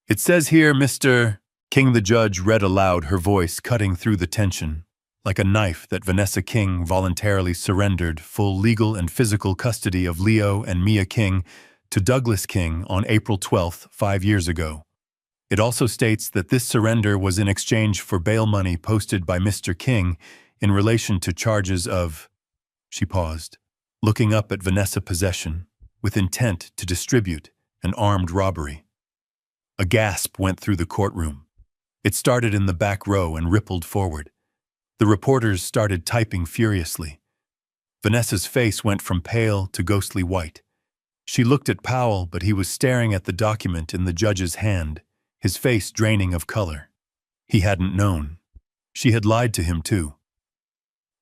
It says here, Mr. King, the judge read aloud, her voice cutting through the tension. Like a knife, that Vanessa King voluntarily surrendered full legal and physical custody of Leo and Mia King to Douglas King on April 12th, 5 years ago. It also states that this surrender was in exchange for bail money posted by Mr. King in relation to charges of… She paused, looking up at Vanessa possession, with intent to distribute, an armed robbery. A gasp went through the courtroom. It started in the back row and rippled forward. The reporters started typing furiously. Vanessa's face went from pale to ghostly white. She looked at Powell, but he was staring at the document in the judge's hand, his face draining of color. He hadn't known. She had lied to him, too.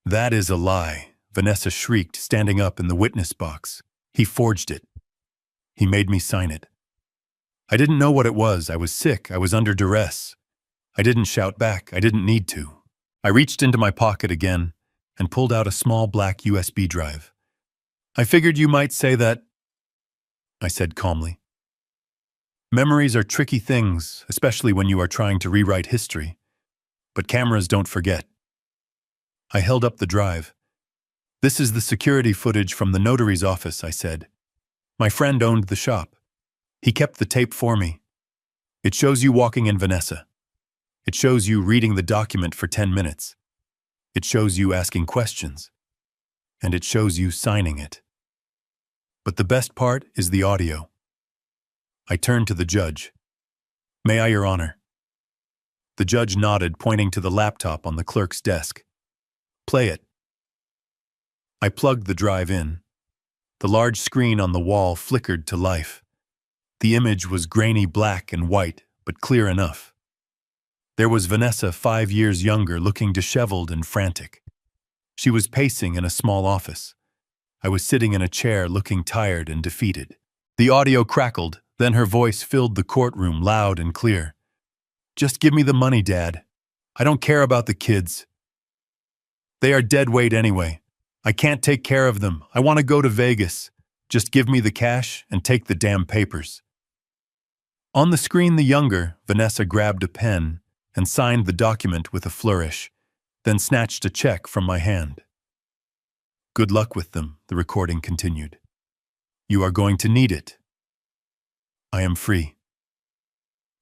That is a lie, Vanessa shrieked, standing up in the witness box. He forged it. He made me sign it. I didn't know what it was. I was sick. I was under duress. I didn't shout back. I didn't need to. I reached into my pocket again and pulled out a small black USB drive. I figured you might say that, I said calmly. Memories are tricky things, especially when you are trying to rewrite history. But cameras don't forget. I held up the drive. This is the security footage from the notary's office, I said. My friend owned the shop. He kept the tape for me. It shows you walking in Vanessa. It shows you reading the document for 10 minutes. It shows you asking questions. And it shows you signing it. But the best part is the audio. I turned to the judge. May I, Your Honor? The judge nodded, pointing to the laptop on the clerk's desk. Play it. I plugged the drive in. The large screen on the wall flickered to life. The image was grainy black and white, but clear enough. There was Vanessa, 5 years younger, looking disheveled and frantic. She was pacing in a small office. I was sitting in a chair, looking tired and defeated. The audio crackled, then her voice filled the courtroom, loud and clear. Just give me the money, Dad. I don't care about the kids. They are dead weight anyway. I can't take care of them. I want to go to Vegas. Just give me the cash and take the damn papers. On the screen, the younger, Vanessa, grabbed a pen and signed the document with a flourish, then snatched a check from my hand. Good luck with them, the recording continued. You are going to need it. I am free.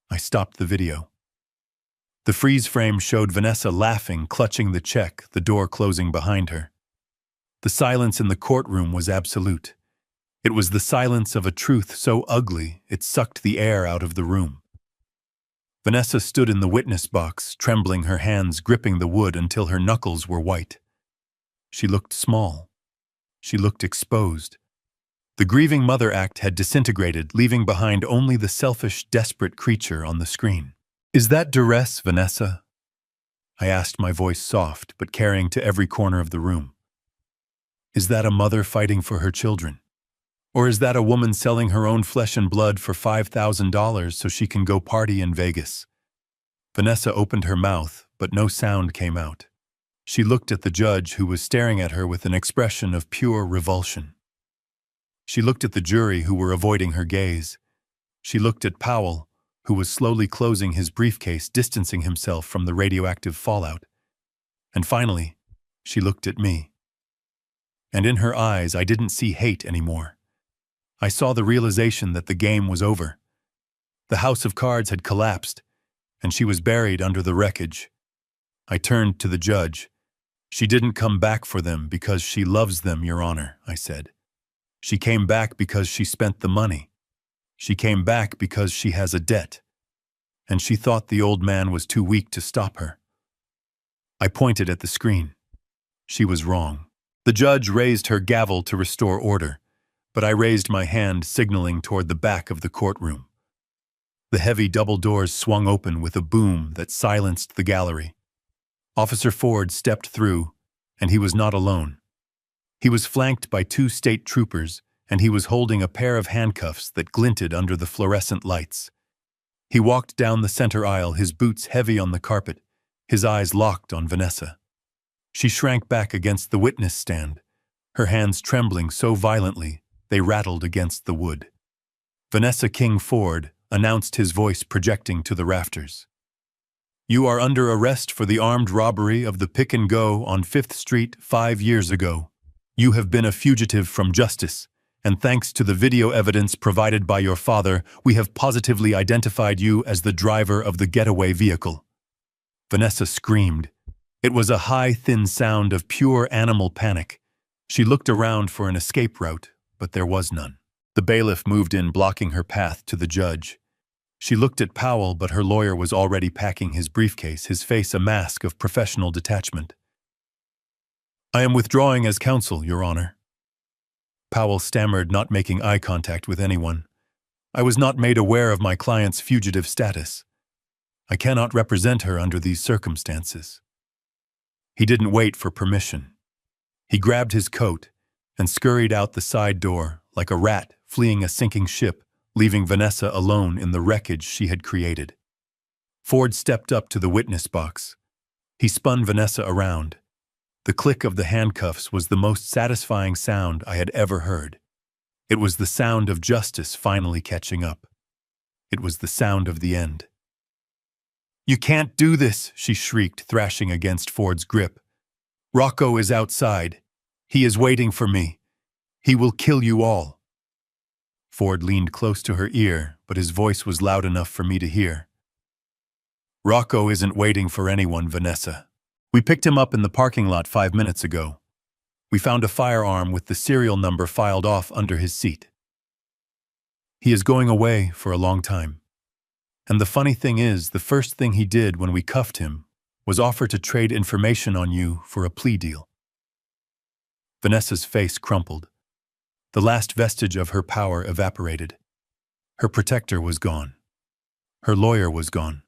I stopped the video. The freeze frame showed Vanessa laughing, clutching the check, the door closing behind her. The silence in the courtroom was absolute. It was the silence of a truth so ugly it sucked the air out of the room. Vanessa stood in the witness box, trembling, her hands gripping the wood until her knuckles were white. She looked small. She looked exposed. The grieving mother act had disintegrated, leaving behind only the selfish, desperate creature on the screen. Is that duress, Vanessa? I asked, my voice soft but carrying to every corner of the room. Is that a mother fighting for her children? Or is that a woman selling her own flesh and blood for $5,000 so she can go party in Vegas? Vanessa opened her mouth, but no sound came out. She looked at the judge, who was staring at her with an expression of pure revulsion. She looked at the jury, who were avoiding her gaze. She looked at Powell, who was slowly closing his briefcase, distancing himself from the radioactive fallout. And finally, she looked at me. And in her eyes, I didn't see hate anymore. I saw the realization that the game was over. The house of cards had collapsed, and she was buried under the wreckage. I turned to the judge. She didn't come back for them because she loves them, Your Honor, I said. She came back because she spent the money. She came back because she has a debt. And she thought the old man was too weak to stop her. I pointed at the screen. She was wrong. The judge raised her gavel to restore order, but I raised my hand, signaling toward the back of the courtroom. The heavy double doors swung open with a boom that silenced the gallery. Officer Ford stepped through, and he was not alone. He was flanked by 2 state troopers, and he was holding a pair of handcuffs that glinted under the fluorescent lights. He walked down the center aisle, his boots heavy on the carpet, his eyes locked on Vanessa. She shrank back against the witness stand, her hands trembling so violently they rattled against the wood. Vanessa King Ford announced, his voice projecting to the rafters. "You are under arrest for the armed robbery of the Pick and Go on 5th Street 5 years ago. You have been a fugitive from justice, and thanks to the video evidence provided by your father, we have positively identified you as the driver of the getaway vehicle." Vanessa screamed. It was a high, thin sound of pure animal panic. She looked around for an escape route, but there was none. The bailiff moved in, blocking her path to the judge. She looked at Powell, but her lawyer was already packing his briefcase, his face a mask of professional detachment. "I am withdrawing as counsel, Your Honor." Powell stammered, not making eye contact with anyone. "I was not made aware of my client's fugitive status. I cannot represent her under these circumstances." He didn't wait for permission. He grabbed his coat and scurried out the side door like a rat fleeing a sinking ship, leaving Vanessa alone in the wreckage she had created. Ford stepped up to the witness box. He spun Vanessa around. The click of the handcuffs was the most satisfying sound I had ever heard. It was the sound of justice finally catching up. It was the sound of the end. "You can't do this," she shrieked, thrashing against Ford's grip. "Rocco is outside. He is waiting for me. He will kill you all." Ford leaned close to her ear, but his voice was loud enough for me to hear. "Rocco isn't waiting for anyone, Vanessa. We picked him up in the parking lot 5 minutes ago. We found a firearm with the serial number filed off under his seat. He is going away for a long time. And the funny thing is, the first thing he did when we cuffed him was offer to trade information on you for a plea deal." Vanessa's face crumpled. The last vestige of her power evaporated. Her protector was gone. Her lawyer was gone.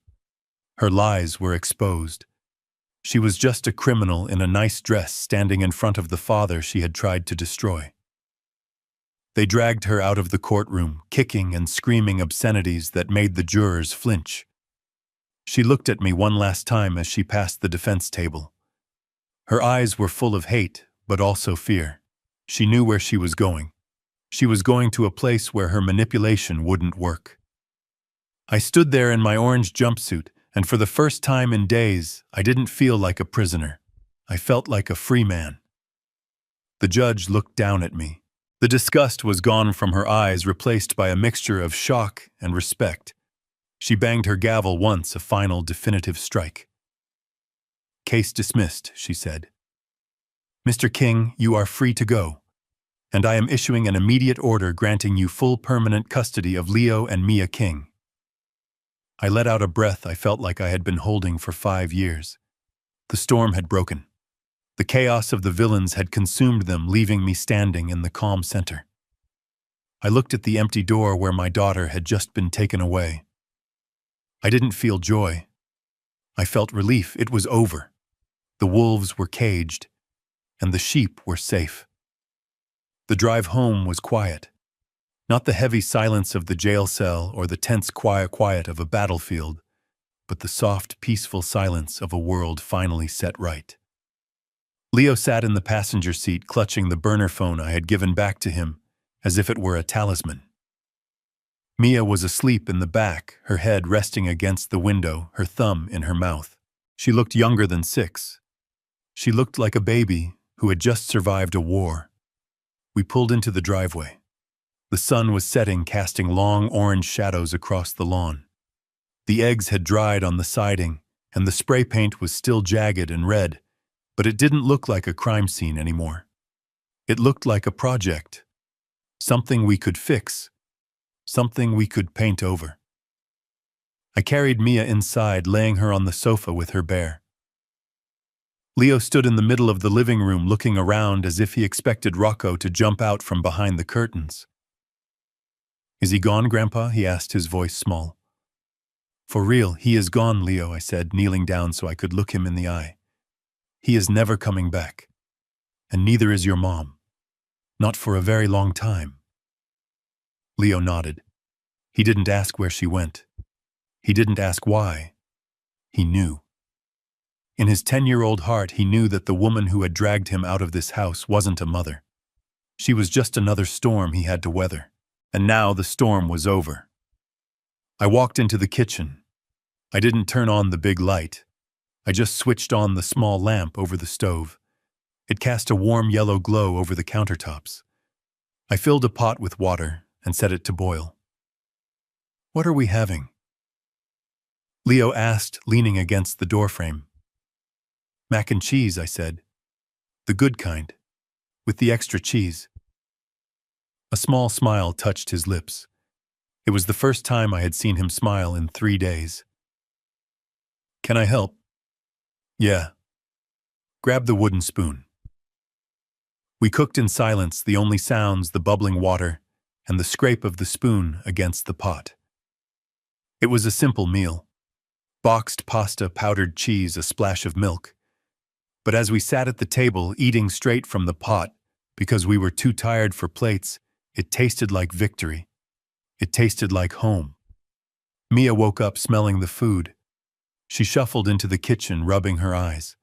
Her lies were exposed. She was just a criminal in a nice dress standing in front of the father she had tried to destroy. They dragged her out of the courtroom, kicking and screaming obscenities that made the jurors flinch. She looked at me one last time as she passed the defense table. Her eyes were full of hate, but also fear. She knew where she was going. She was going to a place where her manipulation wouldn't work. I stood there in my orange jumpsuit, and for the first time in days, I didn't feel like a prisoner. I felt like a free man. The judge looked down at me. The disgust was gone from her eyes, replaced by a mixture of shock and respect. She banged her gavel once, a final definitive strike. "Case dismissed," she said. "Mr. King, you are free to go, and I am issuing an immediate order granting you full permanent custody of Leo and Mia King." I let out a breath I felt like I had been holding for 5 years. The storm had broken. The chaos of the villains had consumed them, leaving me standing in the calm center. I looked at the empty door where my daughter had just been taken away. I didn't feel joy. I felt relief. It was over. The wolves were caged, and the sheep were safe. The drive home was quiet. Not the heavy silence of the jail cell or the tense quiet of a battlefield, but the soft, peaceful silence of a world finally set right. Leo sat in the passenger seat, clutching the burner phone I had given back to him, as if it were a talisman. Mia was asleep in the back, her head resting against the window, her thumb in her mouth. She looked younger than 6. She looked like a baby who had just survived a war. We pulled into the driveway. The sun was setting, casting long orange shadows across the lawn. The eggs had dried on the siding, and the spray paint was still jagged and red, but it didn't look like a crime scene anymore. It looked like a project. Something we could fix. Something we could paint over. I carried Mia inside, laying her on the sofa with her bear. Leo stood in the middle of the living room, looking around as if he expected Rocco to jump out from behind the curtains. "Is he gone, Grandpa?" he asked, his voice small. For real, he is gone, Leo, I said, kneeling down so I could look him in the eye. He is never coming back. And neither is your mom. Not for a very long time. Leo nodded. He didn't ask where she went. He didn't ask why. He knew. In his 10-year-old heart, he knew that the woman who had dragged him out of this house wasn't a mother. She was just another storm he had to weather. And now the storm was over. I walked into the kitchen. I didn't turn on the big light. I just switched on the small lamp over the stove. It cast a warm yellow glow over the countertops. I filled a pot with water and set it to boil. What are we having? Leo asked, leaning against the doorframe. Mac and cheese, I said. The good kind, with the extra cheese. A small smile touched his lips. It was the first time I had seen him smile in 3 days. Can I help? Yeah. Grab the wooden spoon. We cooked in silence, the only sounds the bubbling water and the scrape of the spoon against the pot. It was a simple meal. Boxed pasta, powdered cheese, a splash of milk. But as we sat at the table, eating straight from the pot, because we were too tired for plates, it tasted like victory. It tasted like home. Mia woke up smelling the food. She shuffled into the kitchen, rubbing her eyes.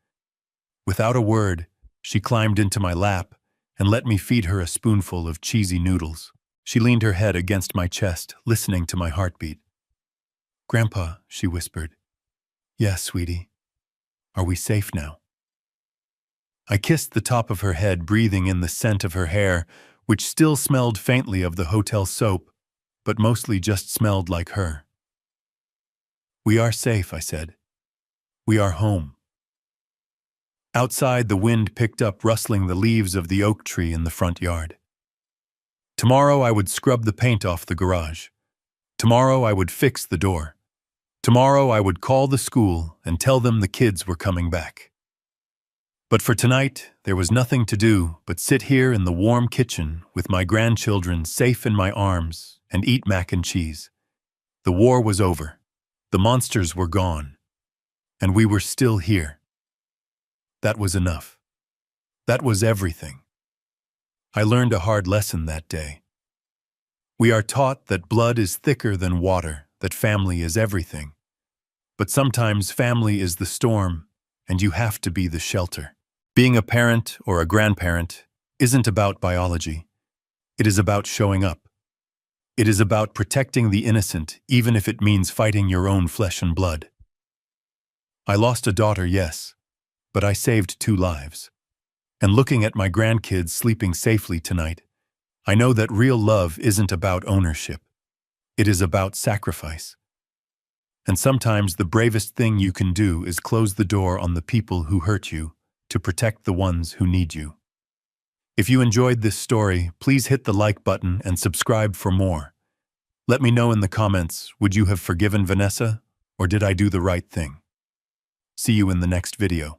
Without a word, she climbed into my lap and let me feed her a spoonful of cheesy noodles. She leaned her head against my chest, listening to my heartbeat. Grandpa, she whispered. Yes, sweetie. Are we safe now? I kissed the top of her head, breathing in the scent of her hair, which still smelled faintly of the hotel soap, but mostly just smelled like her. We are safe, I said. We are home. Outside, the wind picked up, rustling the leaves of the oak tree in the front yard. Tomorrow I would scrub the paint off the garage. Tomorrow I would fix the door. Tomorrow I would call the school and tell them the kids were coming back. But for tonight, there was nothing to do but sit here in the warm kitchen with my grandchildren safe in my arms and eat mac and cheese. The war was over. The monsters were gone. And we were still here. That was enough. That was everything. I learned a hard lesson that day. We are taught that blood is thicker than water, that family is everything. But sometimes family is the storm, and you have to be the shelter. Being a parent or a grandparent isn't about biology. It is about showing up. It is about protecting the innocent, even if it means fighting your own flesh and blood. I lost a daughter, yes, but I saved 2 lives. And looking at my grandkids sleeping safely tonight, I know that real love isn't about ownership. It is about sacrifice. And sometimes the bravest thing you can do is close the door on the people who hurt you to protect the ones who need you. If you enjoyed this story, please hit the like button and subscribe for more. Let me know in the comments, would you have forgiven Vanessa, or did I do the right thing? See you in the next video.